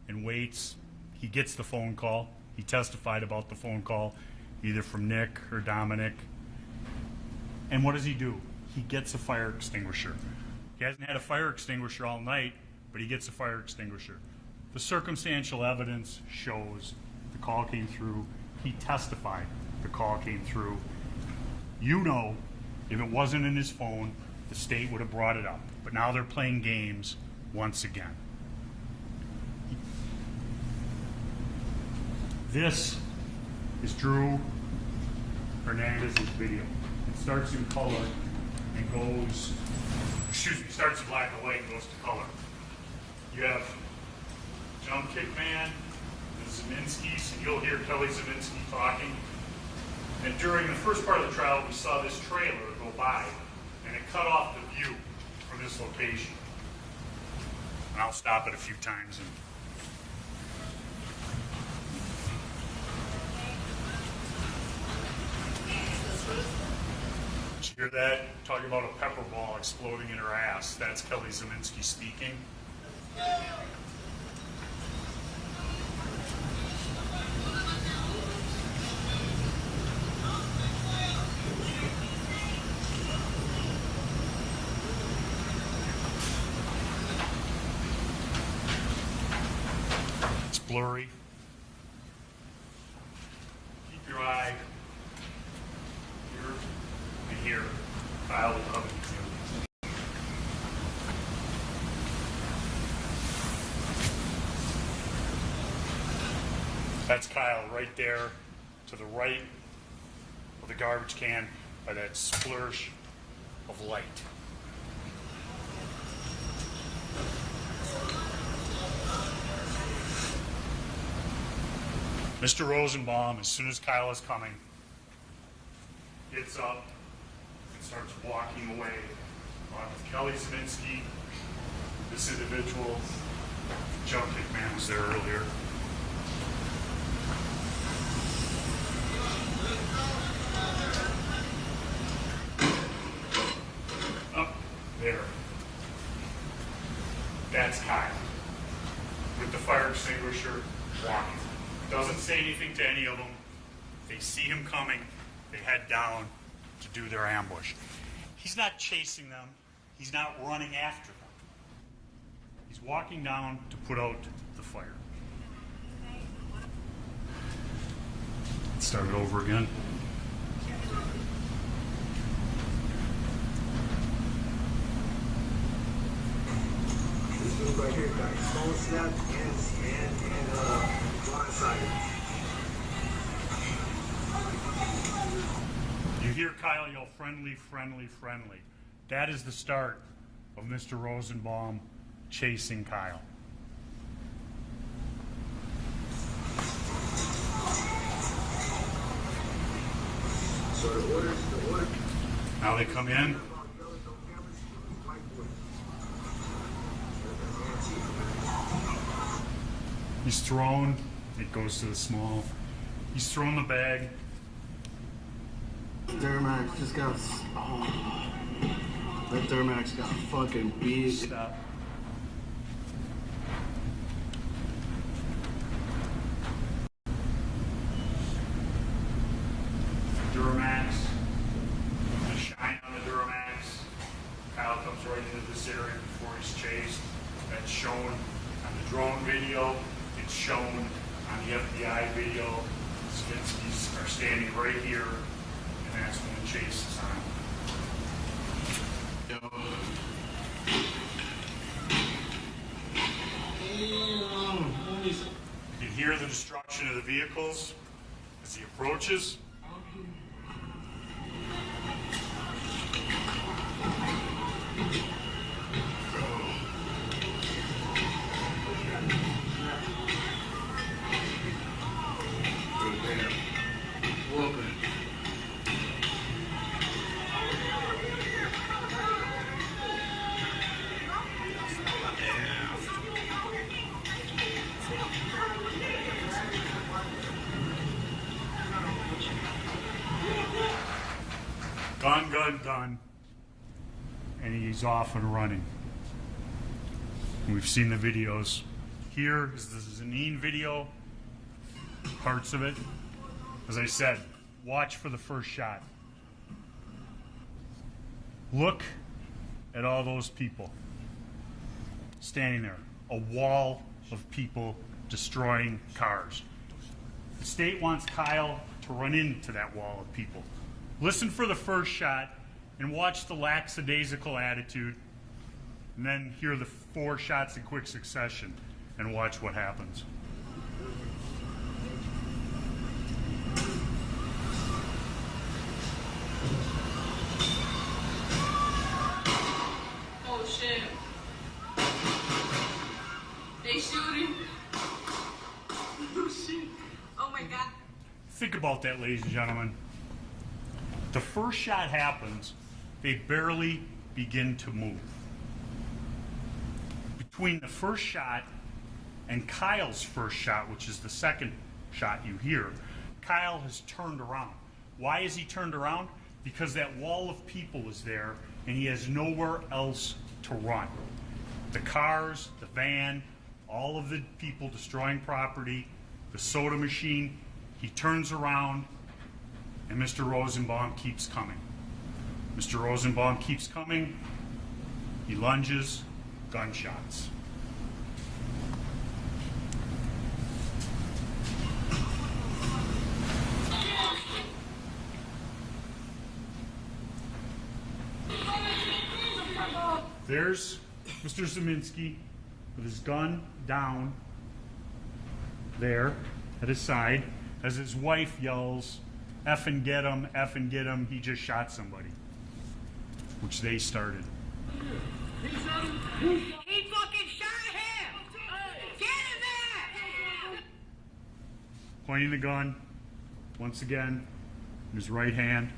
and waits. He gets the phone call. He testified about the phone call, either from Nick or Dominic. And what does he do? He gets a fire extinguisher. He hasn't had a fire extinguisher all night, but he gets a fire extinguisher. The circumstantial evidence shows the call came through. He testified the call came through. You know, if it wasn't in his phone, the state would have brought it up. But now they're playing games once again. This is Drew Hernandez's video. It starts in color and goes, starts in black and white and goes to color. You have Jump Kick Man, the Zeminskis, and you'll hear Kelly Zeminski talking. And during the first part of the trial, we saw this trailer go by, and it cut off the view from this location. And I'll stop it a few times. Did you hear that? Talking about a pepper ball exploding in her ass. That's Kelly Zeminski speaking. It's blurry. Keep your eye here and here. Kyle will come in. That's Kyle right there to the right of the garbage can by that splurge of light. Mr. Rosenbaum, as soon as Kyle is coming, gets up and starts walking away. Along with Kelly Zeminski, this individual, Jump Kick Man was there earlier. Up there. That's Kyle with the fire extinguisher walking. Doesn't say anything to any of them. They see him coming, they head down to do their ambush. He's not chasing them. He's not running after them. He's walking down to put out the fire. Let's start it over again.
This move right here got small snap and blindsided.
You hear Kyle yell, "Friendly, friendly, friendly." That is the start of Mr. Rosenbaum chasing Kyle.
So the order.
Now they come in. He's thrown. It goes to the small. He's throwing the bag.
Duramax just got. Oh, that Duramax got fucking beat.
Stop. Duramax. The shine on the Duramax. Kyle comes right into this area before he's chased. That's shown on the drone video. It's shown on the FBI video. Skidskis are standing right here, and that's when the chase is on. You can hear the destruction of the vehicles as he approaches. Gun, gun, gun. And he's off and running. We've seen the videos. Here is the Zanin video, parts of it. As I said, watch for the first shot. Look at all those people standing there. A wall of people destroying cars. The state wants Kyle to run into that wall of people. Listen for the first shot and watch the lackadaisical attitude, and then hear the 4 shots in quick succession and watch what happens.
Oh shit. They shooting. Oh shit. Oh my god.
Think about that, ladies and gentlemen. The first shot happens, they barely begin to move. Between the first shot and Kyle's first shot, which is the second shot you hear, Kyle has turned around. Why is he turned around? Because that wall of people is there and he has nowhere else to run. The cars, the van, all of the people destroying property, the soda machine, he turns around. And Mr. Rosenbaum keeps coming. Mr. Rosenbaum keeps coming. He lunges, gunshots. There's Mr. Zeminski with his gun down there at his side as his wife yells, "Effing get him, he just shot somebody," which they started.
He fucking shot him! Get him there!
Pointing the gun, once again, in his right hand.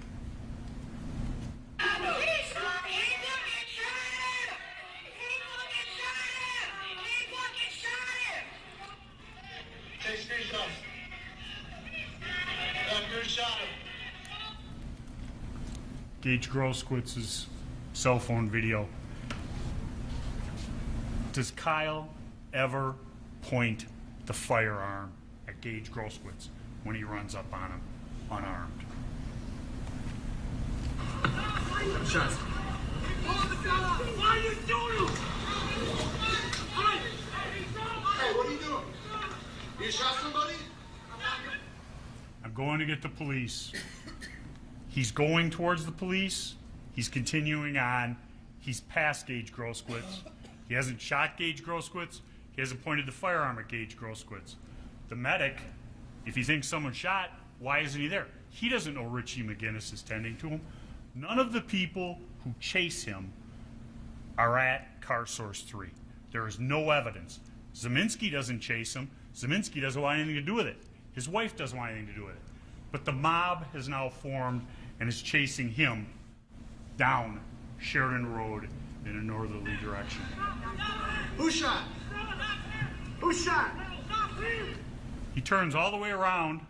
Gage Grosskitz's cell phone video. Does Kyle ever point the firearm at Gage Grosskitz when he runs up on him unarmed?
Shots.
Why are you doing it?
Hey, what are you doing? You shot somebody?
I'm going to get the police. He's going towards the police. He's continuing on. He's past Gage Grosskitz. He hasn't shot Gage Grosskitz. He hasn't pointed the firearm at Gage Grosskitz. The medic, if he thinks someone shot, why isn't he there? He doesn't know Richie McGinnis is tending to him. None of the people who chase him are at Car Source 3. There is no evidence. Zeminski doesn't chase him. Zeminski doesn't want anything to do with it. His wife doesn't want anything to do with it. But the mob has now formed and is chasing him down Sheridan Road in a northerly direction.
Who shot? Who shot?
He turns all the way around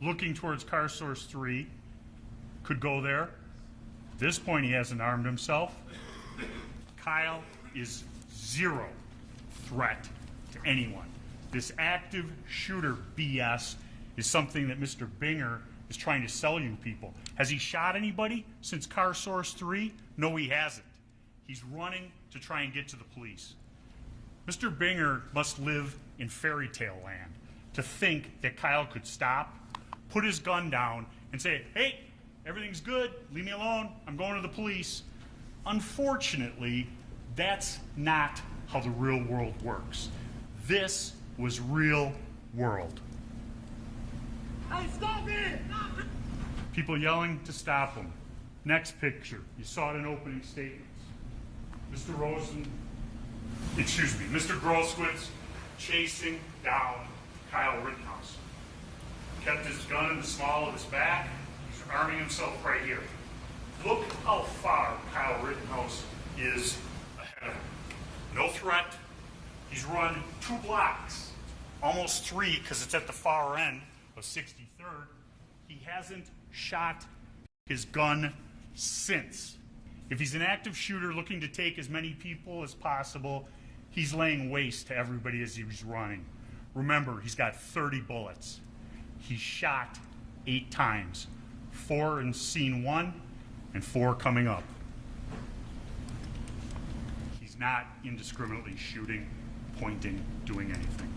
looking towards car source 3, could go there. At this point, he hasn't armed himself. Kyle is zero threat to anyone. This active shooter BS is something that Mr. Binger is trying to sell you people. Has he shot anybody since car source 3? No, he hasn't. He's running to try and get to the police. Mr. Binger must live in fairy tale land to think that Kyle could stop, put his gun down, and say, hey, everything's good, leave me alone, I'm going to the police. Unfortunately, that's not how the real world works. This was real world.
Hey, stop it!
People yelling to stop him. Next picture, you saw it in opening statements. Mr. Groskowitz chasing down Kyle Rittenhouse. Kept his gun in the small of his back. He's arming himself right here. Look how far Kyle Rittenhouse is ahead of him. No threat. He's run 2 blocks, almost 3 because it's at the far end of 63rd. He hasn't shot his gun since. If he's an active shooter looking to take as many people as possible, he's laying waste to everybody as he's running. Remember, he's got 30 bullets. He's shot 8 times, 4 in scene 1 and 4 coming up. He's not indiscriminately shooting, pointing, doing anything.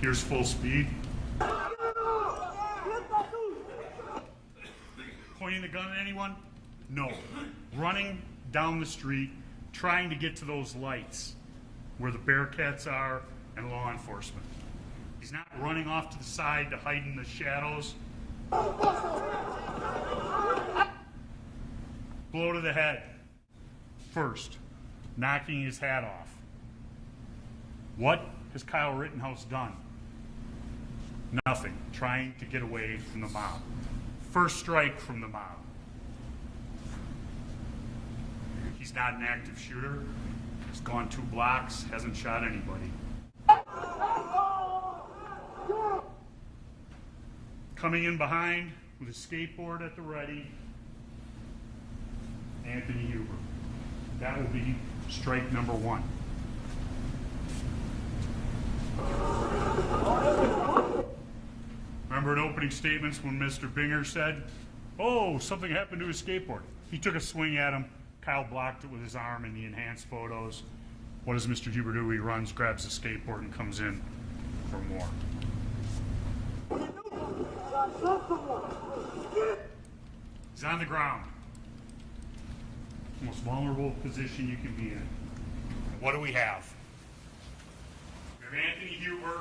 Here's full speed. Pointing the gun at anyone? No. Running down the street, trying to get to those lights where the Bearcats are and law enforcement. He's not running off to the side to hide in the shadows. Blow to the head. First, knocking his hat off. What has Kyle Rittenhouse done? Nothing. Trying to get away from the mob. First strike from the mob. He's not an active shooter. He's gone 2 blocks, hasn't shot anybody. Coming in behind with a skateboard at the ready, Anthony Huber. That will be strike number 1. Remember in opening statements when Mr. Binger said, oh, something happened to his skateboard. He took a swing at him. Kyle blocked it with his arm in the enhanced photos. What does Mr. Huber do? He runs, grabs the skateboard, and comes in for more. He's on the ground. Most vulnerable position you can be in. What do we have? We have Anthony Huber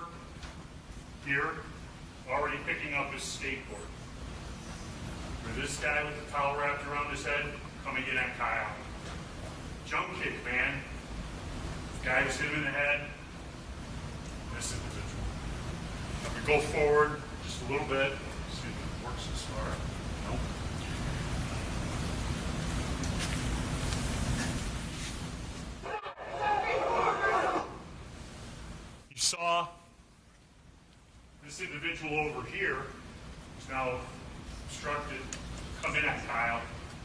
here, already picking up his skateboard. For this guy with the towel wrapped around his head, coming in at Kyle. Jump kick, man. This guy was hit him in the head. This individual. If we go forward just a little bit, see if it works this far. Nope. You saw this individual over here, who's now obstructed, come in at Kyle.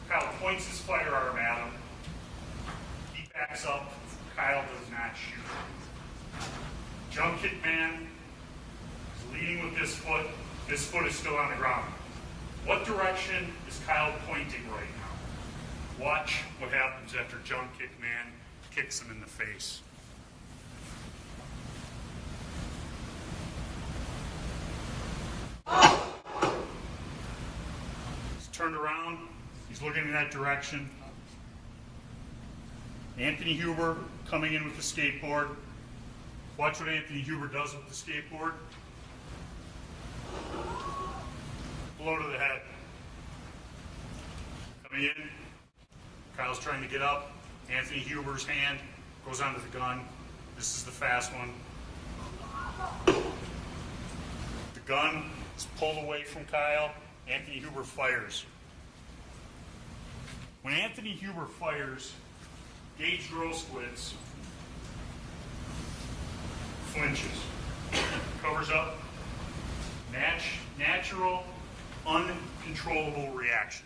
Kyle points his firearm at him. He backs up. Kyle does not shoot. Jump kick man is leading with this foot. This foot is still on the ground. What direction is Kyle pointing right now? Watch what happens after jump kick man kicks him in the face. He's turned around. He's looking in that direction. Anthony Huber coming in with the skateboard. Watch what Anthony Huber does with the skateboard. Blow to the head. Coming in. Kyle's trying to get up. Anthony Huber's hand goes onto the gun. This is the fast one. The gun is pulled away from Kyle. Anthony Huber fires. When Anthony Huber fires, Gage Groskowitz flinches, covers up, Natural, uncontrollable reaction.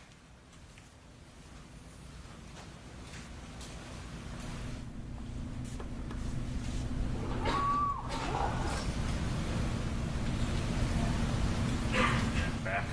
Back.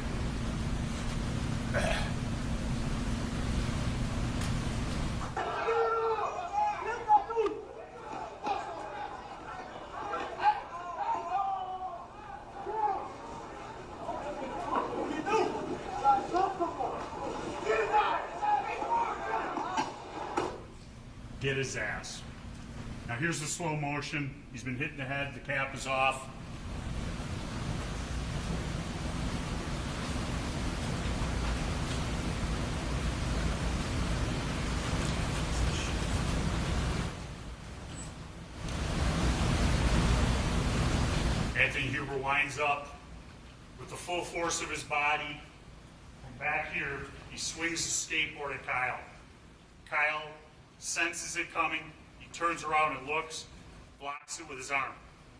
Get his ass. Now here's the slow motion. He's been hit in the head. The cap is off. Anthony Huber winds up with the full force of his body. From back here, he swings the skateboard at Kyle. Kyle senses it coming. He turns around and looks, blocks it with his arm.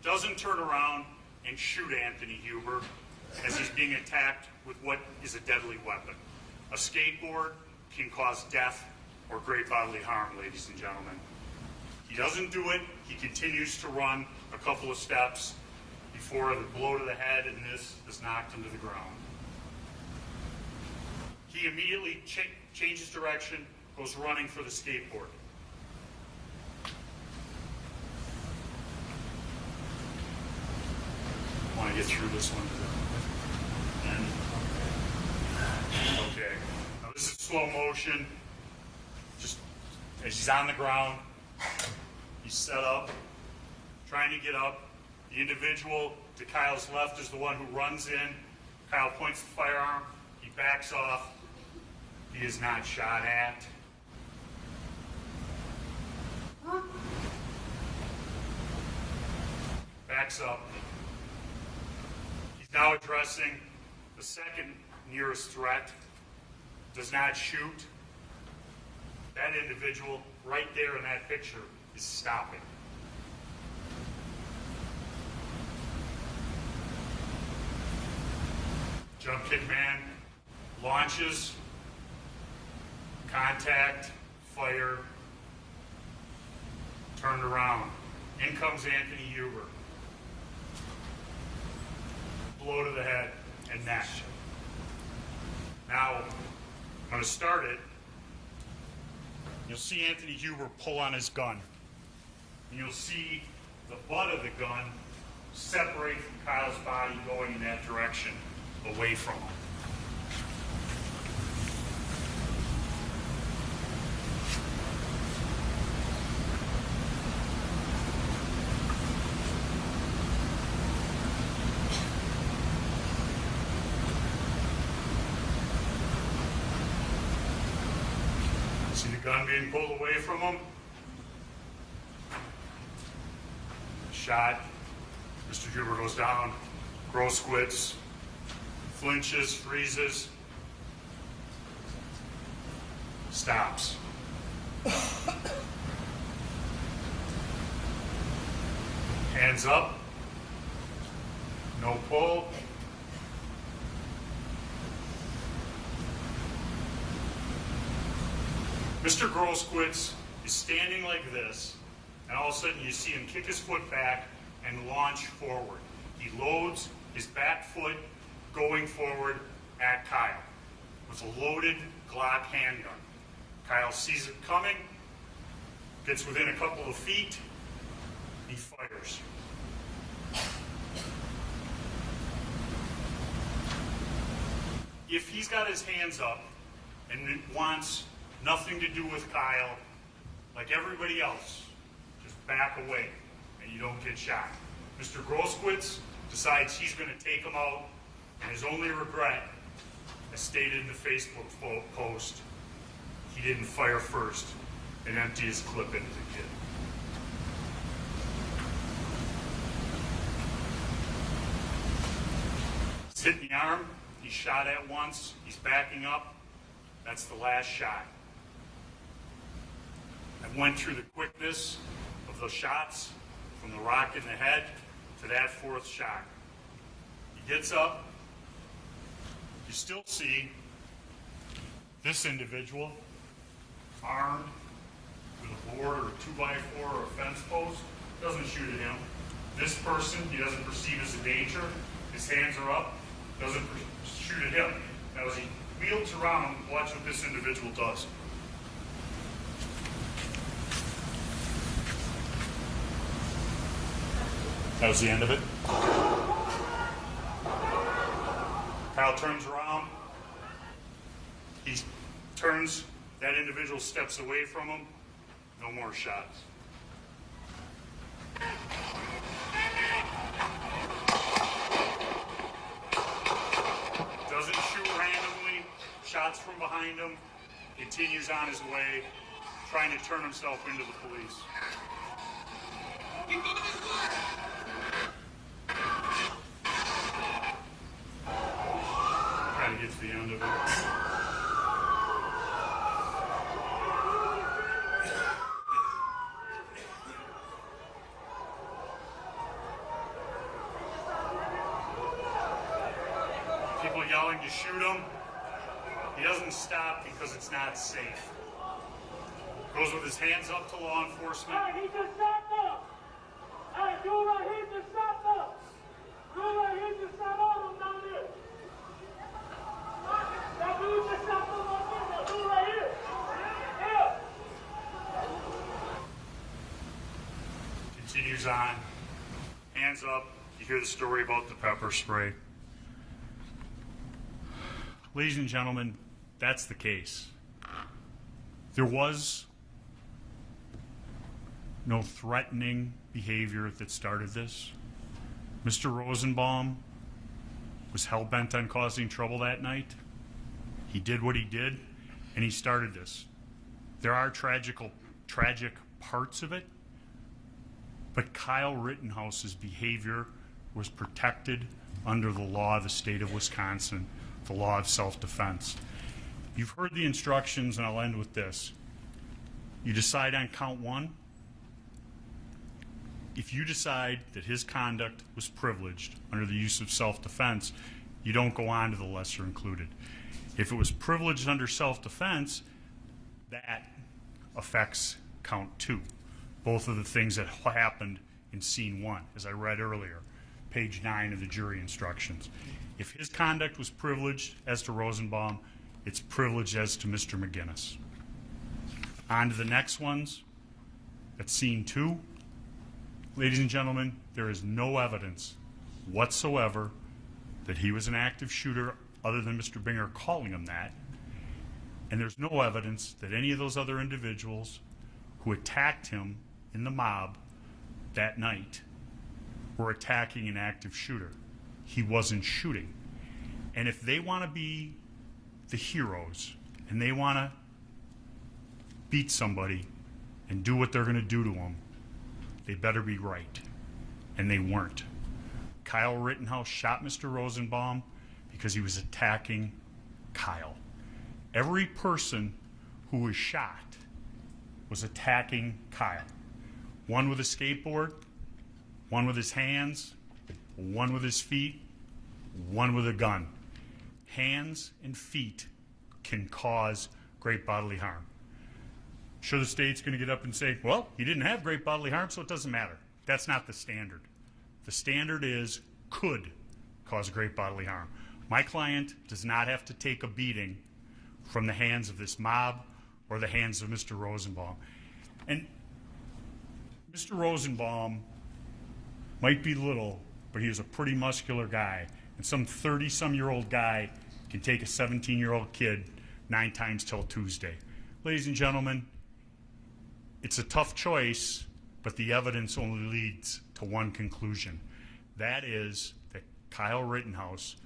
Doesn't turn around and shoot Anthony Huber as he's being attacked with what is a deadly weapon. A skateboard can cause death or great bodily harm, ladies and gentlemen. He doesn't do it. He continues to run a couple of steps before the blow to the head and this is knocked into the ground. He immediately changes direction, goes running for the skateboard. I want to get through this one to the end. Okay. Now this is slow motion. Just as he's on the ground, he's set up, trying to get up. The individual to Kyle's left is the one who runs in. Kyle points the firearm. He backs off. He is not shot at. Backs up. He's now addressing the second nearest threat. Does not shoot. That individual right there in that picture is stopping. Jump kick man launches, contact, fire, turned around. In comes Anthony Huber. Blow to the head and neck. Now, I'm going to start it. You'll see Anthony Huber pull on his gun. And you'll see the butt of the gun separate from Kyle's body going in that direction, away from him. See the gun being pulled away from him? Shot. Mr. Huber goes down, gross quits, flinches, freezes, stops. Hands up, no pull. Mr. Grosquitz is standing like this, and all of a sudden you see him kick his foot back and launch forward. He loads his back foot going forward at Kyle with a loaded Glock handgun. Kyle sees it coming, gets within a couple of feet, he fires. If he's got his hands up and it wants nothing to do with Kyle, like everybody else, just back away and you don't get shot. Mr. Grosquitz decides he's going to take him out, and his only regret, as stated in the Facebook post, he didn't fire first and empty his clip into the kid. He's hit in the arm, he's shot at once, he's backing up, that's the last shot. I went through the quickness of the shots from the rock in the head to that fourth shot. He He gets up. You still see this individual armed with a board or a 2x4 or a fence post. Doesn't shoot at him. This person he doesn't perceive as a danger. His hands are up. Doesn't shoot at him. Now as he wheels around, watch what this individual does. That was the end of it. Kyle turns around. He turns. That individual steps away from him. No more shots. Doesn't shoot randomly. Shots from behind him. Continues on his way, trying to turn himself into the police. Trying to get to the end of it. People yelling to shoot him. He doesn't stop because it's not safe. Goes with his hands up to law enforcement.
Hey, he just shot up. Hey, dude right here just shot up. Dude right here just shot all of them down there. That dude just shot them right there. That dude right here. Yeah.
Continues on. Hands up. You hear the story about the pepper spray. Ladies and gentlemen, that's the case. There was no threatening behavior that started this. Mr. Rosenbaum was hell-bent on causing trouble that night. He did what he did, and he started this. There are tragic parts of it, but Kyle Rittenhouse's behavior was protected under the law of the state of Wisconsin, the law of self-defense. You've heard the instructions, and I'll end with this. You decide on count one. If you decide that his conduct was privileged under the use of self-defense, you don't go on to the lesser included. If it was privileged under self-defense, that affects count two. Both of the things that happened in scene one, as I read earlier, page 9 of the jury instructions. If his conduct was privileged as to Rosenbaum, it's privileged as to Mr. McGinnis. On to the next ones. That's scene 2. Ladies and gentlemen, there is no evidence whatsoever that he was an active shooter other than Mr. Binger calling him that. And there's no evidence that any of those other individuals who attacked him in the mob that night were attacking an active shooter. He wasn't shooting. And if they want to be the heroes and they want to beat somebody and do what they're going to do to them, they better be right. And they weren't. Kyle Rittenhouse shot Mr. Rosenbaum because he was attacking Kyle. Every person who was shot was attacking Kyle. One with a skateboard, one with his hands, one with his feet, one with a gun. Hands and feet can cause great bodily harm. Sure, the state's going to get up and say, well, he didn't have great bodily harm, so it doesn't matter. That's not the standard. The standard is could cause great bodily harm. My client does not have to take a beating from the hands of this mob or the hands of Mr. Rosenbaum. And Mr. Rosenbaum might be little, but he was a pretty muscular guy. And some 30-some-year-old guy can take a 17-year-old kid 9 times till Tuesday. Ladies and gentlemen, it's a tough choice, but the evidence only leads to one conclusion. That is that Kyle Rittenhouse's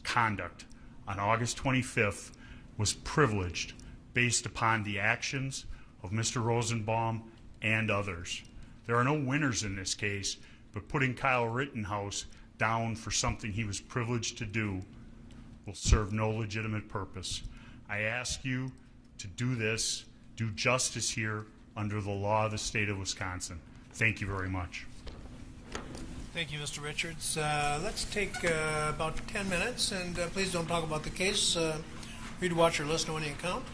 conduct on August 25th was privileged based upon the actions of Mr. Rosenbaum and others. There are no winners in this case, but putting Kyle Rittenhouse down for something he was privileged to do will serve no legitimate purpose. I ask you to do this, do justice here under the law of the state of Wisconsin. Thank you very much.
Thank you, Mr. Richards. Let's take about 10 minutes, and please don't talk about the case. Read, watch, or listen to any account.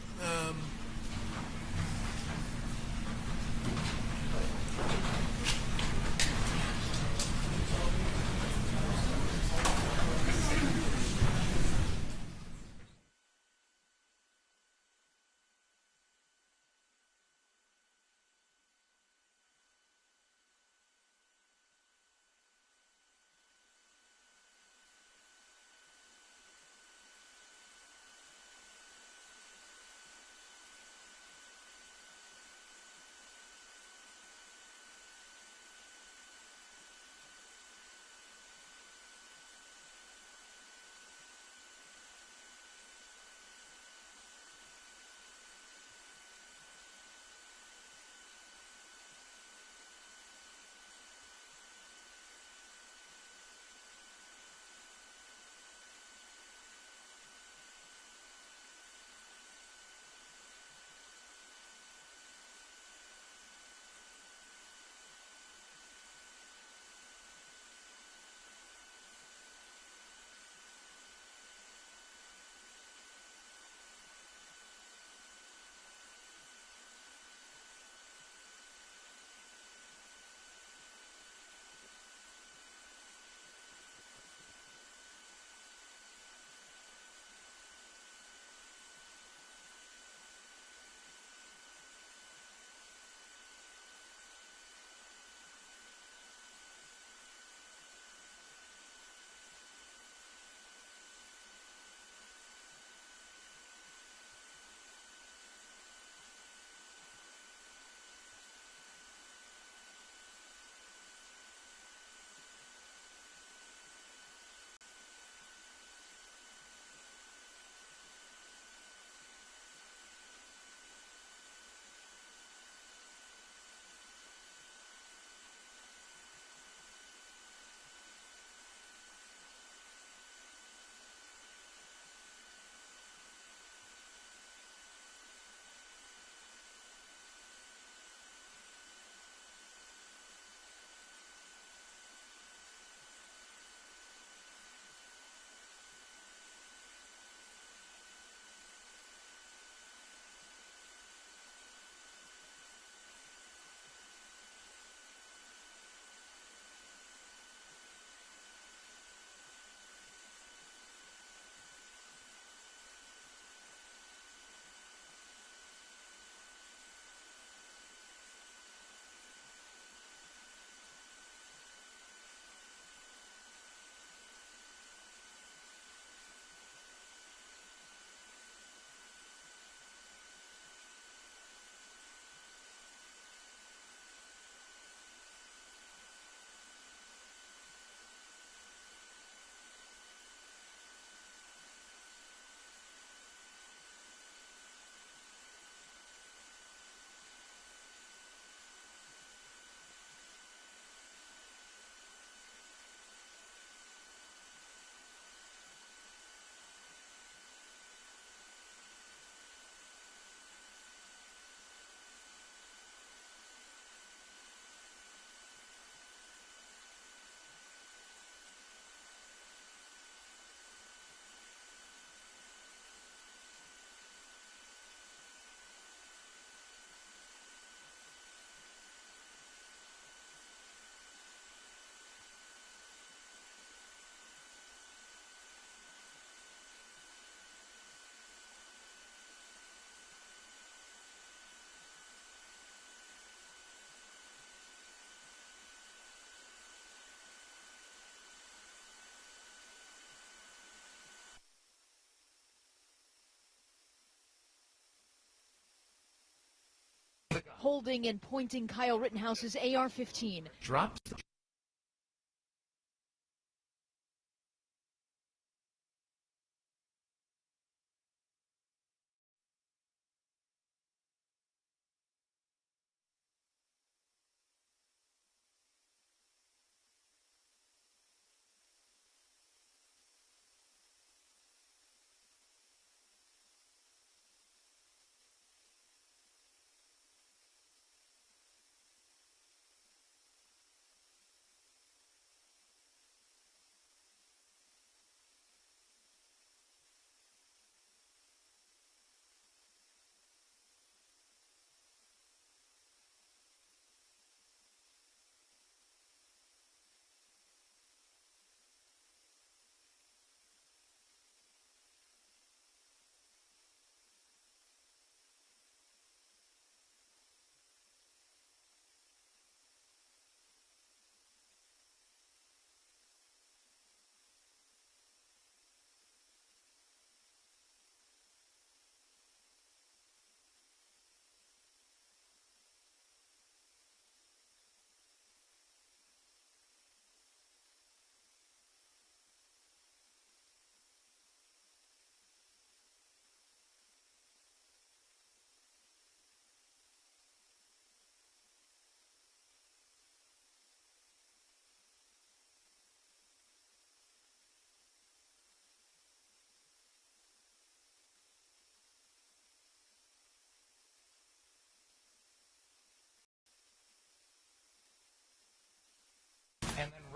Holding and pointing Kyle Rittenhouse's AR-15.
Drops.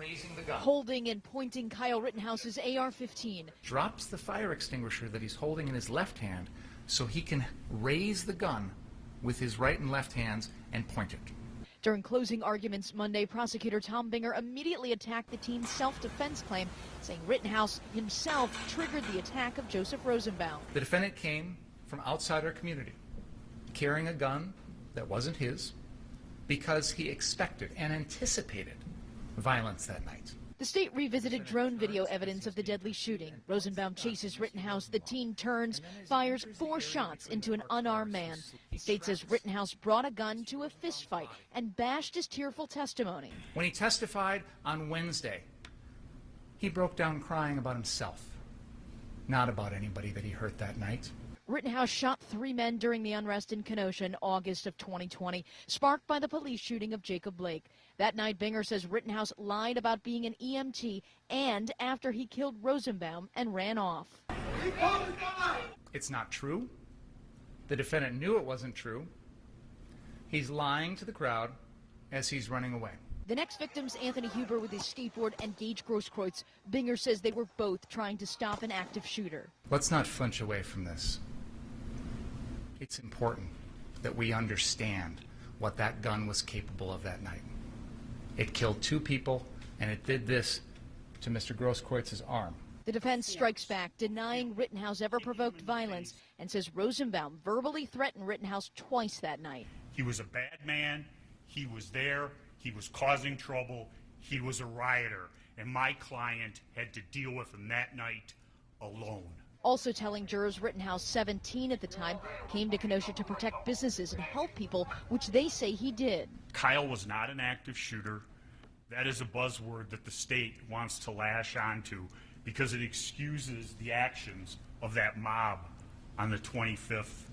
raising the gun,
holding and pointing Kyle Rittenhouse's AR-15.
drops the fire extinguisher that he's holding in his left hand so he can raise the gun with his right and left hands and point it.
During closing arguments Monday, prosecutor Tom Binger immediately attacked the teen's self-defense claim, saying Rittenhouse himself triggered the attack of Joseph Rosenbaum.
The defendant came from outside our community, carrying a gun that wasn't his, because he expected and anticipated violence that night.
The state revisited drone video evidence of the deadly shooting. Rosenbaum chases Rittenhouse. The teen turns, fires 4 shots into an unarmed man. The state says Rittenhouse brought a gun to a fistfight and bashed his tearful testimony.
When he testified on Wednesday, he broke down crying about himself, not about anybody that he hurt that night.
Rittenhouse shot 3 men during the unrest in Kenosha in August of 2020, sparked by the police shooting of Jacob Blake. That night, Binger says Rittenhouse lied about being an EMT and after he killed Rosenbaum and ran off.
It's not true. The defendant knew it wasn't true. He's lying to the crowd as he's running away.
The next victims, Anthony Huber with his skateboard and Gage Grosskreutz. Binger says they were both trying to stop an active shooter.
Let's not flinch away from this. It's important that we understand what that gun was capable of that night. It killed 2 people, and it did this to Mr. Grosskreutz's arm.
The defense strikes back, denying Rittenhouse ever provoked violence, and says Rosenbaum verbally threatened Rittenhouse twice that night.
He was a bad man. He was there. He was causing trouble. He was a rioter. And my client had to deal with him that night alone.
Also telling jurors Rittenhouse, 17 at the time, came to Kenosha to protect businesses and help people, which they say he did.
Kyle was not an active shooter. That is a buzzword that the state wants to lash onto because it excuses the actions of that mob on the 25th.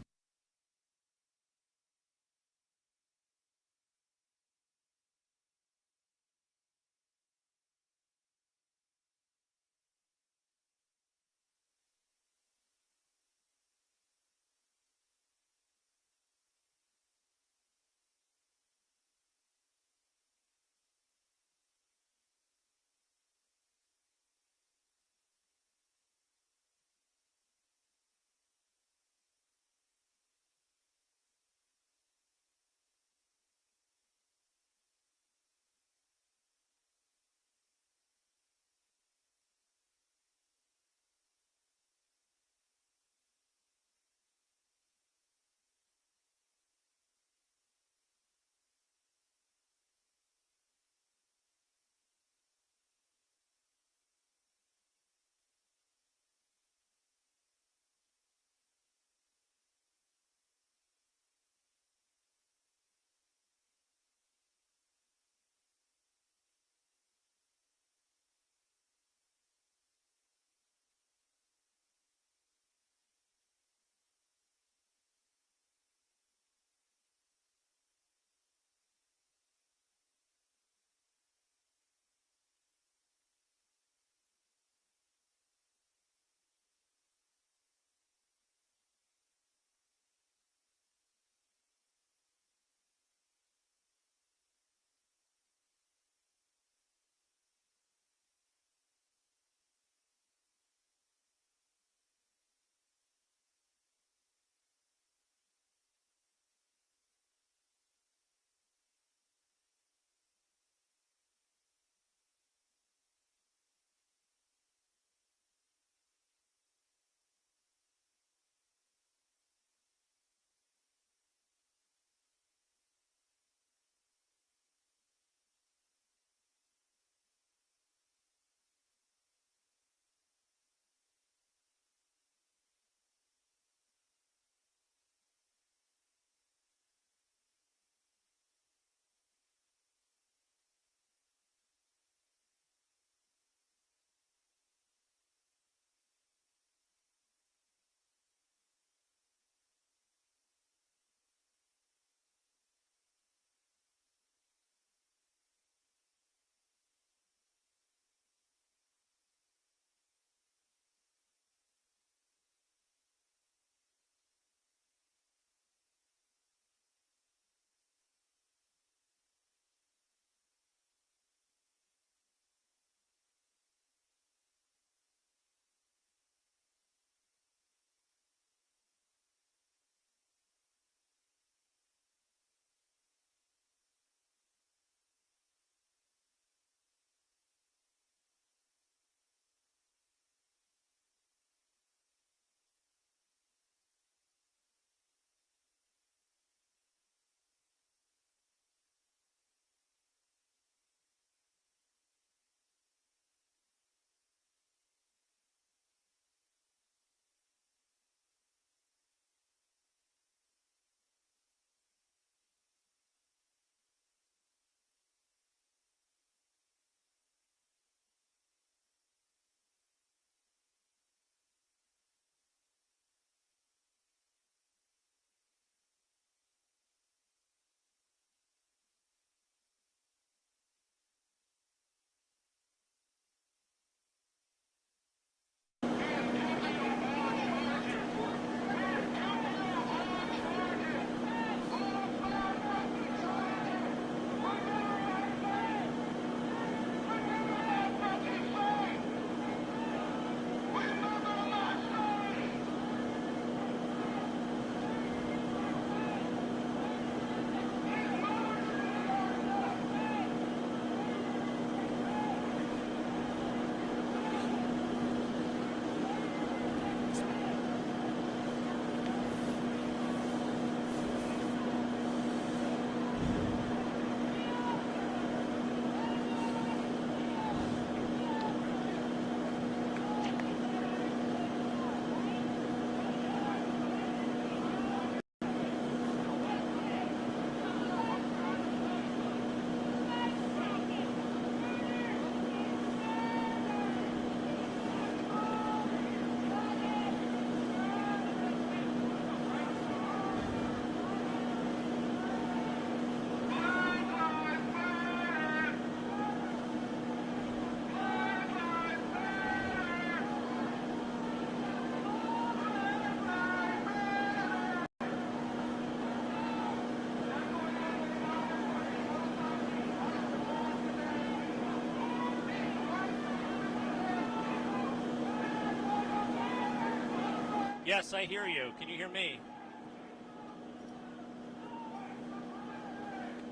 Yes, I hear you. Can you hear me?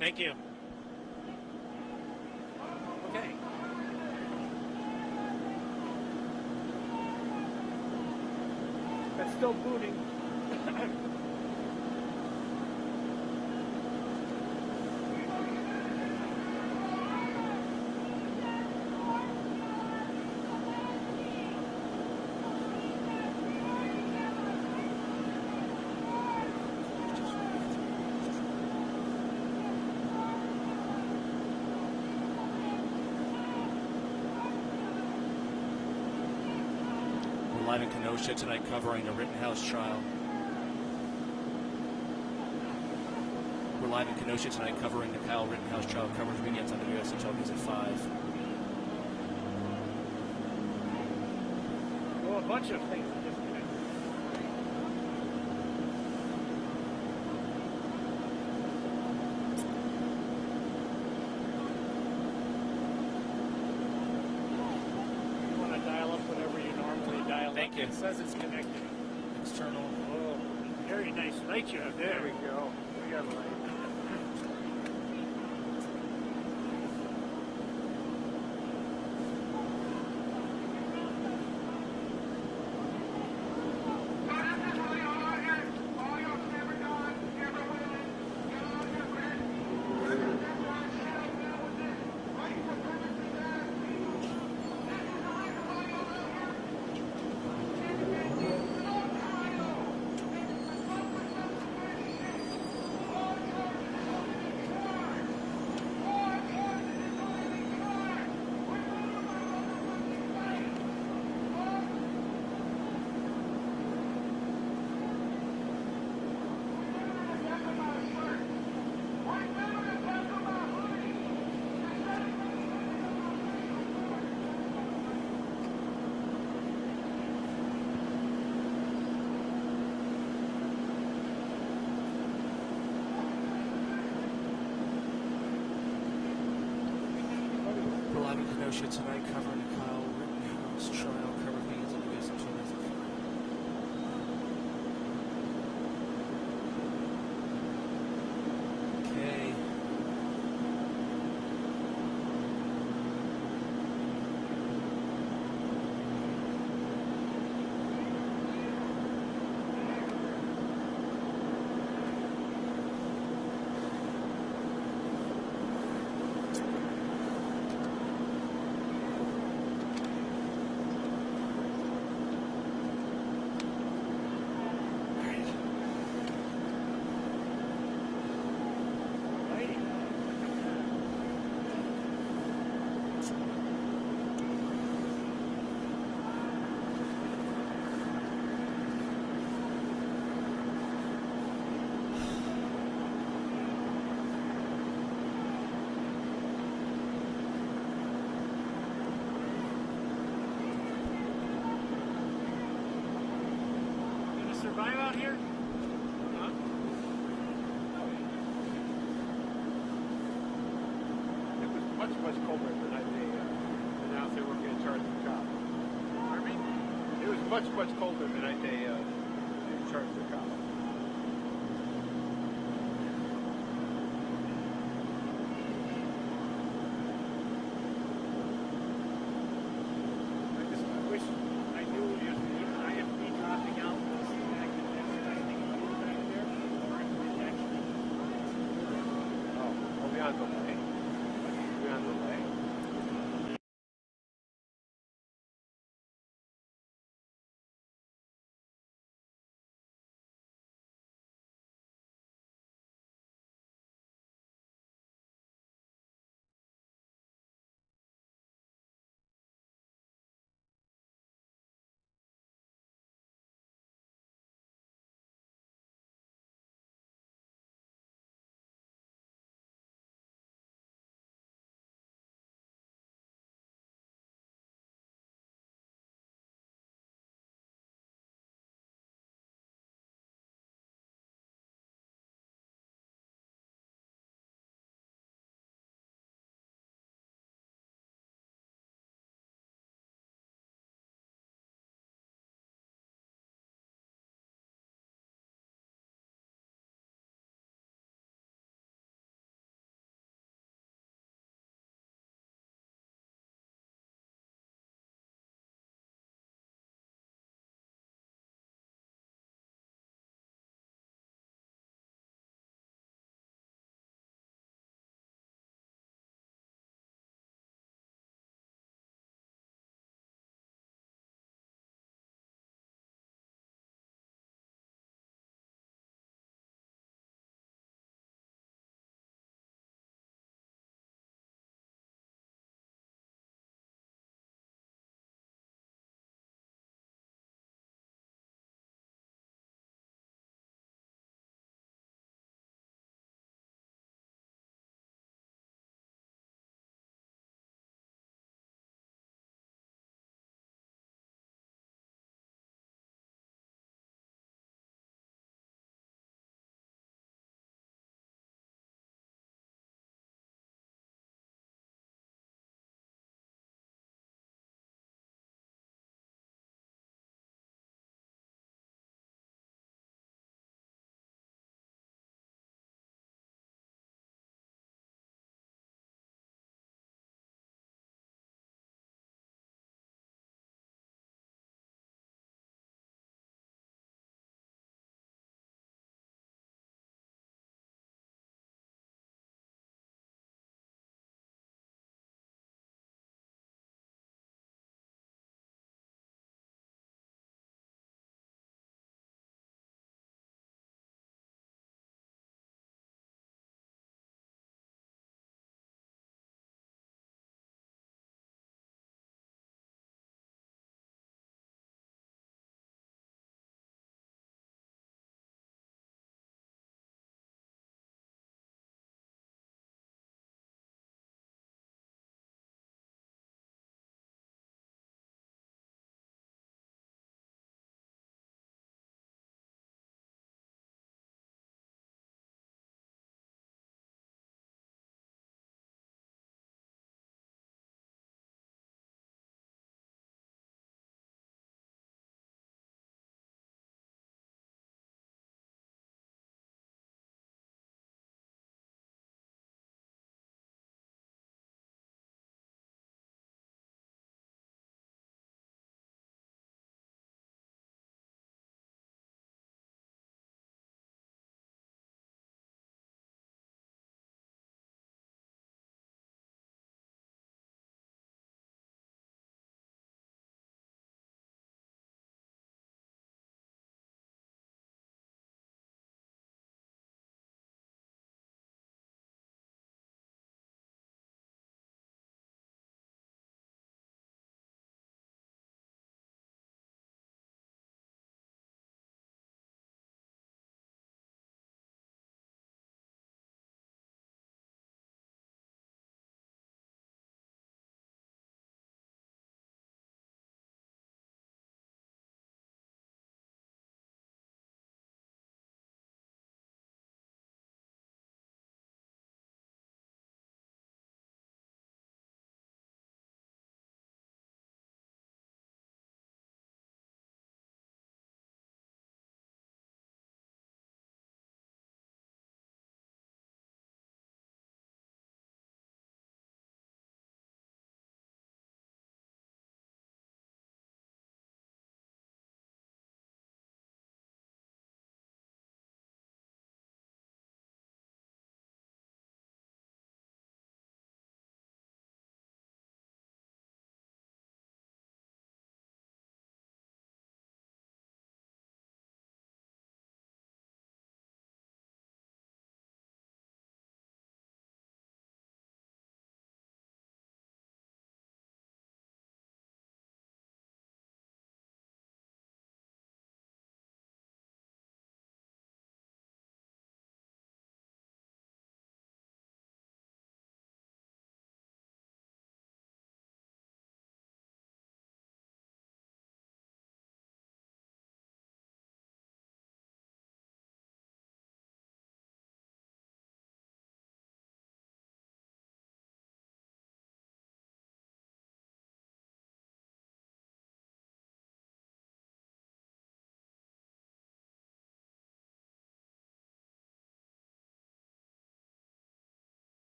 Thank you. Okay.
That's still booting.
We're live in Kenosha tonight covering a Rittenhouse trial. We're live in Kenosha tonight covering the Kyle Rittenhouse trial. Coverage begins on WSHL News at 5.
Well, a bunch of things are disconnected. You want to dial up whatever you normally dial
Thank
up.
you.
It says it's connected.
External.
Oh, very nice light you have there. There we go. We got a light.
We're live in Kenosha tonight covering the Kyle Rittenhouse trial. Coverage begins on WSHL News at 5. Okay.
Survive out here? Huh? It was much, much colder than they announced they were going to charge the cop. Pardon me? It was much, much colder than they charged the cop.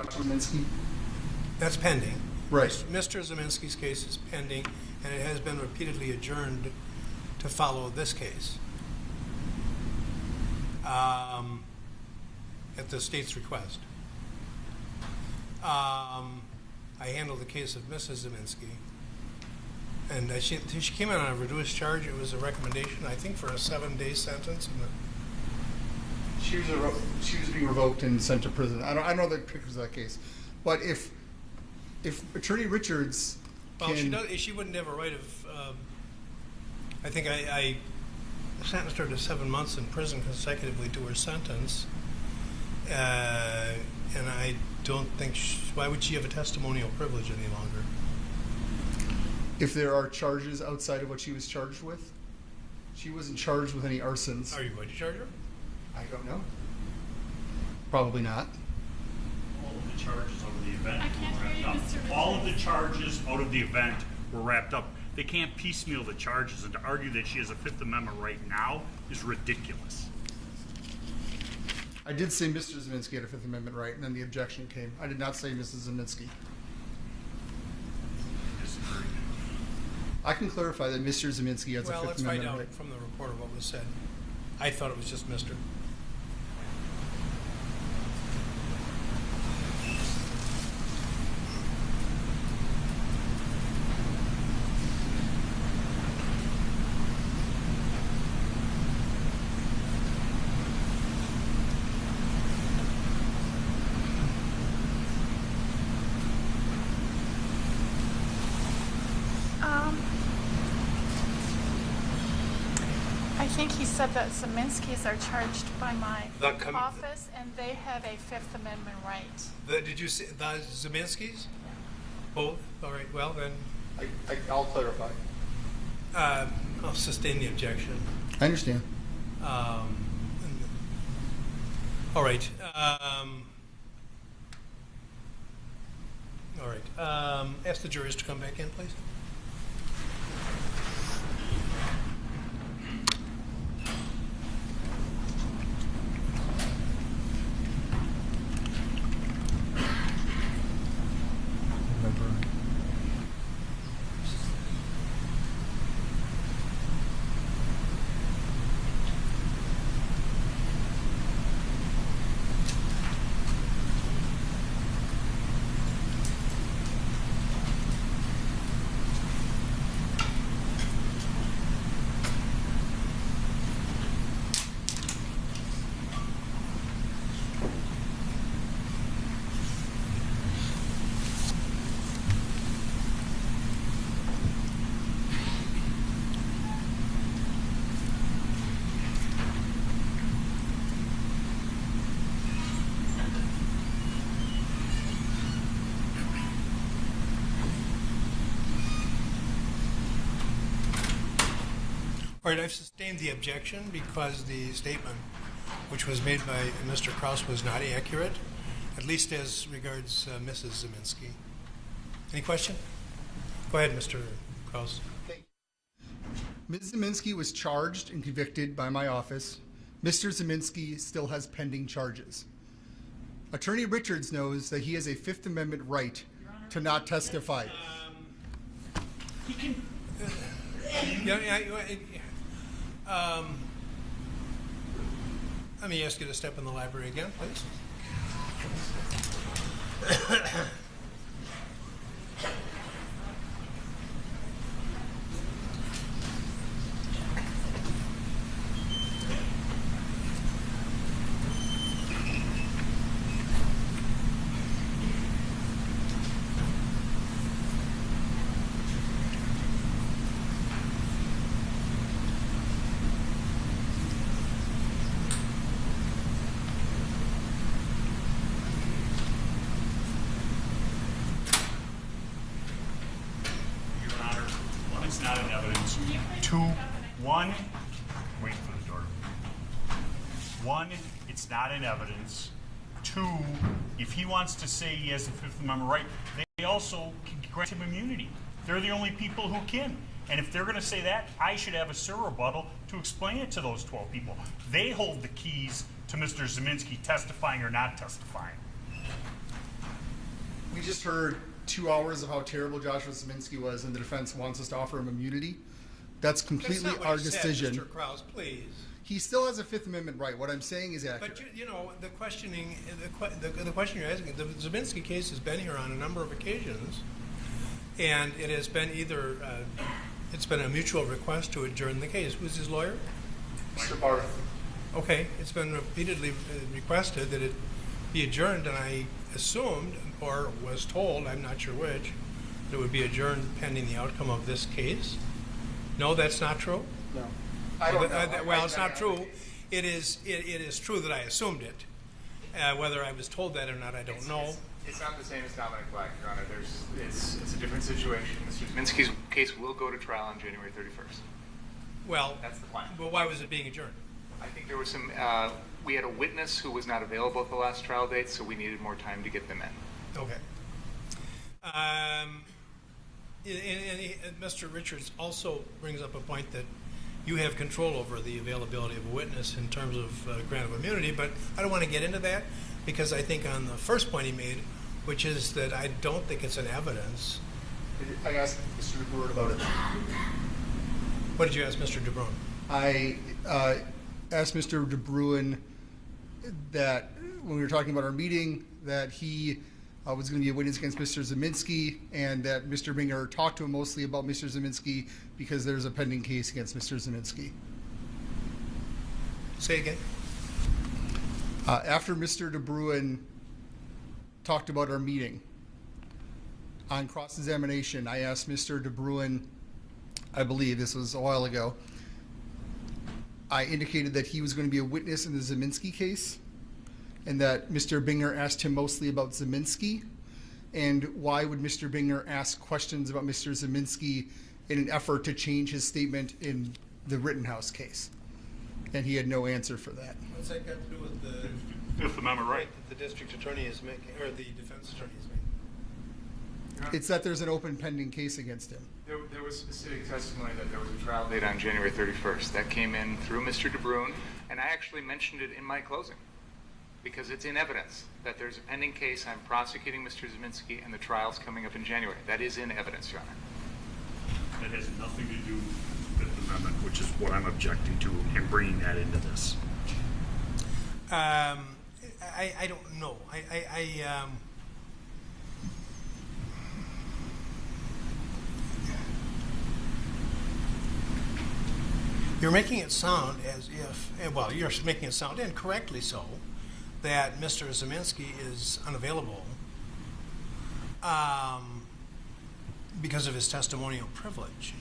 Zeminski?
That's pending.
Right.
Mr. Zeminski's case is pending, and it has been repeatedly adjourned to follow this case at the state's request. I handled the case of Mrs. Zeminski, and she came in on a reduced charge. It was a recommendation, I think, for a 7-day sentence.
She was being revoked and sent to prison. I don't know the pictures of that case, but if Attorney Richards
she wouldn't have a right of. I think I sentenced her to 7 months in prison consecutively to her sentence, and I don't think. Why would she have a testimonial privilege any longer?
If there are charges outside of what she was charged with, she wasn't charged with any arsons.
Are you going to charge her?
I don't know. Probably not.
All of the charges out of the event were wrapped up. All of the charges out of the event were wrapped up. They can't piecemeal the charges, and to argue that she has a Fifth Amendment right now is ridiculous.
I did say Mr. Zeminski had a Fifth Amendment right, and then the objection came. I did not say Mrs. Zeminski.
Disagree.
I can clarify that Mr. Zeminski has a Fifth Amendment right.
Well, let's find out from the reporter what was said. I thought it was just Mr.
I think he said that Zeminskis are charged by my office, and they have a Fifth Amendment right.
Did you say the Zeminskis? Both? All right. Well, then
I'll clarify.
I'll sustain the objection.
I understand.
All right. All right. Ask the jurors to come back in, please. All right, I've sustained the objection because the statement which was made by Mr. Krause was not accurate, at least as regards Mrs. Zeminski. Any question? Go ahead, Mr. Krause.
Ms. Zeminski was charged and convicted by my office. Mr. Zeminski still has pending charges. Attorney Richards knows that he has a Fifth Amendment right to not testify.
He can.
Let me ask you to step in the library again, please.
Not in evidence. One, wait for the door. One, it's not in evidence. Two, if he wants to say he has a Fifth Amendment right, they also can grant him immunity. They're the only people who can. And if they're going to say that, I should have a SIR rebuttal to explain it to those 12 people. They hold the keys to Mr. Zeminski testifying or not testifying.
We just heard 2 hours of how terrible Joshua Ziminski was, and the defense wants us to offer him immunity. That's completely
That's not what
our
he
decision.
said, Mr. Krause, please.
He still has a Fifth Amendment right. What I'm saying is accurate.
But you know, the questioning, the question you're asking, the Ziminski case has been here on a number of occasions, and it has been either it's been a mutual request to adjourn the case. Who's his lawyer?
Mr. Barth.
Okay, it's been repeatedly requested that it be adjourned, and I assumed, or was told, I'm not sure which, that it would be adjourned pending the outcome of this case. No, that's not true?
No.
I don't know. Well, it's not true. It is true that I assumed it. Whether I was told that or not, I don't know.
It's not the same as Dominic Black, Your Honor. It's a different situation. Mr. Ziminski's case will go to trial on January 31st.
Well,
that's the plan.
But why was it being adjourned?
I think there was some. We had a witness who was not available at the last trial date, so we needed more time to get them in.
Okay. And Mr. Richards also brings up a point that you have control over the availability of a witness in terms of grant of immunity, but I don't want to get into that because I think on the first point he made, which is that I don't think it's an evidence.
I asked Mr. DeBruin about it.
What did you ask Mr. DeBruin?
I asked Mr. DeBruin that when we were talking about our meeting that he was going to be a witness against Mr. Ziminski, and that Mr. Binger talked to him mostly about Mr. Ziminski because there's a pending case against Mr. Ziminski.
Say again.
After Mr. DeBruin talked about our meeting, on cross-examination, I asked Mr. DeBruin, I believe this was a while ago, I indicated that he was going to be a witness in the Ziminski case, and that Mr. Binger asked him mostly about Ziminski, and why would Mr. Binger ask questions about Mr. Ziminski in an effort to change his statement in the Rittenhouse case? And he had no answer for that.
What's that got to do with the
Fifth Amendment right
that the district attorney is making, or the defense attorney is making?
It's that there's an open pending case against him.
There was specific testimony that there was a trial date on January 31st. That came in through Mr. DeBruin, and I actually mentioned it in my closing because it's in evidence that there's a pending case. I'm prosecuting Mr. Ziminski, and the trial's coming up in January. That is in evidence, Your Honor.
that has nothing to do with the Fifth Amendment, which is what I'm objecting to and bringing that into this.
I don't know. You're making it sound as if, well, you're making it sound, and correctly so, that Mr. Ziminski is unavailable because of his testimonial privilege.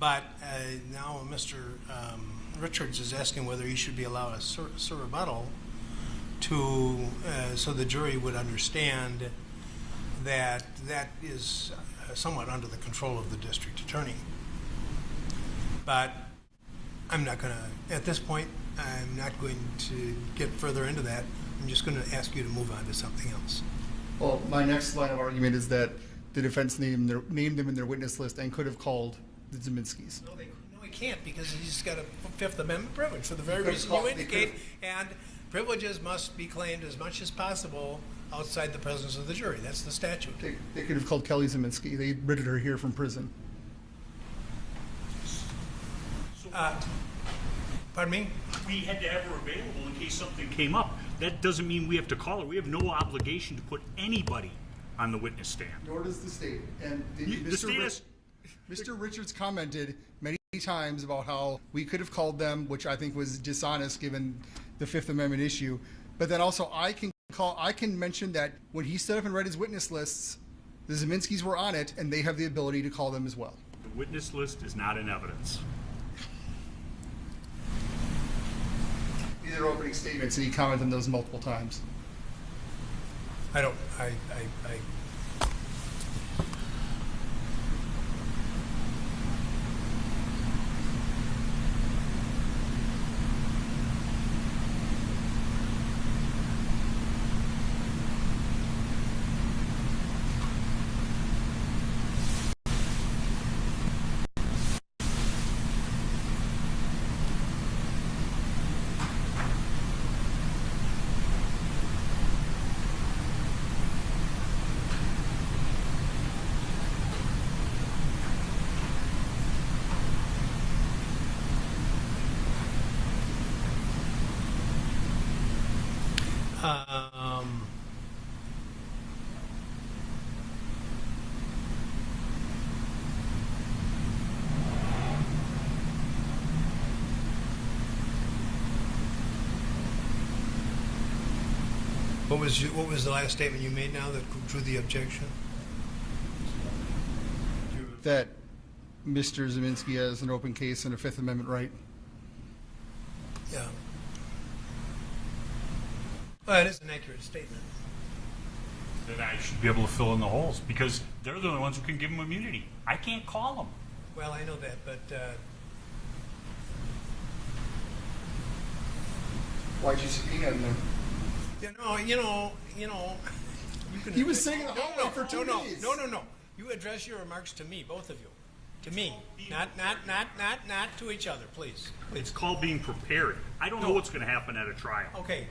But now Mr. Richards is asking whether he should be allowed a rebuttal to, so the jury would understand that that is somewhat under the control of the district attorney. But I'm not going to, at this point, I'm not going to get further into that. I'm just going to ask you to move on to something else.
Well, my next line of argument is that the defense named them in their witness list and could have called the Ziminskis.
No, he can't, because he's got a Fifth Amendment privilege for the very reason you indicate, and privileges must be claimed as much as possible outside the presence of the jury. That's the statute.
They could have called Kelly Ziminski. They writted her here from prison.
Pardon me?
We had to have her available in case something came up. That doesn't mean we have to call her. We have no obligation to put anybody on the witness stand.
Nor does the state. And Mr. Richards commented many times about how we could have called them, which I think was dishonest given the Fifth Amendment issue. But then also I can mention that when he stood up and read his witness lists, the Ziminskis were on it, and they have the ability to call them as well.
The witness list is not in evidence.
These are opening statements, and he commented on those multiple times.
I What was the last statement you made now that drew the objection?
That Mr. Zeminski has an open case and a Fifth Amendment right.
Yeah. Well, it is an accurate statement.
Then I should be able to fill in the holes because they're the only ones who can give them immunity. I can't call them.
Well, I know that, but
Why'd you subpoena them?
you know.
He was saying the hallway for 2 days.
No. You address your remarks to me, both of you. To me, not to each other, please.
It's called being prepared. I don't know what's going to happen at a trial.
Okay.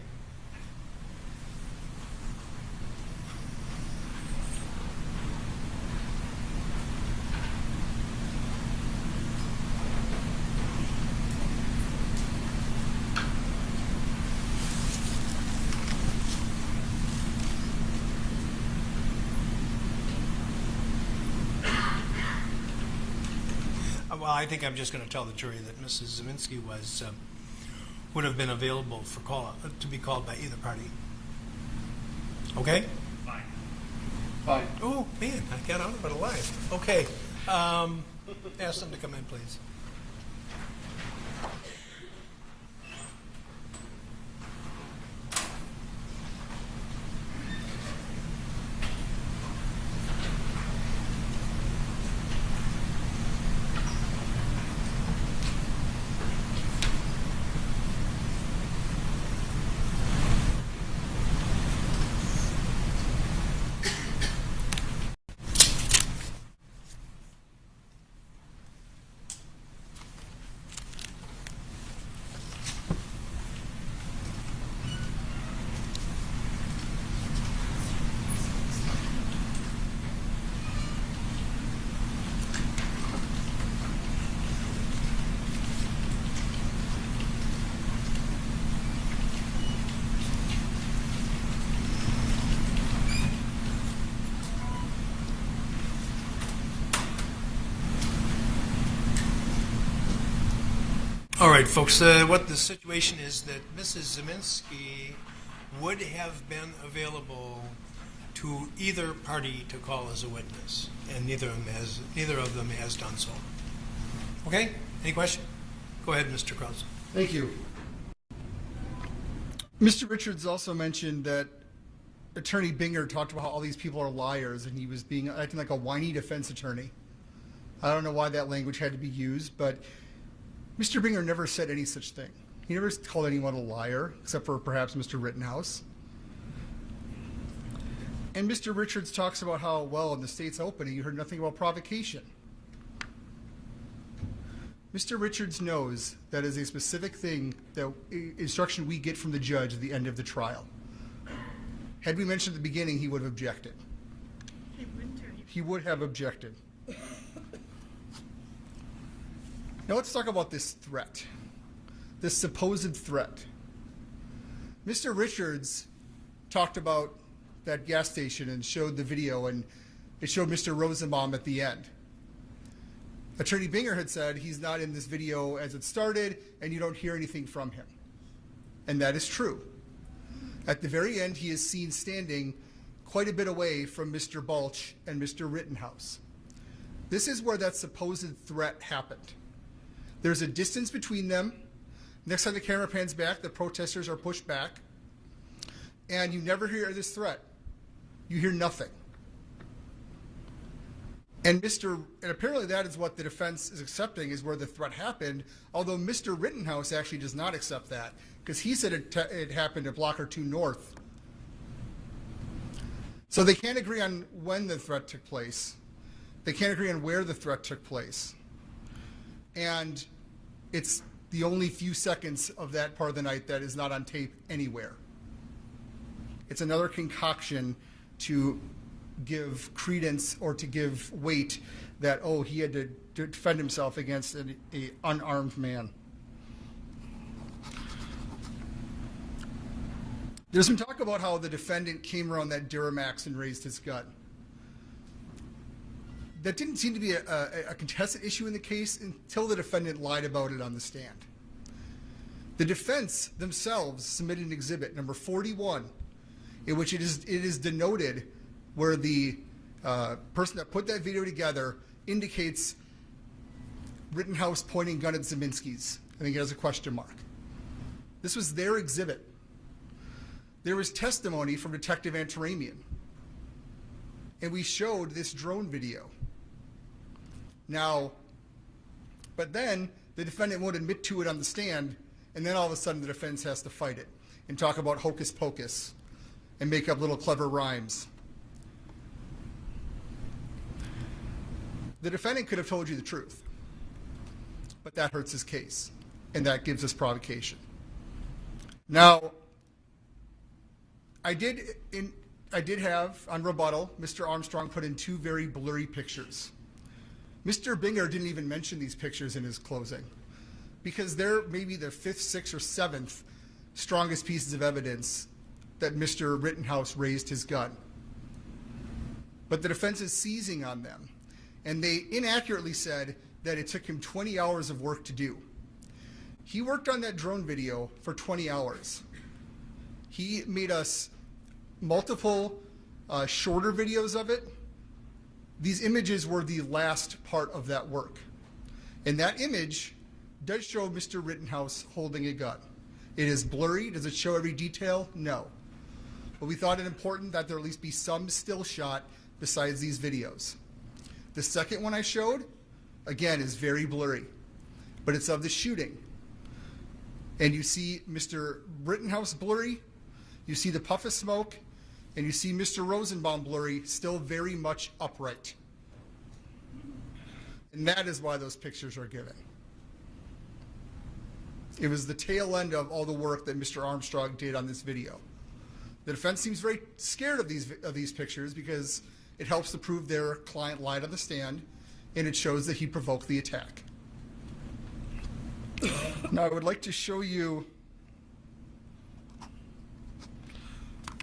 Well, I think I'm just going to tell the jury that Mrs. Zeminski would have been available for to be called by either party. Okay?
Fine.
Oh, man, I got out of it alive. Okay. Ask them to come in, please. All right, folks, what the situation is that Mrs. Zeminski would have been available to either party to call as a witness, and neither of them has done so. Okay? Any question? Go ahead, Mr. Krause.
Thank you. Mr. Richards also mentioned that Attorney Binger talked about how all these people are liars, and he was acting like a whiny defense attorney. I don't know why that language had to be used, but Mr. Binger never said any such thing. He never called anyone a liar, except for perhaps Mr. Rittenhouse. And Mr. Richards talks about how, well, in the state's opening, you heard nothing about provocation. Mr. Richards knows that is a specific thing, that instruction we get from the judge at the end of the trial. Had we mentioned at the beginning, he would have objected. He would have objected. Now let's talk about this threat, this supposed threat. Mr. Richards talked about that gas station and showed the video, and it showed Mr. Rosenbaum at the end. Attorney Binger had said he's not in this video as it started, and you don't hear anything from him. And that is true. At the very end, he is seen standing quite a bit away from Mr. Balch and Mr. Rittenhouse. This is where that supposed threat happened. There's a distance between them. Next time the camera pans back, the protesters are pushed back. And you never hear this threat. You hear nothing. And apparently that is what the defense is accepting, is where the threat happened, although Mr. Rittenhouse actually does not accept that, because he said it happened at Block 2 North. So they can't agree on when the threat took place. They can't agree on where the threat took place. And it's the only few seconds of that part of the night that is not on tape anywhere. It's another concoction to give credence or to give weight that, oh, he had to defend himself against an unarmed man. There's some talk about how the defendant came around that Duramax and raised his gun. That didn't seem to be a contested issue in the case until the defendant lied about it on the stand. The defense themselves submitted an exhibit, number 41, in which it is denoted where the person that put that video together indicates Rittenhouse pointing gun at Zeminski's. I think it has a question mark. This was their exhibit. There was testimony from Detective Antaramian, and we showed this drone video. Now, but then the defendant won't admit to it on the stand, and then all of a sudden the defense has to fight it and talk about hocus pocus and make up little clever rhymes. The defendant could have told you the truth, but that hurts his case, and that gives us provocation. Now, I did have, on rebuttal, Mr. Armstrong put in 2 very blurry pictures. Mr. Binger didn't even mention these pictures in his closing because they're maybe the 5th, 6th, or 7th strongest pieces of evidence that Mr. Rittenhouse raised his gun. But the defense is seizing on them, and they inaccurately said that it took him 20 hours of work to do. He worked on that drone video for 20 hours. He made us multiple shorter videos of it. These images were the last part of that work. And that image does show Mr. Rittenhouse holding a gun. It is blurry. Does it show every detail? No. But we thought it important that there at least be some still shot besides these videos. The second one I showed, again, is very blurry, but it's of the shooting. And you see Mr. Rittenhouse blurry, you see the puff of smoke, and you see Mr. Rosenbaum blurry, still very much upright. And that is why those pictures are given. It was the tail end of all the work that Mr. Armstrong did on this video. The defense seems very scared of these pictures because it helps to prove their client lied on the stand, and it shows that he provoked the attack. Now, I would like to show you,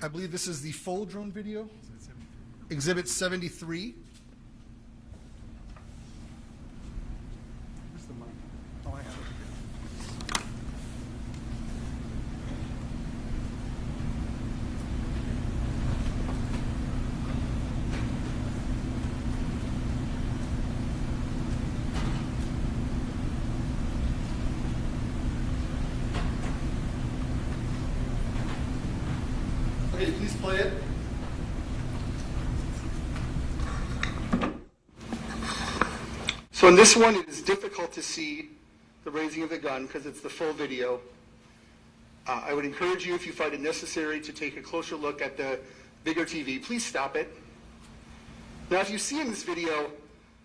I believe this is the full drone video, Exhibit 73. Where's the mic? Oh, I have it. Okay, please play it. So in this one, it is difficult to see the raising of the gun because it's the full video. I would encourage you, if you find it necessary, to take a closer look at the bigger TV. Please stop it. Now, if you see in this video,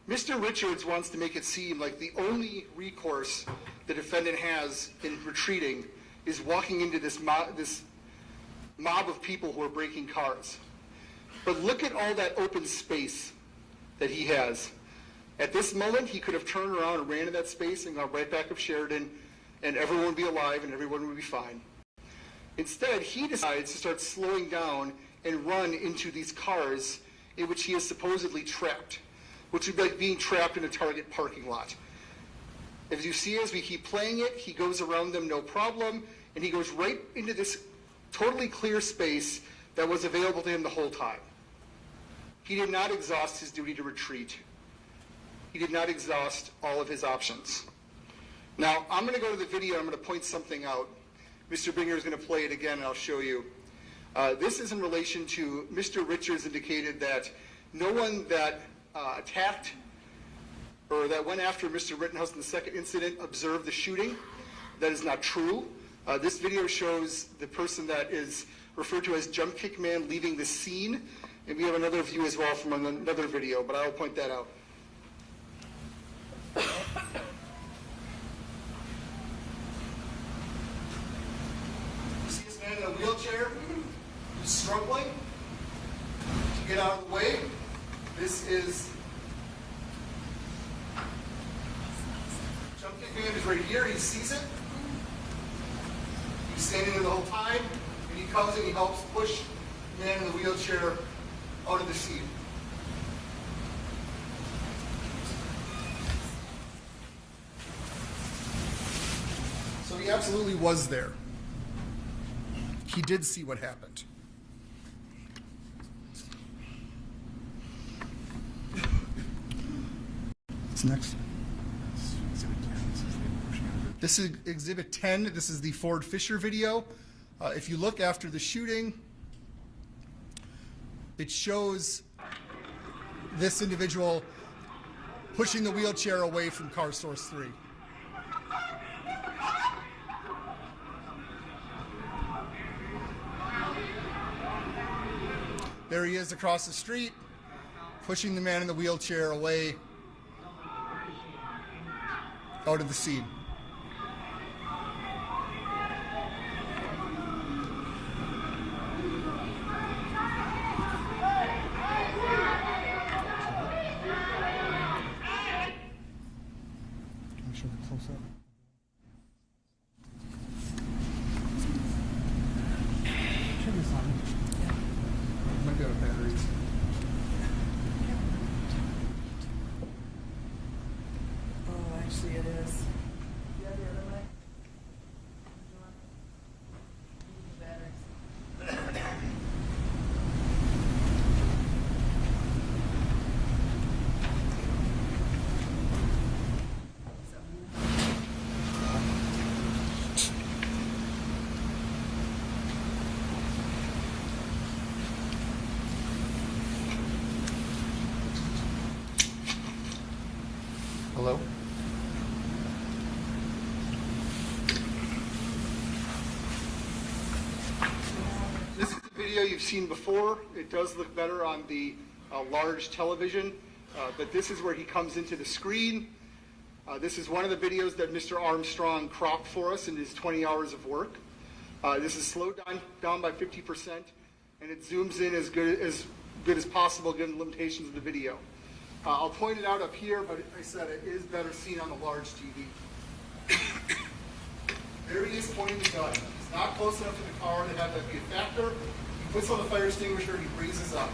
Mr. Richards wants to make it seem like the only recourse the defendant has in retreating is walking into this mob of people who are breaking cars. But look at all that open space that he has. At this moment, he could have turned around and ran in that space and gone right back up Sheridan, and everyone would be alive and everyone would be fine. Instead, he decides to start slowing down and run into these cars in which he is supposedly trapped, which would be like being trapped in a Target parking lot. As you see, as we keep playing it, he goes around them no problem, and he goes right into this totally clear space that was available to him the whole time. He did not exhaust his duty to retreat. He did not exhaust all of his options. Now, I'm going to go to the video. I'm going to point something out. Mr. Binger is going to play it again, and I'll show you. This is in relation to Mr. Richards indicated that no one that attacked or that went after Mr. Rittenhouse in the second incident observed the shooting. That is not true. This video shows the person that is referred to as Jump Kick Man leaving the scene. And we have another view as well from another video, but I will point that out. You see this man in a wheelchair who's struggling to get out of the way. This is Jump Kick Man is right here. He sees it. He's standing there the whole time, and
He comes and he helps push the man in the wheelchair out of the seat. So he absolutely was there. He did see what happened. What's next? This is Exhibit 10. This is the Ford Fisher video. If you look after the shooting, it shows this individual pushing the wheelchair away from car source 3. There he is across the street, pushing the man in the wheelchair away out of the scene. Hello? This is the video you've seen before. It does look better on the large television, but this is where he comes into the screen. This is one of the videos that Mr. Armstrong cropped for us in his 20 hours of work. This is slowed down by 50%, and it zooms in as good as possible given the limitations of the video. I'll point it out up here, but I said it is better seen on the large TV. There he is pointing the gun. He's not close enough to the car to have that be a factor. He puts on the fire extinguisher, he raises up.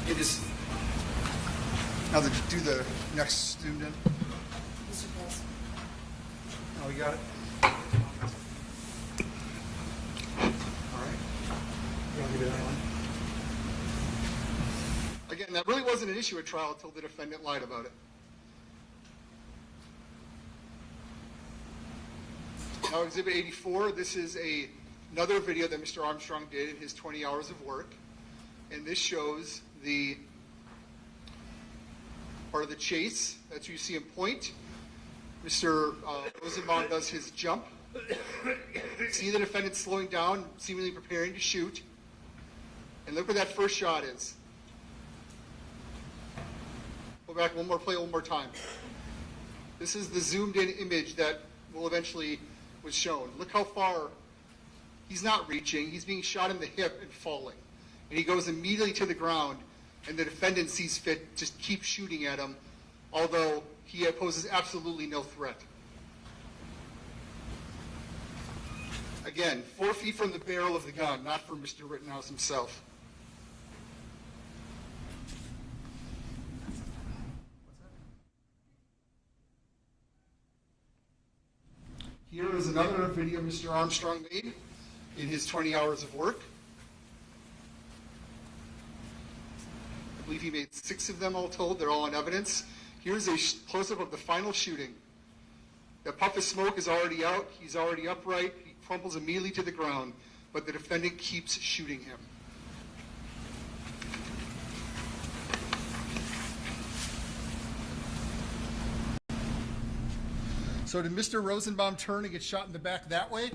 It is. Now do the next zoomed in. Oh, you got it? All right. I'll give you that one. Again, that really wasn't an issue at trial until the defendant lied about it. Now, Exhibit 84, this is another video that Mr. Armstrong did in his 20 hours of work. And this shows the part of the chase. That's where you see him point. Mr. Rosenbaum does his jump. See the defendant slowing down, seemingly preparing to shoot. And look where that first shot is. Go back play one more time. This is the zoomed in image that will eventually was shown. Look how far he's not reaching. He's being shot in the hip and falling. And he goes immediately to the ground, and the defendant sees fit to keep shooting at him, although he poses absolutely no threat. Again, 4 feet from the barrel of the gun, not from Mr. Rittenhouse himself. Here is another video Mr. Armstrong made in his 20 hours of work. I believe he made 6 of them all told. They're all on evidence. Here's a close-up of the final shooting. The puff of smoke is already out. He's already upright. He crumples immediately to the ground, but the defendant keeps shooting him. So did Mr. Rosenbaum turn and get shot in the back that way?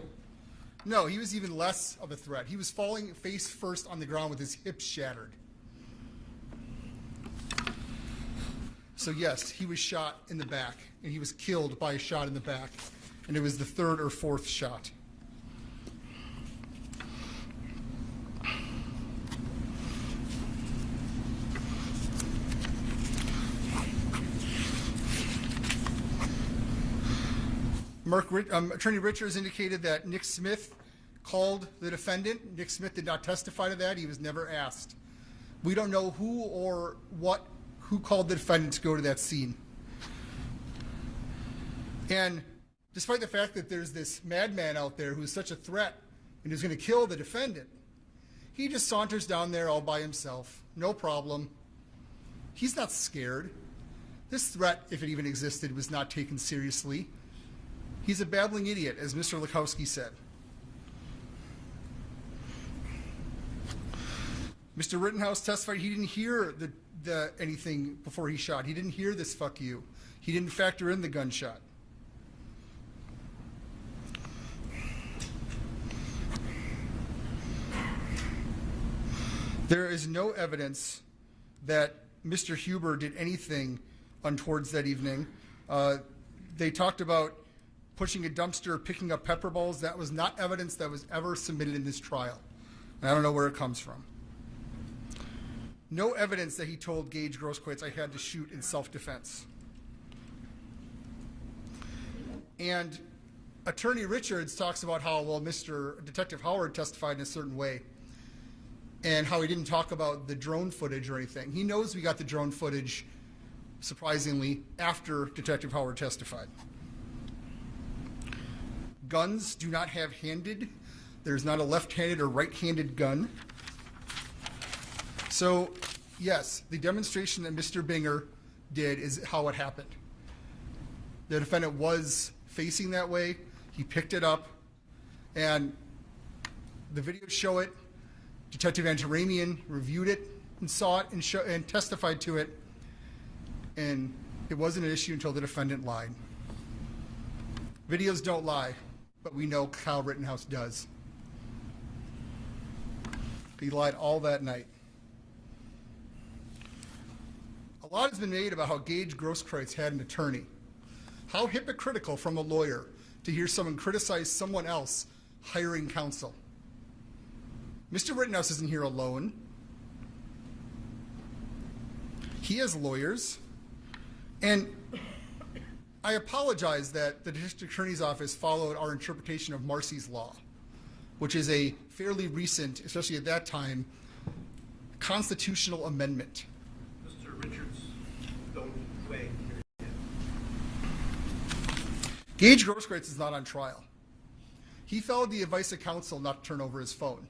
No, he was even less of a threat. He was falling face first on the ground with his hips shattered. So yes, he was shot in the back, and he was killed by a shot in the back, and it was the 3rd or 4th shot.
Attorney Richards indicated that Nick Smith called the defendant. Nick Smith did not testify to that. He was never asked. We don't know who or who called the defendant to go to that scene. And despite the fact that there's this madman out there who's such a threat and who's going to kill the defendant, he just saunters down there all by himself. No problem. He's not scared. This threat, if it even existed, was not taken seriously. He's a babbling idiot, as Mr. Lukowski said. Mr. Rittenhouse testified he didn't hear anything before he shot. He didn't hear this "fuck you." He didn't factor in the gunshot. There is no evidence that Mr. Huber did anything untowards that evening. They talked about pushing a dumpster, picking up pepper balls. That was not evidence that was ever submitted in this trial. And I don't know where it comes from. No evidence that he told Gage Grosskreutz, "I had to shoot in self-defense." And Attorney Richards talks about how, well, Mr. Detective Howard testified in a certain way and how he didn't talk about the drone footage or anything. He knows we got the drone footage, surprisingly, after Detective Howard testified. Guns do not have handed. There's not a left-handed or right-handed gun. So, yes, the demonstration that Mr. Binger did is how it happened. The defendant was facing that way. He picked it up, and the videos show it. Detective Antaramian reviewed it and saw it and testified to it, and it wasn't an issue until the defendant lied. Videos don't lie, but we know Kyle Rittenhouse does. He lied all that night. A lot has been made about how Gage Grosskreutz had an attorney. How hypocritical from a lawyer to hear someone criticize someone else hiring counsel. Mr. Rittenhouse isn't here alone. He has lawyers. And I apologize that the district attorney's office followed our interpretation of Marcy's Law, which is a fairly recent, especially at that time, constitutional amendment.
Mr. Richards, don't wait.
Gage Grosskreutz is not on trial. He followed the advice of counsel not to turn over his phone,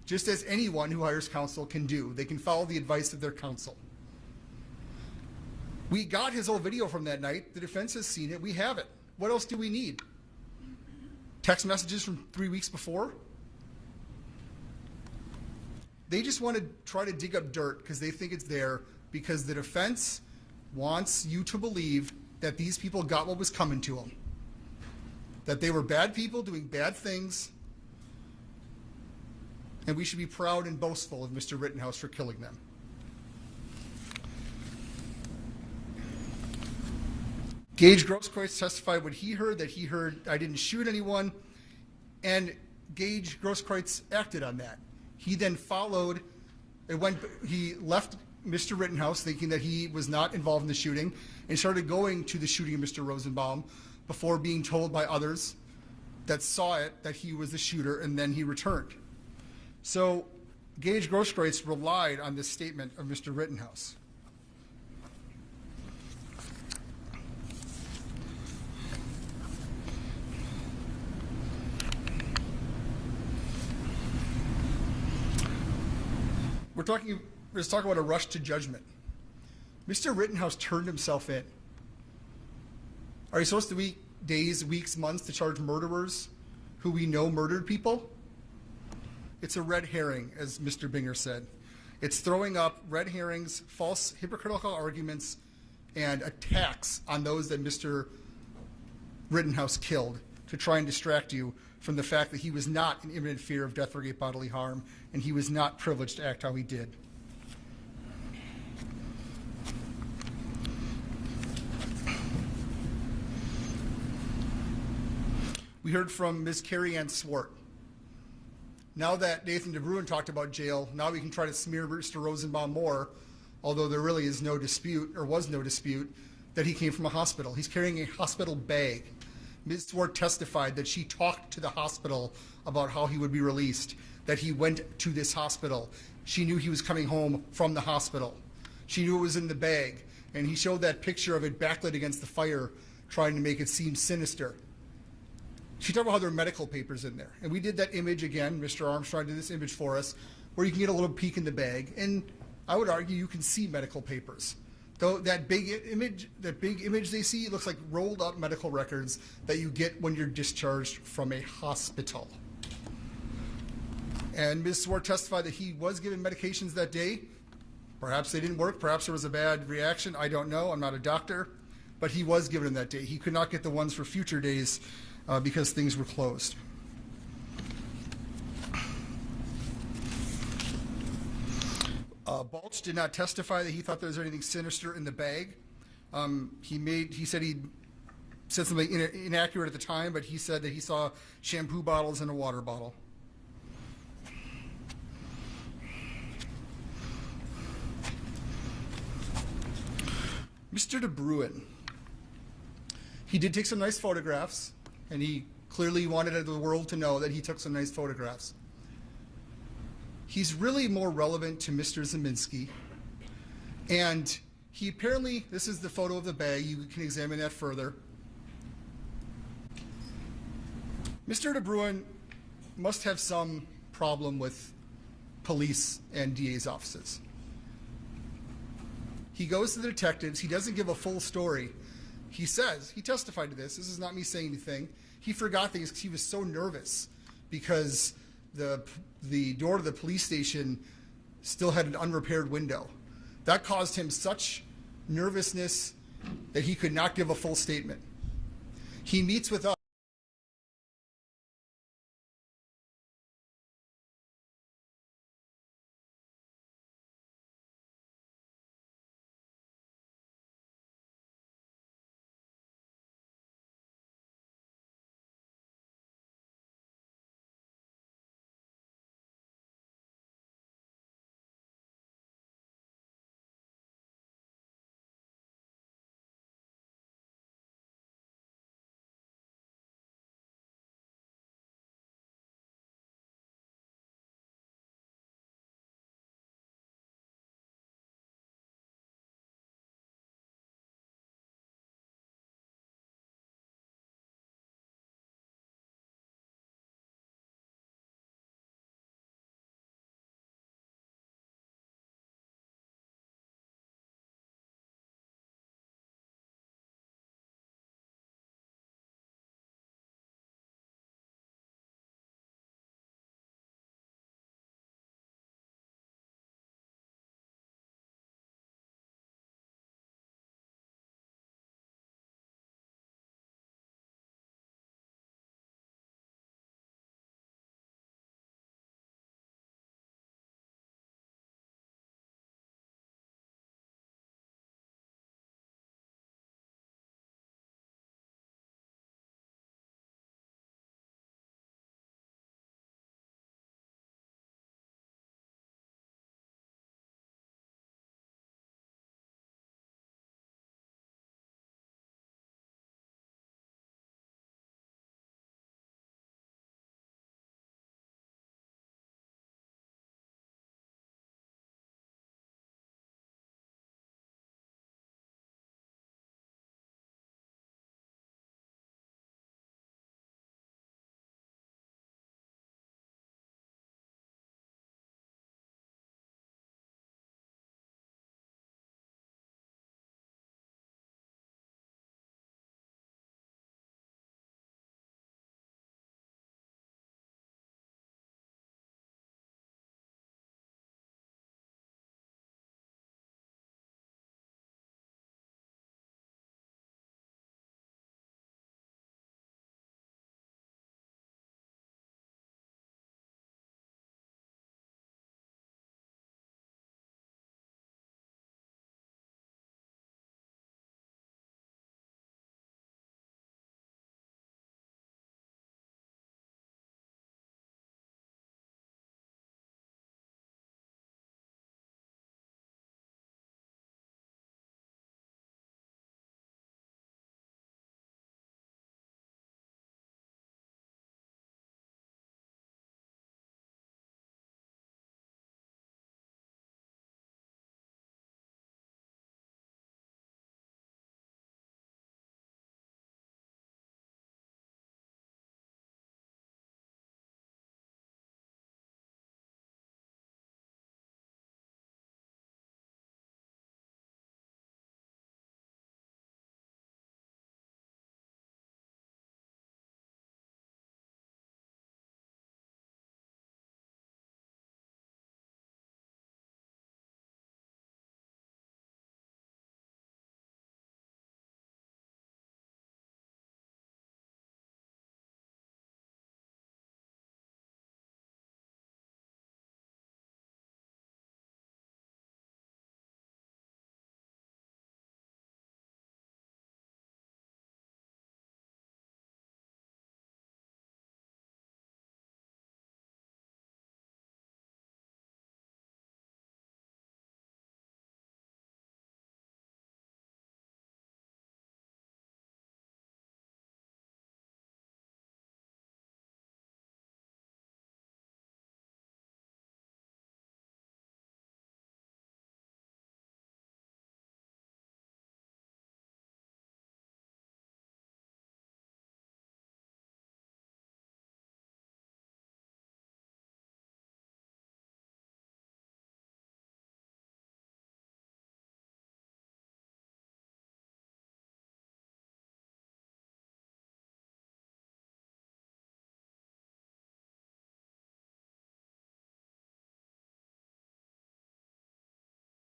just as anyone who hires counsel can do. They can follow the advice of their counsel. We got his whole video from that night. The defense has seen it. We have it. What else do we need? Text messages from 3 weeks before? They just want to try to dig up dirt because they think it's there, because the defense wants you to believe that these people got what was coming to them, that they were bad people doing bad things, and we should be proud and boastful of Mr. Rittenhouse for killing them. Gage Grosskreutz testified what he heard, that he heard, "I didn't shoot anyone," and Gage Grosskreutz acted on that. He then followed, he left Mr. Rittenhouse thinking that he was not involved in the shooting and started going to the shooting of Mr. Rosenbaum before being told by others that saw it that he was the shooter, and then he returned. So Gage Grosskreutz relied on this statement of Mr. Rittenhouse. Let's talk about a rush to judgment. Mr. Rittenhouse turned himself in. Are you supposed to wait days, weeks, months to charge murderers who we know murdered people? It's a red herring, as Mr. Binger said. It's throwing up red herrings, false hypocritical arguments, and attacks on those that Mr. Rittenhouse killed to try and distract you from the fact that he was not in imminent fear of death or great bodily harm, and he was not privileged to act how he did. We heard from Ms. Carrie Ann Swart. Now that Nathan DeBruin talked about jail, now we can try to smear Mr. Rosenbaum more, although there really is no dispute, or was no dispute, that he came from a hospital. He's carrying a hospital bag. Ms. Swart testified that she talked to the hospital about how he would be released, that he went to this hospital. She knew he was coming home from the hospital. She knew it was in the bag, and he showed that picture of it backlit against the fire, trying to make it seem sinister. She talked about how there were medical papers in there. And we did that image again. Mr. Armstrong did this image for us, where you can get a little peek in the bag. And I would argue you can see medical papers. Though that big image they see, it looks like rolled up medical records that you get when you're discharged from a hospital. And Ms. Swart testified that he was given medications that day. Perhaps they didn't work. Perhaps there was a bad reaction. I don't know. I'm not a doctor. But he was given them that day. He could not get the ones for future days because things were closed. Balch did not testify that he thought there was anything sinister in the bag. He said he said something inaccurate at the time, but he said that he saw shampoo bottles and a water bottle. Mr. De Bruin, he did take some nice photographs, and he clearly wanted the world to know that he took some nice photographs. He's really more relevant to Mr. Zeminski, and he apparently, this is the photo of the bag, you can examine that further. Mr. De Bruin must have some problem with police and DA's offices. He goes to the detectives, he doesn't give a full story. He says, he testified to this is not me saying anything, he forgot things because he was so nervous because the door to the police station still had an unrepaired window. That caused him such nervousness that he could not give a full statement. He meets with us.